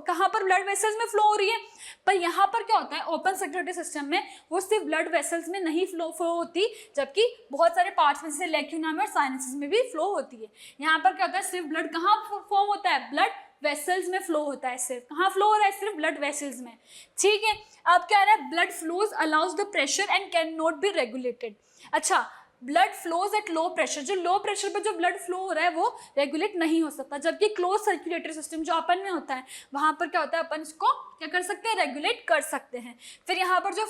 कहाँ पर ब्लड वेसल्स में फ्लो हो रही है, पर यहाँ पर क्या होता है, ओपन सर्कुलेटरी सिस्टम में वो सिर्फ ब्लड वेसल्स में नहीं फ्लो होती, जबकि बहुत सारे पार्ट्स में जैसे लेक्यूना में और साइनसेस में भी फ्लो होती है। यहाँ पर क्या होता है, सिर्फ ब्लड कहाँ फॉर्म होता है, ब्लड वेसल्स में फ्लो होता है, सिर्फ कहाँ फ्लो हो रहा है, सिर्फ ब्लड वेसल्स में। ठीक है, अब क्या है, blood flows allows the pressure and can not be regulated. अच्छा, blood flows at low pressure, जो लो प्रेशर पर जो ब्लड फ्लो हो रहा है वो रेगुलेट नहीं हो सकता, जबकि क्लोज सर्कुलेटरी सिस्टम जो अपन में होता है वहां पर क्या होता है, अपन इसको क्या कर सकते हैं, रेगुलेट कर सकते हैं। फिर यहाँ पर जो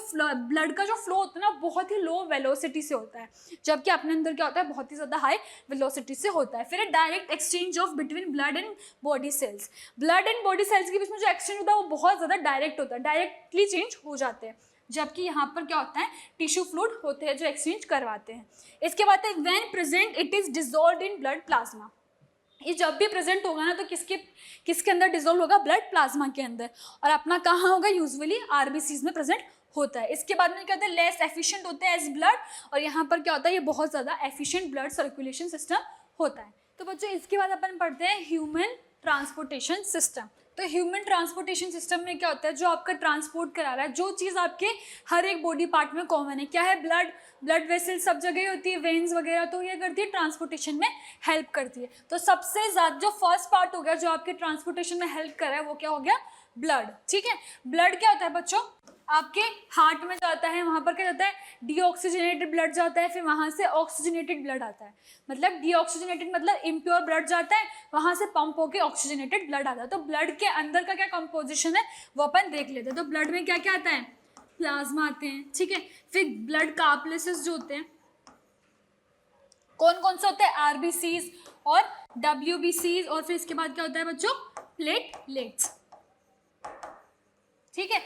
ब्लड का जो फ्लो होता है ना बहुत ही लो वेलोसिटी से होता है, जबकि अपने अंदर क्या होता है, बहुत ही ज्यादा हाई वेलोसिटी से होता है। फिर direct exchange of between blood and body cells, blood and body cells के बीच में जो एक्सचेंज होता है वो बहुत ज्यादा डायरेक्ट होता है, डायरेक्टली चेंज हो जाते हैं, जबकि यहाँ पर क्या होता है, टिश्यू फ्लूइड होते हैं जो एक्सचेंज करवाते हैं। इसके बाद when present it is dissolved in blood plasma. ये जब भी प्रेजेंट होगा ना तो किसके अंदर डिसॉल्व होगा, ब्लड प्लाज्मा के अंदर, और अपना कहाँ होगा, यूजुअली आरबीसीज में प्रेजेंट होता है। इसके बाद में क्या होता है, लेस एफिशिएंट होते हैं एज ब्लड, और यहाँ पर क्या होता है, ये बहुत ज़्यादा एफिशिएंट ब्लड सर्कुलेशन सिस्टम होता है। तो बच्चों इसके बाद अपन पढ़ते हैं ह्यूमन ट्रांसपोर्टेशन सिस्टम। तो ह्यूमन ट्रांसपोर्टेशन सिस्टम में क्या होता है, जो आपका ट्रांसपोर्ट करा रहा है, जो चीज़ आपके हर एक बॉडी पार्ट में कॉमन है, क्या है, ब्लड वेसल सब जगह होती है, वेन्स वगैरह, तो ये करती है ट्रांसपोर्टेशन में हेल्प करती है। तो सबसे ज़्यादा जो फर्स्ट पार्ट हो गया जो आपके ट्रांसपोर्टेशन में हेल्प कर रहा है वो क्या हो गया, ब्लड। ठीक है, ब्लड क्या होता है बच्चों, आपके हार्ट में जाता है, वहां पर क्या जाता है, डीऑक्सीजनेटेड ब्लड जाता है, फिर वहां से ऑक्सीजनेटेड ब्लड आता है, मतलब डीऑक्सीजनेटेड मतलब इम्प्योर ब्लड जाता है, वहां से पंप होकर ऑक्सीजनेटेड ब्लड आता है। तो ब्लड के अंदर का क्या कंपोजिशन है वो अपन देख लेते हैं। तो ब्लड में क्या क्या आता है, प्लाज्मा आते हैं, ठीक है, फिर ब्लड कार्पलेसेस जो होते हैं, कौन कौन से होते हैं, आरबीसीज और डब्ल्यूबीसीज, और फिर इसके बाद क्या होता है बच्चों, प्लेटलेट्स। ठीक है,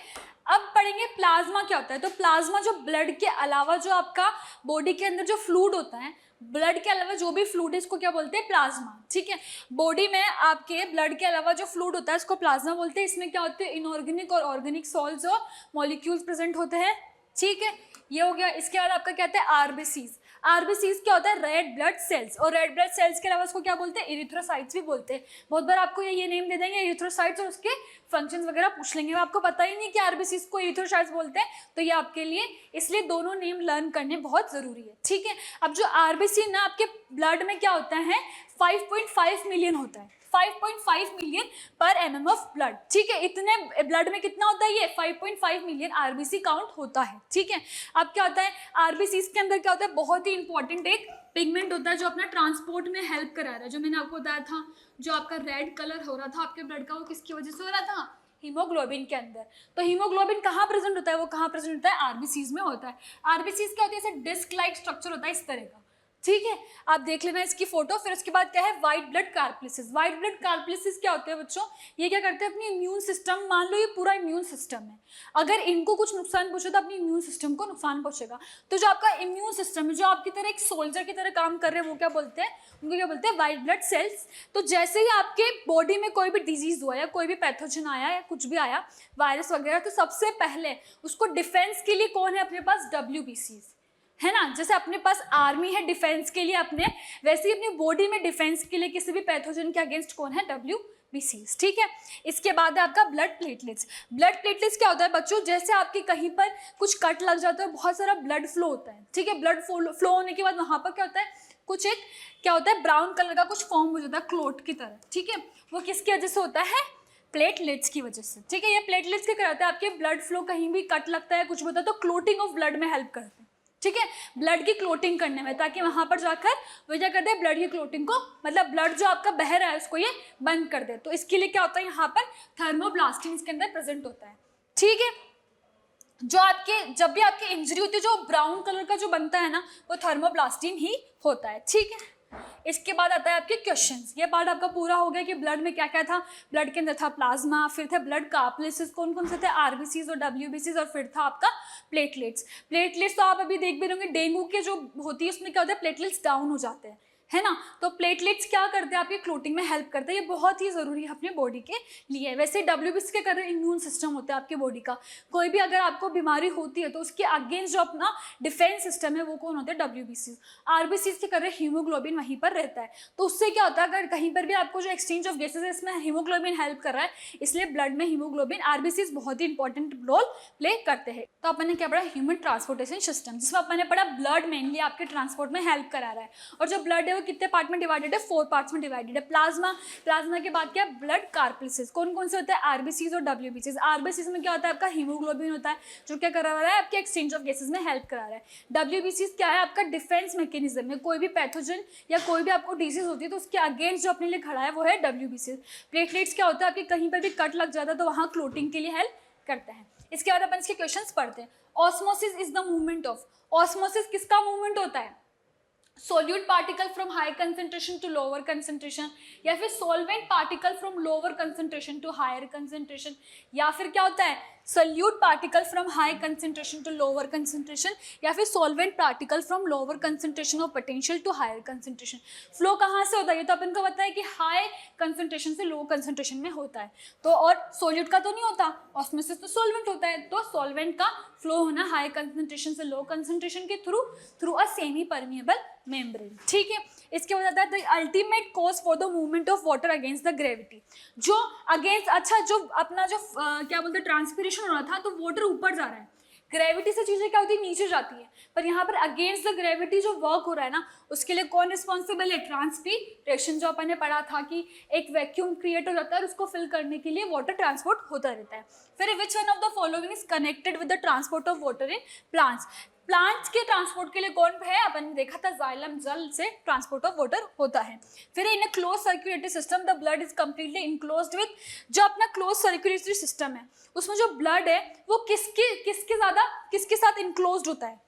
अब पढ़ेंगे प्लाज्मा क्या होता है। तो प्लाज्मा जो ब्लड के अलावा जो आपका बॉडी के अंदर जो फ्लूइड होता है, ब्लड के अलावा जो भी फ्लूइड है इसको क्या बोलते हैं, प्लाज्मा। ठीक है, बॉडी में आपके ब्लड के अलावा जो फ्लूइड होता है इसको प्लाज्मा बोलते हैं। इसमें क्या होते हैं, इनऑर्गेनिक और ऑर्गेनिक सॉल्ट्स और मॉलिक्यूल्स प्रेजेंट होते हैं। ठीक है, ये हो गया। इसके बाद आपका क्या होता है, आरबीसीज। आरबीसीज क्या होता है, रेड ब्लड सेल्स। और रेड ब्लड सेल्स के अलावा उसको क्या बोलते हैं, इरिथ्रोसाइट्स भी बोलते हैं। बहुत बार आपको ये नेम दे देंगे इरिथ्रोसाइट्स और उसके फंक्शंस वगैरह पूछ लेंगे, आपको पता ही नहीं कि आरबीसीज को इरिथ्रोसाइट्स बोलते हैं, तो ये आपके लिए इसलिए दोनों नेम लर्न करने बहुत जरूरी है। ठीक है, अब जो आरबीसी ना आपके ब्लड में क्या होता है, 5.5 मिलियन होता है, 5.5 मिलियन पर एमएम ऑफ ब्लड। ठीक है, इतने ब्लड में कितना होता है, ये 5.5 मिलियन आरबीसी काउंट होता है। ठीक है, अब क्या होता है, आरबीसी के अंदर क्या होता है, बहुत ही इंपॉर्टेंट एक पिगमेंट होता है जो अपना ट्रांसपोर्ट में हेल्प करा रहा है। जो मैंने आपको बताया था, जो आपका रेड कलर हो रहा था आपके ब्लड का, वो किसकी वजह से हो रहा था, हीमोग्लोबिन के अंदर। तो हीमोग्लोबिन कहाँ प्रेजेंट होता है, वो कहाँ प्रेजेंट होता है, आरबीसीज में होता है। आरबीसीज क्या होती है, ऐसे डिस्क लाइक स्ट्रक्चर होता है इस तरह का। ठीक है, आप देख लेना इसकी फोटो। फिर उसके बाद क्या है, व्हाइट ब्लड कार्पलिसिस। व्हाइट ब्लड कार्पलिसिस क्या होते हैं बच्चों, ये क्या करते हैं, अपनी इम्यून सिस्टम, मान लो ये पूरा इम्यून सिस्टम है, अगर इनको कुछ नुकसान पहुंचे तो अपनी इम्यून सिस्टम को नुकसान पहुंचेगा। तो जो आपका इम्यून सिस्टम है, जो आपकी तरह एक सोल्जर की तरह काम कर रहे हैं, वो क्या बोलते हैं, उनको क्या बोलते हैं, व्हाइट ब्लड सेल्स। तो जैसे ही आपके बॉडी में कोई भी डिजीज हुआ या कोई भी पैथोजन आया या कुछ भी आया, वायरस वगैरह, तो सबसे पहले उसको डिफेंस के लिए कौन है अपने पास, WBCs है ना। जैसे अपने पास आर्मी है डिफेंस के लिए अपने, वैसे ही अपनी बॉडी में डिफेंस के लिए किसी भी पैथोजन के अगेंस्ट कौन है, WBCs। ठीक है, इसके बाद है आपका ब्लड प्लेटलेट्स। ब्लड प्लेटलेट्स क्या होता है बच्चों, जैसे आपकी कहीं पर कुछ कट लग जाता है, बहुत सारा ब्लड फ्लो होता है। ठीक है, ब्लड फ्लो होने के बाद वहां पर क्या होता है, कुछ एक क्या होता है, ब्राउन कलर का कुछ फॉर्म हो जाता है क्लोट की तरह। ठीक है, वो किसकी वजह से होता है, प्लेटलेट्स की वजह से। ठीक है, ये प्लेटलेट्स क्या कराते हैं, आपके ब्लड फ्लो कहीं भी कट लगता है, कुछ होता है, तो क्लोटिंग ऑफ ब्लड में हेल्प करते हैं। ठीक है, ब्लड की क्लोटिंग करने में, ताकि वहां पर जाकर वो क्या करते हैं, ब्लड की क्लोटिंग को, मतलब ब्लड जो आपका बह रहा है उसको ये बंद कर दे। तो इसके लिए क्या होता है, यहाँ पर थर्मोब्लास्टिन इसके अंदर प्रेजेंट होता है। ठीक है, जो आपके जब भी आपकी इंजरी होती है, जो ब्राउन कलर का जो बनता है ना, वो थर्मोब्लास्टिन ही होता है। ठीक है, इसके बाद आता है आपके क्वेश्चंस। ये पार्ट आपका पूरा हो गया कि ब्लड में क्या क्या था। ब्लड के अंदर था प्लाज्मा, फिर थे ब्लड कार्पलिसिस, कौन कौन से थे, आरबीसीज और WBCs, और फिर था आपका प्लेटलेट्स। प्लेटलेट्स तो आप अभी देख भी रहोगे, डेंगू के जो होती है उसमें क्या होता है, प्लेटलेट्स डाउन हो जाते हैं, है ना। तो प्लेटलेट्स क्या करते हैं, आपकी क्लोटिंग में हेल्प करते हैं। ये बहुत ही जरूरी है अपने बॉडी के लिए। वैसे WBC के कारण इम्यून सिस्टम होता है आपके बॉडी का, कोई भी अगर आपको बीमारी होती है तो उसके अगेंस्ट जो अपना डिफेंस सिस्टम है वो कौन होता है, WBC। आरबीसी के कारण हीमोग्लोबिन वहीं पर रहता है, तो उससे क्या होता है, अगर कहीं पर भी आपको जो एक्सचेंज ऑफ गैसेज है इसमें हीमोग्लोबिन हेल्प कर रहा है, इसलिए ब्लड में हीमोग्लोबिन, आरबीसी बहुत ही इंपॉर्टेंट रोल प्ले करते हैं। तो अपन ने क्या पढ़ा, ह्यूमन ट्रांसपोर्टेशन सिस्टम, जिसमें अपन ने पढ़ा ब्लड मेनली आपके ट्रांसपोर्ट में हेल्प करा रहा है। और जो ब्लड है वो कितने पार्ट में डिवाइडेड है, 4 पार्ट्स में डिवाइडेड है। प्लाज्मा, प्लाज्मा के बाद क्या, ब्लड कार्पलिसिस, कौन कौन से होता है, आरबीसीज और WBCs। आरबीसीज में क्या होता है, आपका हीमोग्लोबिन होता है, जो क्या करा रहा है, आपके एक्सचेंज ऑफ गैसेज में हेल्प करा रहा है। WBCs क्या है, आपका डिफेंस मैकेनिज्म में, कोई भी पैथोजन या कोई भी आपको डिजीज होती है तो उसके अगेंस्ट जो अपने लिए खड़ा है वो है WBCs। प्लेटलेट्स क्या होता है, आपके कहीं पर भी कट लग जाता है तो वहाँ क्लोटिंग के लिए हेल्प करता है। इसके बाद अपन इसके क्वेश्चंस पढ़ते हैं। Osmosis is the movement of, osmosis किसका मूवमेंट होता है, solute particle from high concentration to lower concentration, या फिर solvent particle from lower concentration to higher concentration, या फिर क्या होता है, solute particle from high concentration to lower concentration, या फिर solvent particle from lower concentration of potential to higher concentration. Flow कहाँ से होता है, ये तो अपन को पता है कि हाई कंसेंट्रेशन से लो कंसेंट्रेशन में होता है, तो और सोल्यूट का तो नहीं होता, ऑस्मोसिस तो सॉल्वेंट होता है, तो सॉल्वेंट का फ्लो होना हाई कंसेंट्रेशन से लो कंसेंट्रेशन के through a semi permeable membrane. ठीक है, इसके बाद आता है the ultimate cause for the movement of water against the gravity, जो अगेंस्ट, अच्छा जो अपना जो क्या बोलते हैं ट्रांसपिरेशन हो रहा था तो वाटर ऊपर जा रहा है, ग्रेविटी से चीजें क्या होती है, नीचे जाती है, पर यहाँ पर अगेंस्ट द ग्रेविटी जो वर्क हो रहा है ना, उसके लिए कौन रिस्पॉन्सिबल है, ट्रांसपीरेशन। जो अपन ने पढ़ा था कि एक वैक्यूम क्रिएट हो जाता है और उसको फिल करने के लिए वाटर ट्रांसपोर्ट होता रहता है। फिर which one of the following is connected with the transport of water in plants, plants के ट्रांसपोर्ट के लिए कौन है, अपन ने देखा था जाइलम, जल से ट्रांसपोर्ट ऑफ वाटर होता है। फिर in a close circulatory system the blood is completely enclosed with, जो अपना क्लोज सर्कुलेटरी सिस्टम है उसमें जो ब्लड है वो किसके साथ इनक्लोज्ड होता है,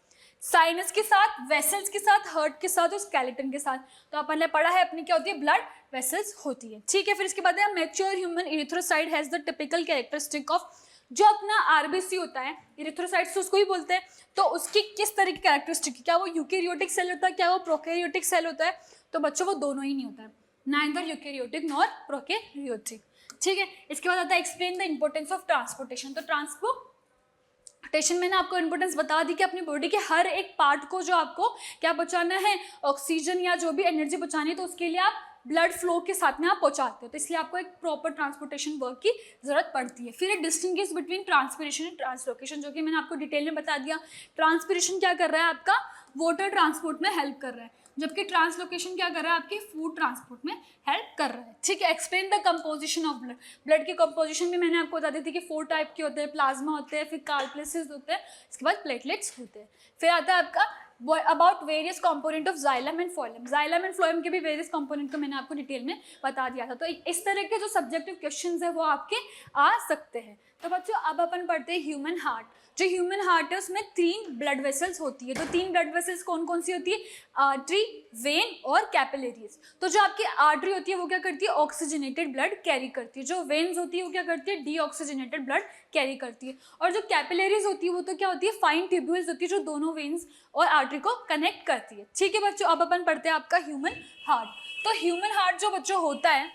साइनस के साथ, वेसल्स के साथ, हार्ट के साथ और स्केलेटन के साथ। तो अपन ने पढ़ा है अपनी क्या होती है, ब्लड वेसल्स होती है। ठीक है, फिर इसके बाद mature human erythrocyte has the typical characteristic of जो अपना आरबीसी होता है, इरिथ्रोसाइट्स उसको ही बोलते हैं, तो उसकी किस तरह की कैरेक्टरिस्टिक है, क्या वो यूकेरियोटिक सेल होता है, क्या वो प्रोकैरियोटिक सेल होता है, तो बच्चों वो दोनों ही नहीं होता है, नाइदर यूकेरियोटिक नॉर प्रोकैरियोटिक। ठीक है, इसके बाद आता है explain the importance of transportation. तो ट्रांसपोर्टेशन मैंने आपको इंपॉर्टेंस बता दी कि अपनी बॉडी के हर एक पार्ट को जो आपको क्या पहुंचाना है, ऑक्सीजन या जो भी एनर्जी पहुंचानी है, तो उसके लिए आप ब्लड फ्लो के साथ में आप पहुंचाते हो, तो इसलिए आपको एक प्रॉपर ट्रांसपोर्टेशन वर्क की जरूरत पड़ती है। फिर एक distinguish between transpiration and translocation, जो कि मैंने आपको डिटेल में बता दिया। ट्रांसपिरेशन क्या कर रहा है, आपका वाटर ट्रांसपोर्ट में हेल्प कर रहा है, जबकि ट्रांसलोकेशन क्या कर रहा है, आपके फूड ट्रांसपोर्ट में हेल्प कर रहा है। ठीक है, explain the composition of blood. Blood की कंपोजिशन भी मैंने आपको बता दी थी कि 4 टाइप के होते हैं, प्लाज्मा होते हैं, फिर कार्बोप्लास्ट होते हैं, इसके बाद प्लेटलेट्स होते हैं। फिर आता है आपका about various component of xylem and phloem. Xylem and phloem के भी वेरियस कंपोनेंट को मैंने आपको डिटेल में बता दिया था। तो इस तरह के जो सब्जेक्टिव क्वेश्चंस है वो आपके आ सकते हैं। तो बच्चों अब अपन पढ़ते हैं ह्यूमन हार्ट। जो ह्यूमन हार्ट है उसमें 3 ब्लड वेसल्स होती है। तो 3 ब्लड वेसल्स कौन कौन सी होती है, आर्टरी, वेन और कैपिलरीज। तो जो आपकी आर्टरी होती है वो क्या करती है, ऑक्सीजनेटेड ब्लड कैरी करती है। जो वेन्स होती है वो क्या करती है, डीऑक्सीजनेटेड ब्लड कैरी करती है। और जो कैपिलरीज होती है वो तो क्या होती है, फाइन ट्यूब्यूल्स होती है जो दोनों वेन्स और आर्टरी को कनेक्ट करती है। ठीक है बच्चों, अब अपन पढ़ते हैं आपका ह्यूमन हार्ट। तो ह्यूमन हार्ट जो बच्चों होता है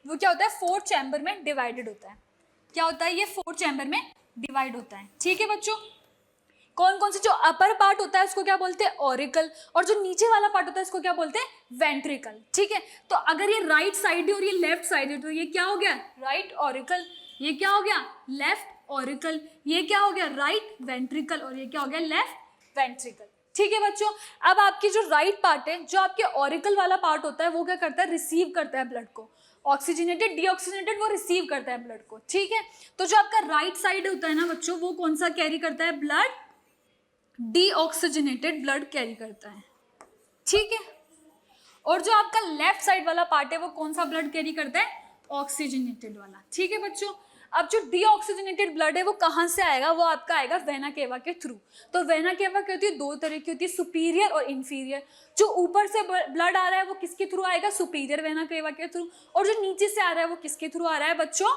वो क्या होता है, 4 चैम्बर में डिवाइडेड होता है। क्या होता है, ये 4 चैम्बर में डिवाइड होता है। ठीक है बच्चों, कौन कौन से, जो अपर पार्ट होता है उसको क्या बोलते हैं, ऑरिकल, और जो नीचे वाला पार्ट होता है इसको क्या बोलते हैं, वेंट्रिकल। ठीक है, तो अगर ये राइट साइड है और ये लेफ्ट साइड है तो ये क्या हो गया, राइट ऑरिकल, ये क्या हो गया, लेफ्ट ऑरिकल, ये क्या हो गया, राइट वेंट्रिकल, और ये क्या हो गया, लेफ्ट वेंट्रिकल। ठीक है बच्चों, अब आपकी जो राइट पार्ट है, जो आपके ऑरिकल वाला पार्ट होता है वो क्या करता है, रिसीव करता है ब्लड को, ऑक्सीजनेटेड डीऑक्सीजनेटेड वो रिसीव करता है ब्लड को। ठीक है, तो जो आपका राइट साइड होता है ना बच्चों, वो कौन सा कैरी करता है, ब्लड, डीऑक्सीजनेटेड ब्लड कैरी करता है। ठीक है, और जो आपका लेफ्ट साइड वाला पार्ट है वो कौन सा ब्लड कैरी करता है, ऑक्सीजनेटेड वाला। ठीक है बच्चों, अब जो डीऑक्सीजनेटेड ब्लड है वो कहाँ से आएगा, वो आपका आएगा वेना केवा के थ्रू। तो वेना केवा क्या होती है, 2 तरह की होती है, सुपीरियर और इन्फीरियर। जो ऊपर से ब्लड आ रहा है वो किसके थ्रू आएगा, सुपीरियर वेना केवा के थ्रू, और जो नीचे से आ रहा है वो किसके थ्रू आ रहा है बच्चों,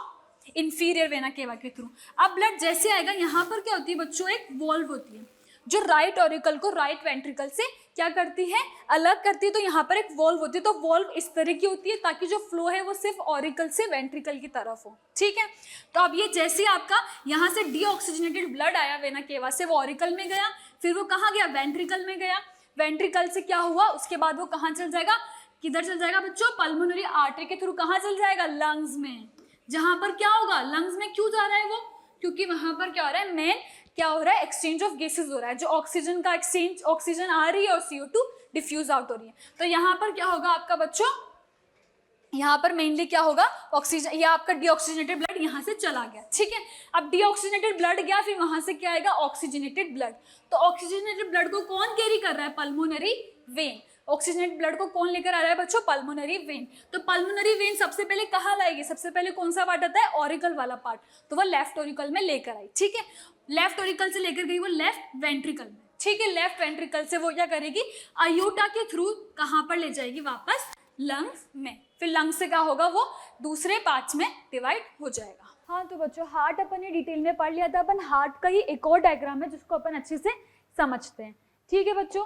इन्फीरियर वेना केवा के थ्रू। अब ब्लड जैसे आएगा, यहाँ पर क्या होती है बच्चों, एक वॉल्व होती है जो राइट ऑरिकल को राइट वेंट्रिकल से क्या करती है, अलग करती है। तो यहाँ पर एक वॉल्व होती है, तो वॉल्व इस तरह की होती है ताकि जो फ्लो है वो सिर्फ ऑरिकल से वेंट्रिकल की तरफ हो। ठीक है, तो अब ये जैसे आपका यहाँ से डीऑक्सीजनेटेड ब्लड आया वेना केवा से, वो ऑरिकल में गया, फिर वो कहाँ गया, वेंट्रिकल में गया, वेंट्रिकल से क्या हुआ, उसके बाद वो कहाँ चल जाएगा, किधर चल जाएगा बच्चों, पल्मोनरी आर्टरी के थ्रू कहाँ चल जाएगा, लंग्स में। जहाँ पर क्या होगा, लंग्स में क्यों जा रहा है वो, क्योंकि वहां पर क्या हो रहा है, मेन क्या हो रहा है, एक्सचेंज ऑफ गैसेस हो रहा है, जो ऑक्सीजन का एक्सचेंज, ऑक्सीजन आ रही है और CO2 डिफ्यूज आउट हो रही है। तो यहाँ पर क्या होगा आपका बच्चों, यहाँ पर मेनली क्या होगा, ऑक्सीजन, या आपका डीऑक्सीजनेटेड ब्लड यहाँ से चला गया। ठीक है, अब डीऑक्सीजनेटेड ब्लड गया, फिर वहां से क्या आएगा, ऑक्सीजनेटेड ब्लड। तो ऑक्सीजनेटेड ब्लड को कौन कैरी कर रहा है, पल्मोनरी वेन। ऑक्सीजनेटेड ब्लड को कौन लेकर आ रहा है बच्चों, पल्मोनरी वेन। तो पल्मोनरी वेन सबसे पहले कहाँ लाएगी, सबसे पहले कौन सा पार्ट आता है, ऑरिकल वाला पार्ट, तो वो लेफ्ट ऑरिकल में लेकर आई। ठीक है, लेफ्ट ऑरिकल से लेकर गई वो लेफ्ट वेंट्रिकल में। ठीक है, लेफ्ट वेंट्रिकल से वो क्या करेगी, आयोटा के थ्रू कहाँ पर ले जाएगी, वापस लंग्स में। फिर लंग्स से क्या होगा, वो दूसरे पार्ट्स में डिवाइड हो जाएगा। हाँ, तो बच्चों हार्ट अपन ने डिटेल में पढ़ लिया था। अपन हार्ट का ही एक और डायग्राम है जिसको अपन अच्छे से समझते हैं। ठीक है बच्चों,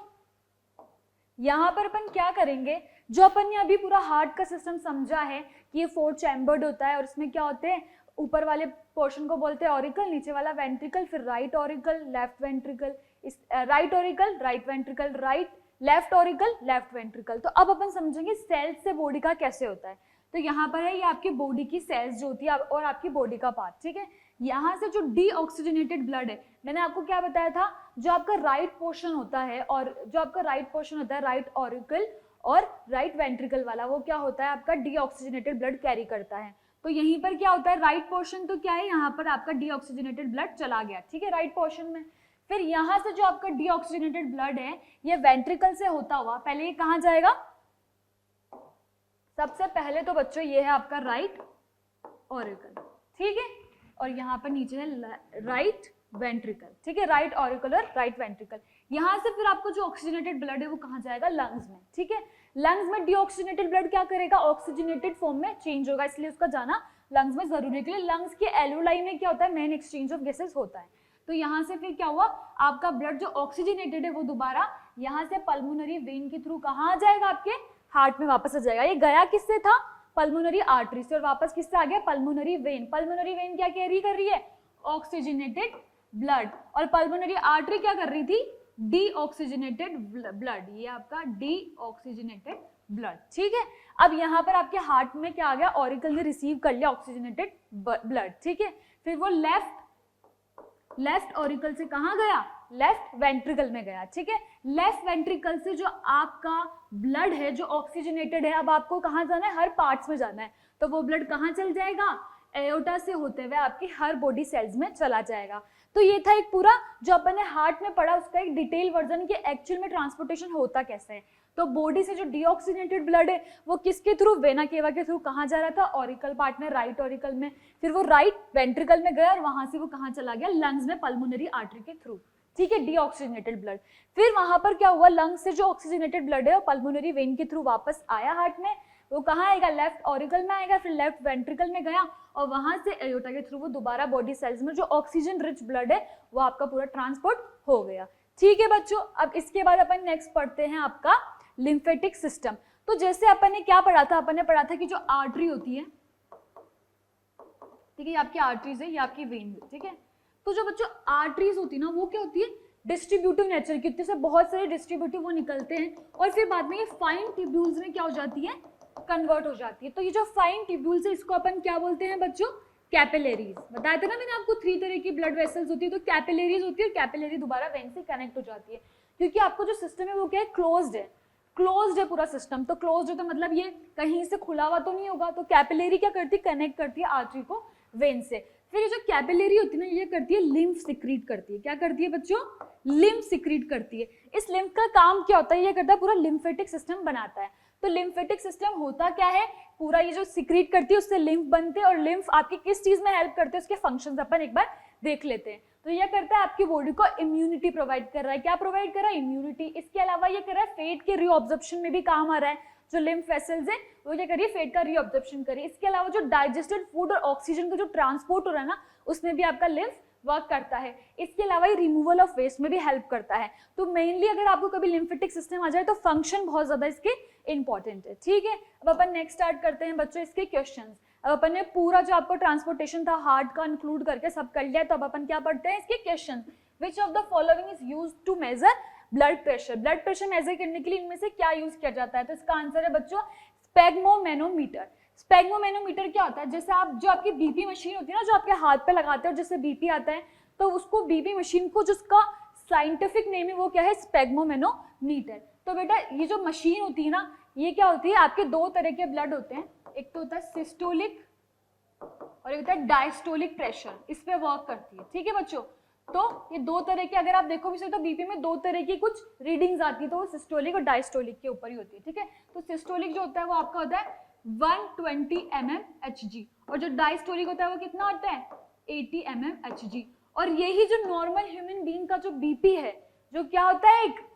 यहाँ पर अपन क्या करेंगे, जो अपन ने अभी पूरा हार्ट का सिस्टम समझा है कि ये 4 चैम्बर्ड होता है और इसमें क्या होते हैं, ऊपर वाले पोर्शन को बोलते हैं ऑरिकल, नीचे वाला वेंट्रिकल, फिर right auricle, left ventricle, right auricle, right ventricle, right left auricle, left ventricle. तो अब अपन समझेंगे सेल्स से बॉडी का कैसे होता है। तो यहाँ पर है ये आपकी बॉडी की सेल्स जो होती है और आपकी बॉडी का पार्ट। ठीक है, यहाँ से जो डीऑक्सीजनेटेड ब्लड है, मैंने आपको क्या बताया था, जो आपका राइट पोर्शन होता है और जो आपका राइट पोर्शन होता है, राइट ऑरिकल और राइट वेंट्रिकल वाला, वो क्या होता है आपका डीऑक्सीजनेटेड ब्लड कैरी करता है। तो यहीं पर क्या होता है, राइट पोर्शन तो क्या है, यहाँ पर आपका डीऑक्सीजनेटेड ब्लड चला गया। ठीक है, राइट पोर्शन में। फिर यहाँ से जो आपका डीऑक्सीजनेटेड ब्लड है ये वेंट्रिकल से होता हुआ पहले ये कहाँ जाएगा, सबसे पहले तो बच्चों ये है आपका राइट ऑरिकल। ठीक है, और यहाँ पर नीचे है राइट वेंट्रिकल। ठीक है, राइट ऑरिकल और राइट वेंट्रिकल। यहाँ से फिर आपको जो ऑक्सीजनेटेड ब्लड है वो कहाँ जाएगा, लंग्स में। ठीक है, लंग्स में डीऑक्सीजनेटेड ब्लड क्या करेगा, ऑक्सीजनेटेड फॉर्म में चेंज होगा, इसलिए उसका जाना लंग्स में जरूरी है, क्योंकि लंग्स के एल्वेओलाई में क्या होता है, मेन एक्सचेंज ऑफ गैसेस होता है। तो यहाँ से फिर क्या हुआ, आपका ब्लड जो ऑक्सीजनेटेड है वो दोबारा यहाँ से पल्मोनरी वेन के थ्रू कहाँ आ जाएगा, आपके हार्ट में वापस आ जाएगा। ये गया किससे था, पल्मोनरी आर्टरी से, और वापस किससे आ गया, पल्मोनरी वेन। पल्मोनरी वेन क्या कैरी कर रही है, ऑक्सीजनेटेड ब्लड, और पल्मोनरी आर्टरी क्या कर रही थी, डीऑक्सीजनेटेड ब्लड, ये आपका डीऑक्सीजनेटेड ब्लड। ठीक है, अब यहाँ पर आपके हार्ट में क्या आ गया, ऑरिकल ने रिसीव कर लिया ऑक्सीजनेटेड ब्लड। ठीक है, फिर वो लेफ्ट ऑरिकल से कहाँ गया, लेफ्ट वेंट्रिकल में गया। ठीक है, लेफ्ट वेंट्रिकल से जो आपका ब्लड है जो ऑक्सीजनेटेड है, अब आपको कहाँ जाना है, हर पार्ट्स में जाना है, तो वो ब्लड कहाँ चल जाएगा, एओर्टा से होते हुए आपकी हर बॉडी सेल्स में चला जाएगा। तो ये था एक पूरा जो अपन ने हार्ट में पढ़ा, उसका एक डिटेल वर्जन कि एक्चुअल में ट्रांसपोर्टेशन होता कैसे है। तो बॉडी से जो डीऑक्सीजनेटेड ब्लड है वो किसके थ्रू, वेना केवा के थ्रू कहाँ जा रहा था, ऑरिकल पार्ट में, राइट ऑरिकल में, फिर वो राइट वेंट्रिकल में गया और वहां से वो कहाँ चला गया, लंग्स में, पल्मोनरी आर्टरी के थ्रू। ठीक है, डीऑक्सीजनेटेड ब्लड। फिर वहां पर क्या हुआ, लंग्स से जो ऑक्सीजनेटेड ब्लड है वो पल्मोनरी वेन के थ्रू वापस आया हार्ट में, वो कहाँ आएगा, लेफ्ट ऑरिकल में आएगा, फिर लेफ्ट वेंट्रिकल में गया और वहां से एओर्टा के थ्रू वो दोबारा बॉडी सेल्स में जो ऑक्सीजन रिच ब्लड है वो आपका पूरा ट्रांसपोर्ट हो गया। ठीक है बच्चों, अब इसके बाद अपन नेक्स्ट पढ़ते हैं आपका लिम्फेटिक सिस्टम। तो जैसे अपन ने क्या पढ़ा था, अपन ने पढ़ा था कि जो आर्टरी होती है, ठीक है, ये आपकी आर्टरीज है, ये आपकी वेन है। ठीक है, तो जो बच्चों आर्टरीज होती है ना, वो क्या होती है, डिस्ट्रीब्यूटिव नेचर की होती है, बहुत सारे डिस्ट्रीब्यूटिव वो निकलते हैं और फिर बाद में ये फाइन ट्यूब्यूल्स में क्या हो जाती है, कन्वर्ट हो जाती है। तो ये जो फाइन ट्यूब्यूल्स है इसको अपन क्या बोलते हैं बच्चों, कैपिलरीज। बताया था ना मैंने आपको 3 तरह की ब्लड वेसल्स होती है, तो कैपिलरीज होती है और कैपिलरी दोबारा वेन से कनेक्ट हो जाती है, क्योंकि आपको जो सिस्टम है वो क्या है, क्लोज्ड है पूरा सिस्टम। तो क्लोज्ड है तो मतलब ये कहीं से खुला हुआ तो नहीं होगा, तो कैपिलरी क्या करती है, कनेक्ट करती है आर्टरी को वेन से। फिर ये जो कैपिलरी होती है ना, ये करती है लिम्फ सिक्रीट करती है। क्या करती है बच्चों, लिम्फ सिक्रीट करती है। इस लिम्फ का काम क्या होता है, ये करता है पूरा लिम्फेटिक सिस्टम बनाता है। तो लिम्फेटिक सिस्टम होता क्या है, पूरा ये जो सिक्रीट करती है उससे लिम्फ बनते हैं, और लिम्फ आपकी किस चीज में हेल्प करते हैं, उसके फंक्शंस अपन एक बार देख लेते हैं। तो ये करता है आपकी बॉडी को इम्यूनिटी प्रोवाइड कर रहा है। क्या प्रोवाइड कर रहा है, इम्यूनिटी। इसके अलावा ये कर रहा है फेट के रीऑब्जॉर्प्शन में भी काम आ रहा है। जो लिम्फ वेसल्स है वो क्या करिए, फेट का रीऑब्जॉर्प्शन करिए। इसके अलावा जो डाइजेस्टेड फूड और ऑक्सीजन का जो ट्रांसपोर्ट हो रहा है ना, उसमें भी आपका लिम्फ वर्क करता है। इसके अलावा ये रिमूवल ऑफ वेस्ट में भी हेल्प करता है। तो मेनली अगर आपको कभी लिम्फेटिक सिस्टम आ जाए तो फंक्शन बहुत ज्यादा इसके इंपॉर्टेंट है। ठीक है, अब अपन नेक्स्ट स्टार्ट करते हैं बच्चों इसके क्वेश्चंस। अब अपन ने पूरा जो आपको ट्रांसपोर्टेशन था हार्ट का इंक्लूड करके सब कर लिया, तो अब अपन क्या पढ़ते हैं इसके question. Which of the following is used to measure blood pressure. Blood pressure measure करने के लिए इनमें से क्या यूज किया जाता है, तो इसका आंसर है बच्चों स्पेग्मोमेनोमीटर। स्पेग्मोमेनोमीटर क्या होता है, जैसे आप जो आपकी बीपी मशीन होती है ना, जो आपके हाथ पे लगाते हो जिससे बीपी आता है, तो उसको बीपी मशीन को जिसका साइंटिफिक नेम है वो क्या है, स्पेग्मोमेनोमीटर। तो बेटा ये जो मशीन होती है ना, ये क्या होती है, आपके 2 तरह के ब्लड होते हैं, एक तो होता है सिस्टोलिक और एक होता है डायस्टोलिक प्रेशर, इस पे वर्क करती है। ठीक है बच्चों, तो ये 2 तरह के, अगर आप देखो भी तो बीपी में 2 तरह की कुछ रीडिंग्स आती है, तो वो सिस्टोलिक और डायस्टोलिक के ऊपर ही होती है। ठीक है, तो सिस्टोलिक जो होता है वो आपका होता है 120 mmHg, और जो डायस्टोलिक होता है वो कितना होता है 80 mmHg। और यही जो नॉर्मल ह्यूमन बीइंग का जो बीपी है, जो क्या होता है एक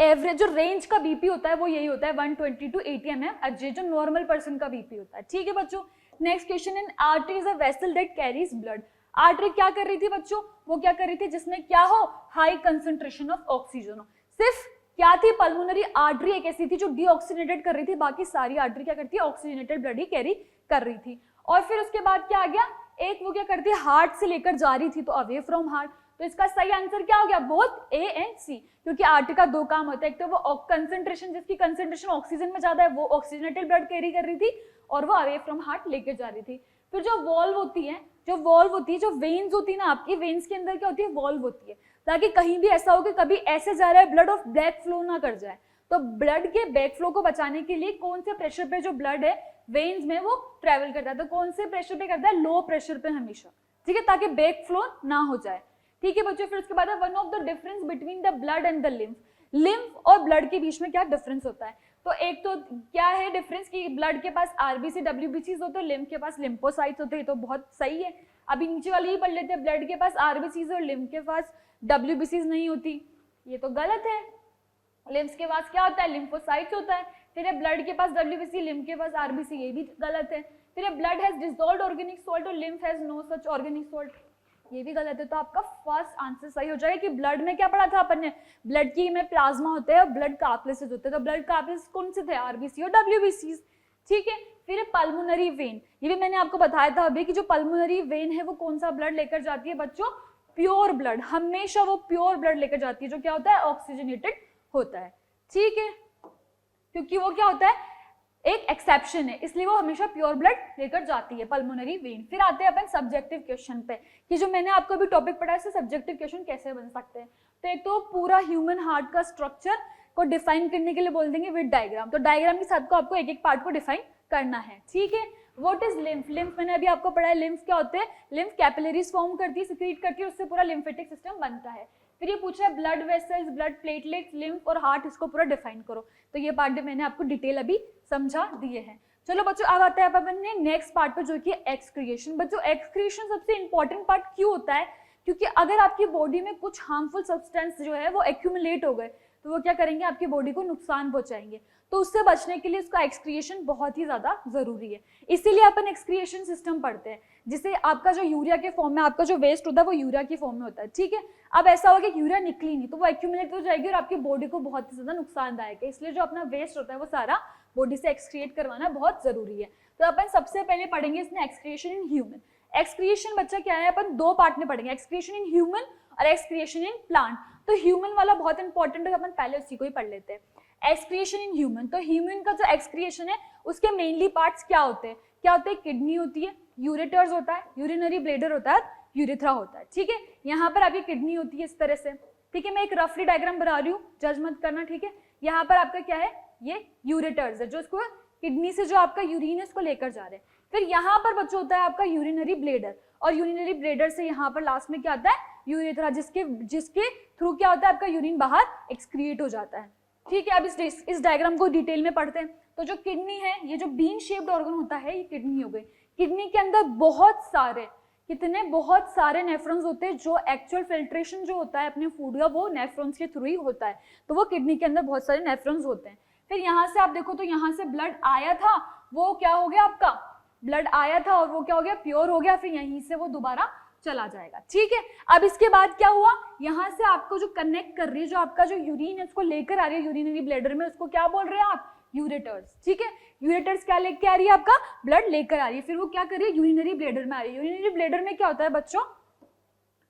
एवरेज जो रेंज का बीपी होता है वो यही होता है 120 to 80 mmHg, जो नॉर्मल पर्सन का बीपी होता है। ठीक है बच्चों, next question, in artery is a vessel that carries blood. Artery क्या कर रही थी बच्चों, वो क्या कर रही थी जिसमें क्या हो, हाई कंसंट्रेशन ऑफ ऑक्सीजन हो। सिर्फ क्या थी, पल्मोनरी आर्टरी एक ऐसी थी जो डीऑक्सीजनेटेड कर रही थी, बाकी सारी आर्टरी क्या करती है, ऑक्सीजनेटेड ब्लड ही कैरी कर रही थी। और फिर उसके बाद क्या आ गया, एक वो क्या करती है, हार्ट से लेकर जा रही थी, तो अवे फ्रॉम हार्ट। तो इसका सही आंसर क्या हो गया, बोथ ए एंड सी, क्योंकि आर्टरी का 2 काम होता है, एक तो वो कंसंट्रेशन, जिसकी कंसंट्रेशन ऑक्सीजन में ज्यादा है वो ऑक्सीजनेटेड ब्लड कैरी कर रही थी, और वो अवे फ्रॉम हार्ट लेकर जा रही थी। फिर जो वॉल्व होती है, जो वेन्स होती है ना आपकी, वेन्स के अंदर क्या होती है, वॉल्व होती है, ताकि कहीं भी ऐसा हो कि कभी ऐसे जा रहा है ब्लड ऑफ बैक फ्लो ना कर जाए। तो ब्लड के बैक फ्लो को बचाने के लिए कौन से प्रेशर पे जो ब्लड है वेन्स में वो ट्रेवल करता है, तो कौन से प्रेशर पे करता है, लो प्रेशर पे हमेशा। ठीक है, ताकि बैक फ्लो ना हो जाए। ठीक है बच्चों, फिर उसके बाद one of the difference between the blood and the lymph. Lymph और ब्लड के बीच में क्या डिफरेंस होता है, तो एक तो क्या है डिफरेंस कि ब्लड के पास आरबीसी डब्ल्यूबीसीज होते हैं, लिम्फ के पास लिम्फोसाइट्स होते हैं, तो बहुत सही है। अभी नीचे वाले ही पढ़ लेते हैं, ब्लड के पास आरबीसीज और लिम्फ के पास डब्ल्यूबीसीज नहीं होती, ये तो गलत है। लिम्फ के पास क्या होता है, लिम्फोसाइट्स होता है। फिर ब्लड के पास WBC, लिम्फ के पास RBC, ये भी गलत है। फिर blood has dissolved organic salt और lymph has no such organic salt, ये भी गलत है। तो आपका फर्स्ट आंसर सही हो जाएगा कि ब्लड में क्या पढ़ा था अपन ने, ब्लड की में प्लाज्मा होते हैं और ब्लड कार्पलेसेस होते हैं, तो ब्लड कार्पलेसेस कौन से थे, RBC और WBC, ठीक है। फिर पल्मोनरी वेन, ये भी मैंने आपको बताया था अभी कि जो पल्मोनरी वेन है वो कौन सा ब्लड लेकर जाती है बच्चों, प्योर ब्लड, हमेशा वो प्योर ब्लड लेकर जाती है जो क्या होता है, ऑक्सीजनेटेड होता है, ठीक है, क्योंकि वो क्या होता है, एक एक्सेप्शन है, इसलिए वो हमेशा प्योर ब्लड लेकर जाती है पल्मोनरी वेन। फिर आते हैं अपन सब्जेक्टिव क्वेश्चन पे कि जो मैंने आपको अभी टॉपिक पढ़ा है इससे सब्जेक्टिव क्वेश्चन कैसे बन सकते हैं। तो एक तो पूरा ह्यूमन हार्ट का स्ट्रक्चर को डिफाइन करने के लिए बोल देंगे विद डायग्राम, तो डायग्राम के साथ को आपको एक एक पार्ट को डिफाइन करना है, ठीक है। व्हाट इज लिम्फ, लिम्फ मैंने अभी आपको पढ़ा है, लिम्फ क्या होते हैं, लिम्फ कैपिलरीज फॉर्म करती है, सिक्रीट करती है, उससे पूरा लिम्फेटिक सिस्टम बनता है। फिर ये पूछा है blood vessels, blood platelets, lymph और हार्ट, इसको पूरा डिफाइन करो, तो ये पार्ट भी मैंने आपको डिटेल अभी समझा दिए हैं। चलो बच्चों अब आता है अपन ने नेक्स्ट पार्ट पे जो कि एक्सक्रिएशन। बच्चों एक्सक्रिएशन सबसे इंपॉर्टेंट पार्ट क्यों होता है, क्योंकि अगर आपकी बॉडी में कुछ हार्मफुल सब्सटेंस जो है वो एक्यूमुलेट हो गए तो वो क्या करेंगे, आपकी बॉडी को नुकसान पहुंचाएंगे, तो उससे बचने के लिए उसका एक्सक्रिएशन बहुत ही ज्यादा जरूरी है, इसीलिए अपन एक्सक्रिएशन सिस्टम पढ़ते हैं, जिससे आपका जो यूरिया के फॉर्म में आपका जो वेस्ट होता है वो यूरिया की फॉर्म में होता है, ठीक है। अब ऐसा होगा कि यूरिया निकली नहीं तो वो एक्यूमुलेट हो जाएगी और आपकी बॉडी को बहुत ही ज्यादा नुकसानदायक है, इसलिए जो अपना वेस्ट होता है वो सारा बॉडी से एक्सक्रिएट करवाना बहुत जरूरी है। तो अपन सबसे पहले पढ़ेंगे इसमें एक्सक्रिएशन इन ह्यूमन। एक्सक्रिएशन बच्चा क्या है, अपन दो पार्ट में पढ़ेंगे, एक्सक्रिएशन इन ह्यूमन और एक्सक्रिएशन इन प्लांट। तो ह्यूमन वाला बहुत इंपॉर्टेंट है, अपन पहले उसी को ही पढ़ लेते हैं। एक्सक्रिएशन इन ह्यूमन, तो ह्यूमन का जो एक्सक्रिएशन है उसके मेनली पार्ट्स क्या होते हैं, क्या होते हैं, किडनी होती है, यूरेटर्स होता है, यूरिनरी ब्लैडर होता है, यूरेथ्रा होता है, ठीक है। यहाँ पर आपकी किडनी होती है इस तरह से, ठीक है, मैं एक रफली डायग्राम बना रही हूँ, जज मत करना, ठीक है। यहाँ पर आपका क्या है, ये यूरेटर्स है जो इसको किडनी से जो आपका यूरिन है उसको लेकर जा रहे हैं। फिर यहाँ पर बच्चों होता है आपका यूरिनरी ब्लैडर, और यूरिनरी ब्लैडर से यहाँ पर लास्ट में क्या आता है, यूरेथ्रा, जिसके थ्रू क्या होता है, आपका यूरिन बाहर एक्सक्रिएट हो जाता है, ठीक है। अब इस डायग्राम को डिटेल में पढ़ते हैं। तो जो किडनी है, ये जो बीन शेप्ड ऑर्गन होता है, ये किडनी हो गई। किडनी के अंदर बहुत सारे नेफ्रॉन्स होते हैं, जो एक्चुअल फिल्ट्रेशन जो होता है अपने फूड का वो नेफ्रॉन्स के थ्रू ही होता है, तो वो किडनी के अंदर बहुत सारे नेफ्रॉन्स होते हैं। फिर यहाँ से आप देखो तो यहाँ से ब्लड आया था, वो क्या हो गया, आपका ब्लड आया था और वो क्या हो गया, प्योर हो गया, फिर यहीं से वो दोबारा चला जाएगा, ठीक है। अब इसके बाद क्या हुआ, यहाँ से आपको जो कनेक्ट कर रही है, जो आपका जो यूरिन है उसको लेकर आ रही है यूरिनरी ब्लैडर में, उसको क्या बोल रहे हैं आप, यूरेटर्स, ठीक है। यूरेटर्स क्या लेके आ रही है, आपका ब्लड लेकर आ रही है, फिर वो क्या कर रही है, यूरिनरी ब्लैडर में आ रही है। यूरिनरी ब्लैडर में क्या होता है बच्चों,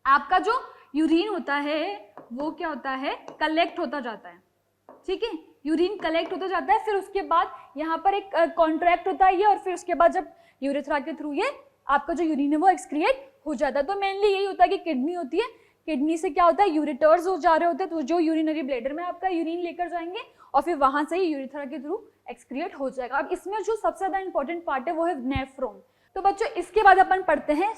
आपका जो यूरिन होता है वो क्या होता है, कलेक्ट होता जाता है, ठीक है, यूरिन कलेक्ट होता जाता है। फिर उसके बाद यहाँ पर एक कॉन्ट्रैक्ट होता है ये, और फिर उसके बाद जब यूरेथ्रा के थ्रू ये आपका जो यूरिन है वो एक्सक्रिएट हो जाता है। तो मेनली यही होता है कि किडनी होती है, किडनी से क्या होता है, यूरेटर्स हो जा रहे होते हैं, तो जो यूरिनरी ब्लैडर में आपका यूरिन लेकर जाएंगे और फिर वहां से ही यूरेथ्रा के थ्रू एक्सक्रिएट हो जाएगा। अब इसमें जो सबसे ज्यादा इंपॉर्टेंट पार्ट है वो है नेफ्रॉन। तो बच्चों इसके बाद अपन पढ़ते हैं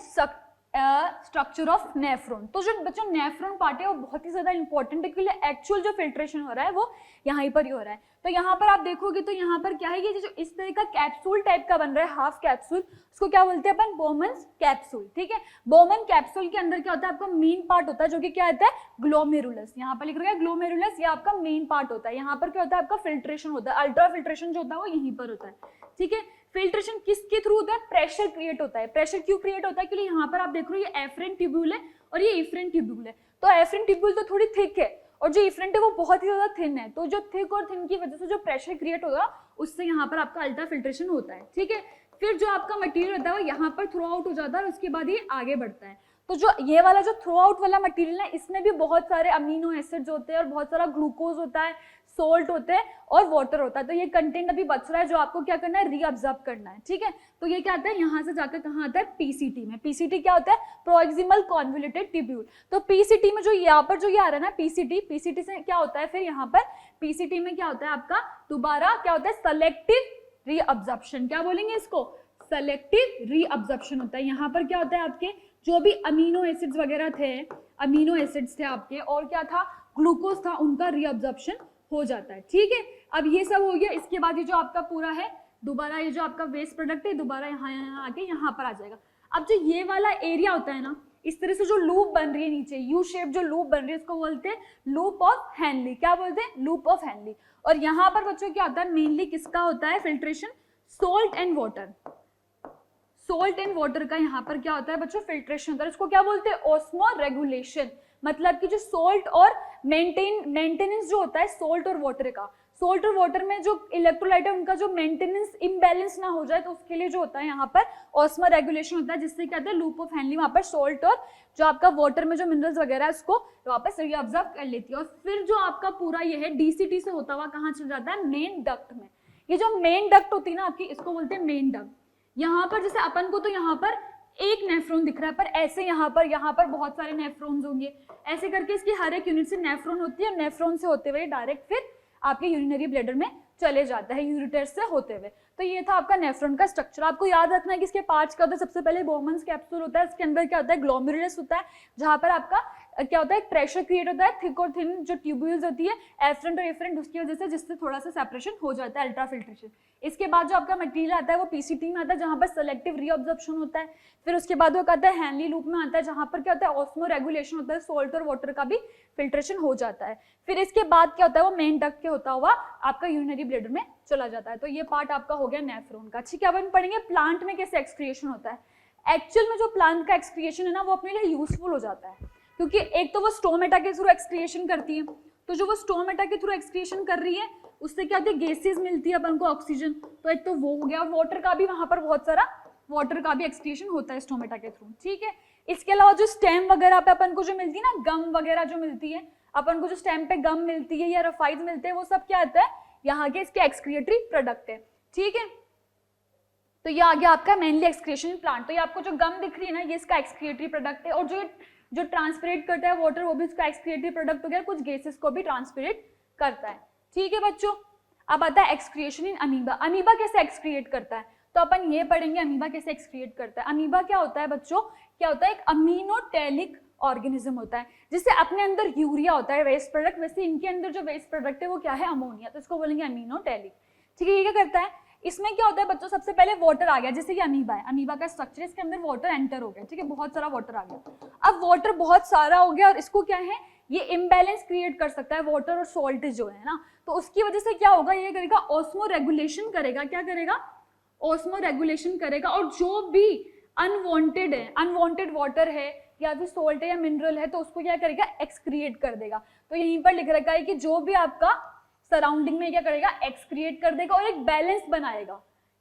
स्ट्रक्चर ऑफ नेफ्रॉन। तो जो बच्चों नेफ्रॉन पार्ट है वो बहुत ही ज्यादा इंपॉर्टेंट है, क्योंकि एक्चुअल जो फिल्ट्रेशन हो रहा है वो यहाँ पर ही हो रहा है। तो यहाँ पर आप देखोगे तो यहाँ पर क्या है, ये जो इस तरह का कैप्सूल टाइप का बन रहा है, हाफ कैप्सूल, उसको क्या बोलते हैं अपन, बोमन्स कैप्सूल, ठीक है। बोमन कैप्सूल के अंदर क्या होता है, आपका मेन पार्ट होता है जो कि क्या होता है, ग्लोमेरुलस, यहाँ पर लिख रखा है ग्लोमेरुलस, ये आपका मेन पार्ट होता है। यहाँ पर क्या होता है, आपका फिल्ट्रेशन होता है, अल्ट्रा फिल्ट्रेशन जो होता है वो यहीं पर होता है, ठीक है। फिल्ट्रेशन किसके थ्रू होता है, प्रेशर क्रिएट होता है। प्रेशर क्यों क्रिएट होता है, क्योंकि यहाँ पर आप देख रहे हो ये एफरेंट ट्यूब्यूल है और ये इफरेंट ट्यूब्यूल है। तो एफरेंट ट्यूब्यूल तो थोड़ी थिक है और जो इफरेंट है वो बहुत ही ज्यादा थिन है, तो जो थिक और थिन की वजह से जो प्रेशर क्रिएट होगा उससे यहाँ पर आपका अल्ट्रा फिल्ट्रेशन होता है, ठीक है। फिर जो आपका मटेरियल होता है वो यहाँ पर थ्रो आउट हो जाता है और उसके बाद ये आगे बढ़ता है। तो जो ये वाला जो थ्रो आउट वाला मटेरियल है, इसमें भी बहुत सारे अमीनो एसिड्स होते हैं और बहुत सारा ग्लूकोज होता है, सोल्ट होते हैं और वाटर होता है। तो ये कंटेंट अभी बच रहा है जो आपको क्या करना है, रीअब्जॉर्ब करना है, ठीक है। तो ये क्या आता है, यहाँ से जाकर कहाँ आता है, पीसीटी में। पीसीटी क्या होता है, प्रोक्सिमल कॉन्वोल्यूटेड ट्यूब्यूल। तो पीसीटी में जो यहाँ पर जो ये आ रहा है ना पीसीटी, पीसीटी से क्या होता है, फिर यहाँ पर पीसीटी में क्या होता है, आपका दोबारा क्या होता है, सेलेक्टिव रीअब्जॉर्प्शन। क्या बोलेंगे इसको, सेलेक्टिव रीअब्जॉर्प्शन होता है। यहाँ पर क्या होता है, आपके जो भी अमीनो एसिड्स वगैरह थे, अमीनो एसिड्स थे आपके, और क्या था, ग्लूकोज था, उनका रीअब्जॉर्प्शन हो जाता है, ठीक है। अब ये सब हो गया, इसके बाद ये जो आपका पूरा है दोबारा ये जो आपका वेस्ट प्रोडक्ट है दोबारा यहाँ आके यहाँ पर आ जाएगा। अब जो ये वाला एरिया होता है ना, इस तरह से जो लूप बन रही है नीचे, यू शेप जो लूप बन रही है, इसको बोलते हैं लूप ऑफ हेनली। क्या बोलते हैं? Loop of Henley. और यहाँ पर बच्चों क्या होता है, मेनली किसका होता है filtration? Salt and water. Salt and water का यहाँ पर क्या होता है बच्चों? फिल्ट्रेशन होता है। इसको क्या बोलते हैं? Osmo regulation. मतलब कि जो सोल्ट और मेंटेनेंस जो होता है सोल्ट और वाटर का, सोल्ट और वाटर में जो इलेक्ट्रोलाइट है उनका जो मेंटेनेंस इम्बैलेंस ना हो जाए, तो उसके लिए जो होता है यहाँ पर ऑस्मो रेगुलेशन होता है, जिससे क्या होता है लूप ऑफ हेनली वहाँ पर सोल्ट और जो आपका वाटर में जो मिनरल्स वगैरह है उसको वापस रीअब्जॉर्ब कर लेती है। और फिर जो आपका पूरा ये है डीसीटी से होता हुआ कहाँ चल जाता है? मेन डक्ट में। ये जो मेन डक्ट होती है ना आपकी, इसको बोलते हैं मेन डक्ट। यहाँ पर जैसे अपन को तो यहाँ पर एक नेफ्रॉन दिख रहा है, पर ऐसे यहाँ पर बहुत सारे नेफ्रॉन्स होंगे, ऐसे करके इसकी हर एक यूनिट से नेफ्रॉन होती है, और नेफ्रॉन से होते हुए डायरेक्ट फिर आपके यूरिनरी ब्लैडर में चले जाता है यूरेटर से होते हुए। तो ये था आपका नेफ्रॉन का स्ट्रक्चर। आपको याद रखना है कि इसके पार्ट्स क्या होता है। सबसे पहले बोमन्स कैप्सूल होता है, इसके अंदर क्या होता है? ग्लोमेरुलस होता है, जहां पर आपका क्या होता है? प्रेशर क्रिएट होता है, थिक और थिन जो ट्यूब्यूल्स होती है एफरेंट और एफरेंट, उसकी वजह से, जिससे थोड़ा सा सेपरेशन हो जाता है, अल्ट्रा फिल्ट्रेशन। इसके बाद जो आपका मटेरियल आता है वो पीसीटी में आता है, जहां पर सेलेक्टिव रीअब्जॉर्प्शन होता है। फिर उसके बाद वो कहता है हेनली लूप में आता है, जहां पर क्या होता है? ऑस्मो रेगुलेशन होता है, सोल्ट और वाटर का भी फिल्ट्रेशन हो जाता है। फिर इसके बाद क्या होता है? वो मेन डक्ट के होता हुआ आपका यूरिनरी ब्लैडर में चला जाता है। तो ये पार्ट आपका हो गया नेफ्रॉन का। ठीक है, अब हम पढ़ेंगे प्लांट में कैसे एक्सक्रिएशन होता है। एक्चुअल में जो प्लांट का एक्सक्रिएशन है ना, वो अपने लिए यूजफुल हो जाता है, क्योंकि एक तो वो स्टोमेटा के थ्रू एक्सक्रिएशन करती है, तो जो वो स्टोमेटा के थ्रू एक्सक्रिएशन कर रही है उससे क्या होती है? गैसेस मिलती है अपन को, ऑक्सीजन। तो एक तो वो हो गया, और वाटर का भी वहां पर बहुत सारा वाटर का भी एक्सक्रिएशन होता है स्टोमेटा के थ्रू। ठीक है, इसके अलावा जो स्टेम वगैरह पे अपन को जो मिलती है ना, गम वगैरह जो मिलती है अपन को, जो स्टेम पे गम मिलती है या रफाइज मिलते हैं, वो सब क्या आता है? यहाँ के इसके एक्सक्रिएटरी प्रोडक्ट है। ठीक है, तो ये आ गया आपका मेनली एक्सक्रिएशन प्लांट। तो ये आपको जो गम दिख रही है ना, ये इसका एक्सक्रिएटरी प्रोडक्ट है, और जो ट्रांसपिरेट करता है वाटर, वो भी इसका एक्सक्रिएटरी प्रोडक्ट हो गया, कुछ गैसेस को भी ट्रांसपिरेट करता है। ठीक है बच्चों, अब आता है एक्सक्रिएशन इन अमीबा। अमीबा कैसे एक्सक्रिएट करता है, तो अपन ये पढ़ेंगे अमीबा कैसे एक्सक्रिएट करता है। अमीबा क्या होता है बच्चों? क्या होता है? एक अमीनोटेलिक ऑर्गेनिज्म होता है, जिससे अपने अंदर यूरिया होता है वेस्ट प्रोडक्ट, वैसे इनके अंदर जो वेस्ट प्रोडक्ट है वो क्या है? अमोनिया। तो इसको बोलेंगे अमीनोटेलिक। ठीक है, ये क्या करता है? इसमें क्या होता है बच्चों? सबसे पहले वाटर आ गया, जैसे कि अमीबा है, अमीबा का स्ट्रक्चर, इसके अंदर वाटर एंटर हो गया। ठीक है, बहुत सारा वाटर आ गया। अब वाटर बहुत सारा हो गया, और इसको क्या है? ये इम्बैलेंस क्रिएट कर सकता है, वाटर और सॉल्ट जो है ना, तो उसकी वजह से क्या होगा? ये करेगा ऑस्मो रेगुलेशन करेगा। क्या करेगा? ऑस्मो रेगुलेशन करेगा। और जो भी अनवांटेड है, अनवांटेड वाटर है या फिर सॉल्ट है या मिनरल है, तो उसको क्या करेगा? एक्सक्रिएट कर देगा। तो यहीं पर लिख रखा है कि जो भी आपका सराउंडिंग में क्या करेगा? एक्सक्रिएट कर देगा, और एक बैलेंस बनाएगा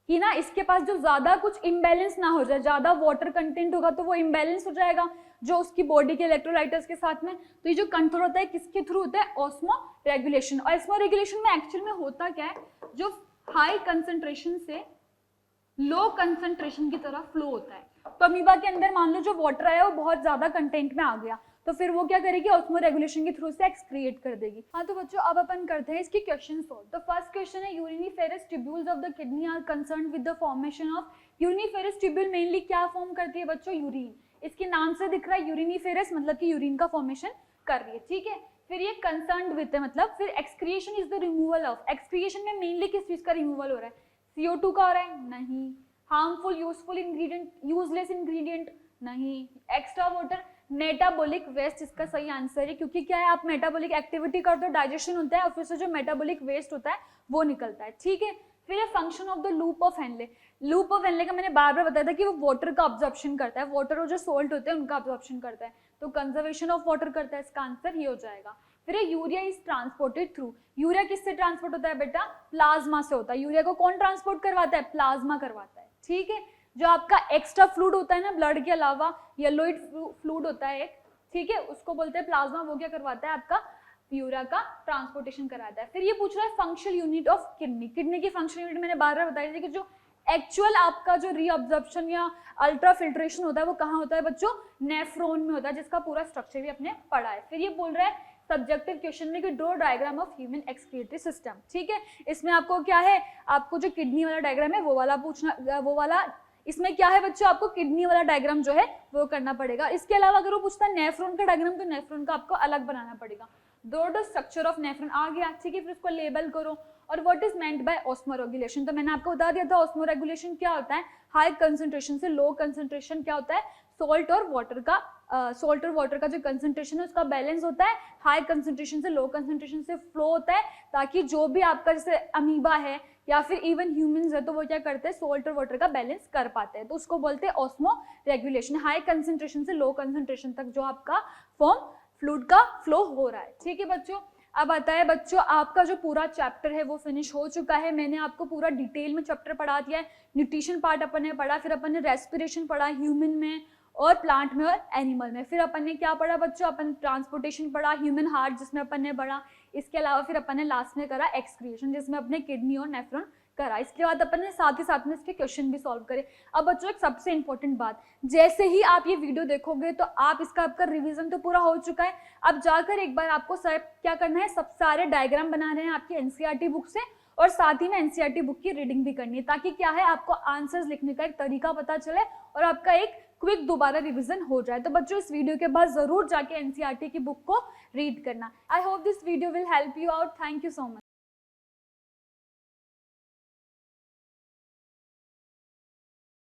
कि ना इसके पास जो ज्यादा कुछ इम्बैलेंस ना हो जाए, ज्यादा वाटर कंटेंट होगा तो वो इम्बैलेंस हो जाएगा जो उसकी बॉडी के इलेक्ट्रोलाइट्स के साथ में। तो ये जो कंट्रोल होता है किसके थ्रू होता है? Osmo regulation. और ऑस्मो रेगुलेशन में एक्चुअल में होता क्या है? जो हाई कंसंट्रेशन से लो कंसंट्रेशन की तरफ फ्लो होता है। तो अमीबा के अंदर मान लो जो वाटर आया वो बहुत ज्यादा कंटेंट में आ गया, तो फिर वो क्या करेगी? ऑस्मो रेगुलेशन के थ्रू से एक्सक्रिएट कर देगी। हाँ, तो बच्चों अब अपन करते हैं इसकी क्वेश्चन सॉल्व। तो फर्स्ट क्वेश्चन है, uriniferous tubules of the kidney are concerned with the formation of. Uriniferous tubule mainly क्या फॉर्म करती है बच्चों? यूरिन। इसके नाम से दिख रहा है यूरिनिफेरस, मतलब कि यूरिन का फॉर्मेशन कर रही है। ठीक है, फिर ये कंसर्न्ड विद है, मतलब फिर excretion is the removal of. Excretion में मेनली किस चीज का रिमूवल हो रहा है? CO2 का हो रहा है? नहीं। Harmful useful ingredient, useless ingredient? नहीं। एक्स्ट्रा वाटर, मेटाबॉलिक वेस्ट इसका सही आंसर है, क्योंकि क्या है? आप मेटाबॉलिक एक्टिविटी करते हो, डाइजेशन होता है, और फिर से जो मेटाबॉलिक वेस्ट होता है वो निकलता है। ठीक है, फिर function of the loop of Henle. Loop of Henle का मैंने बार बार बताया था कि वो वाटर का ऑब्जॉर्प्शन करता है, वाटर और जो सोल्ट होते हैं उनका ऑब्जॉर्प्शन करता है, तो कंजर्वेशन ऑफ वाटर करता है, इसका आंसर ये हो जाएगा। फिर urea is transported through. Urea किससे ट्रांसपोर्ट होता है बेटा? प्लाज्मा से होता है। यूरिया को कौन ट्रांसपोर्ट करवाता है? प्लाज्मा करवाता है। ठीक है, जो आपका एक्स्ट्रा फ्लूइड होता है ना, ब्लड के अलावा येलोइड फ्लूइड होता है एक, ठीक है, उसको बोलते हैं प्लाज्मा, वो क्या करवाता है? आपका यूरिया का ट्रांसपोर्टेशन कराता है। फिर ये पूछ रहा है functional unit of kidney. Kidney की फंक्शनल यूनिट मैंने बार बार बताई थी कि जो एक्चुअल आपका जो रीअब्जॉर्प्शन या अल्ट्रा फिल्ट्रेशन होता है वो कहाँ होता है बच्चों? नेफ्रॉन में होता है, जिसका पूरा स्ट्रक्चर भी अपने पढ़ा है। फिर ये बोल रहा है सब्जेक्टिव क्वेश्चन में कि draw diagram of human excretory system. ठीक है, इसमें आपको क्या है? आपको जो किडनी वाला डायग्राम है वो वाला पूछना, वो वाला इसमें क्या है बच्चों? आपको किडनी वाला डायग्राम जो है वो करना पड़ेगा। इसके अलावा अगर वो पूछता है नेफ्रॉन का डायग्राम, तो नेफ्रॉन का आपको अलग बनाना पड़ेगा। Draw the structure of nephron आ गया। ठीक है, फिर उसको लेबल करो, और what is meant by osmoregulation, तो मैंने आपको बता दिया था ऑस्मोरेगुलेशन क्या होता है, हाई कंसंट्रेशन से लो कंसंट्रेशन क्या होता है, सॉल्ट और वाटर का जो कंसंट्रेशन है उसका बैलेंस होता है, हाई कंसंट्रेशन से लो कंसंट्रेशन से फ्लो होता है, ताकि जो भी आपका जैसे अमीबा है या फिर इवन ह्यूमंस है तो वो क्या करते हैं, सॉल्ट और वाटर का बैलेंस कर पाते हैं, तो उसको बोलते हैं ऑस्मो रेगुलेशन, हाई कंसंट्रेशन से लो कंसंट्रेशन तक जो आपका फॉर्म फ्लूइड का फ्लो हो रहा है। ठीक है बच्चों, अब आता है बच्चों आपका जो पूरा चैप्टर है वो फिनिश हो चुका है, मैंने आपको पूरा डिटेल में चैप्टर पढ़ा दिया है, न्यूट्रिशन पार्ट अपन ने पढ़ा, फिर अपन ने रेस्पिरेशन पढ़ा ह्यूमन में और प्लांट में और एनिमल में, फिर अपन ने क्या पढ़ा बच्चों, अपन ट्रांसपोर्टेशन पढ़ा, ह्यूमन हार्ट जिसमें अपन ने पढ़ा, इसके अलावा फिर अपन ने लास्ट में करा एक्सक्रीशन जिसमें अपने किडनी और नेफ्रॉन करा, इसके बाद अपन ने साथ ही साथ में इसके क्वेश्चन भी सॉल्व करे। अब बच्चों एक सबसे इंपॉर्टेंट बात, जैसे ही आप ये वीडियो देखोगे तो आप इसका आपका रिवीजन तो पूरा हो चुका है, अब जाकर एक बार आपको सर क्या करना है, सब सारे डायग्राम बना रहे हैं आपकी एनसीईआरटी बुक से और साथ ही में एनसीईआरटी बुक की रीडिंग भी करनी है, ताकि क्या है आपको आंसर्स लिखने का एक तरीका पता चले और आपका एक क्विक दोबारा रिवीजन हो जाए। तो बच्चों इस वीडियो के बाद जरूर जाके एनसीईआरटी की बुक को रीड करना। I hope this video will help you out. Thank you so much.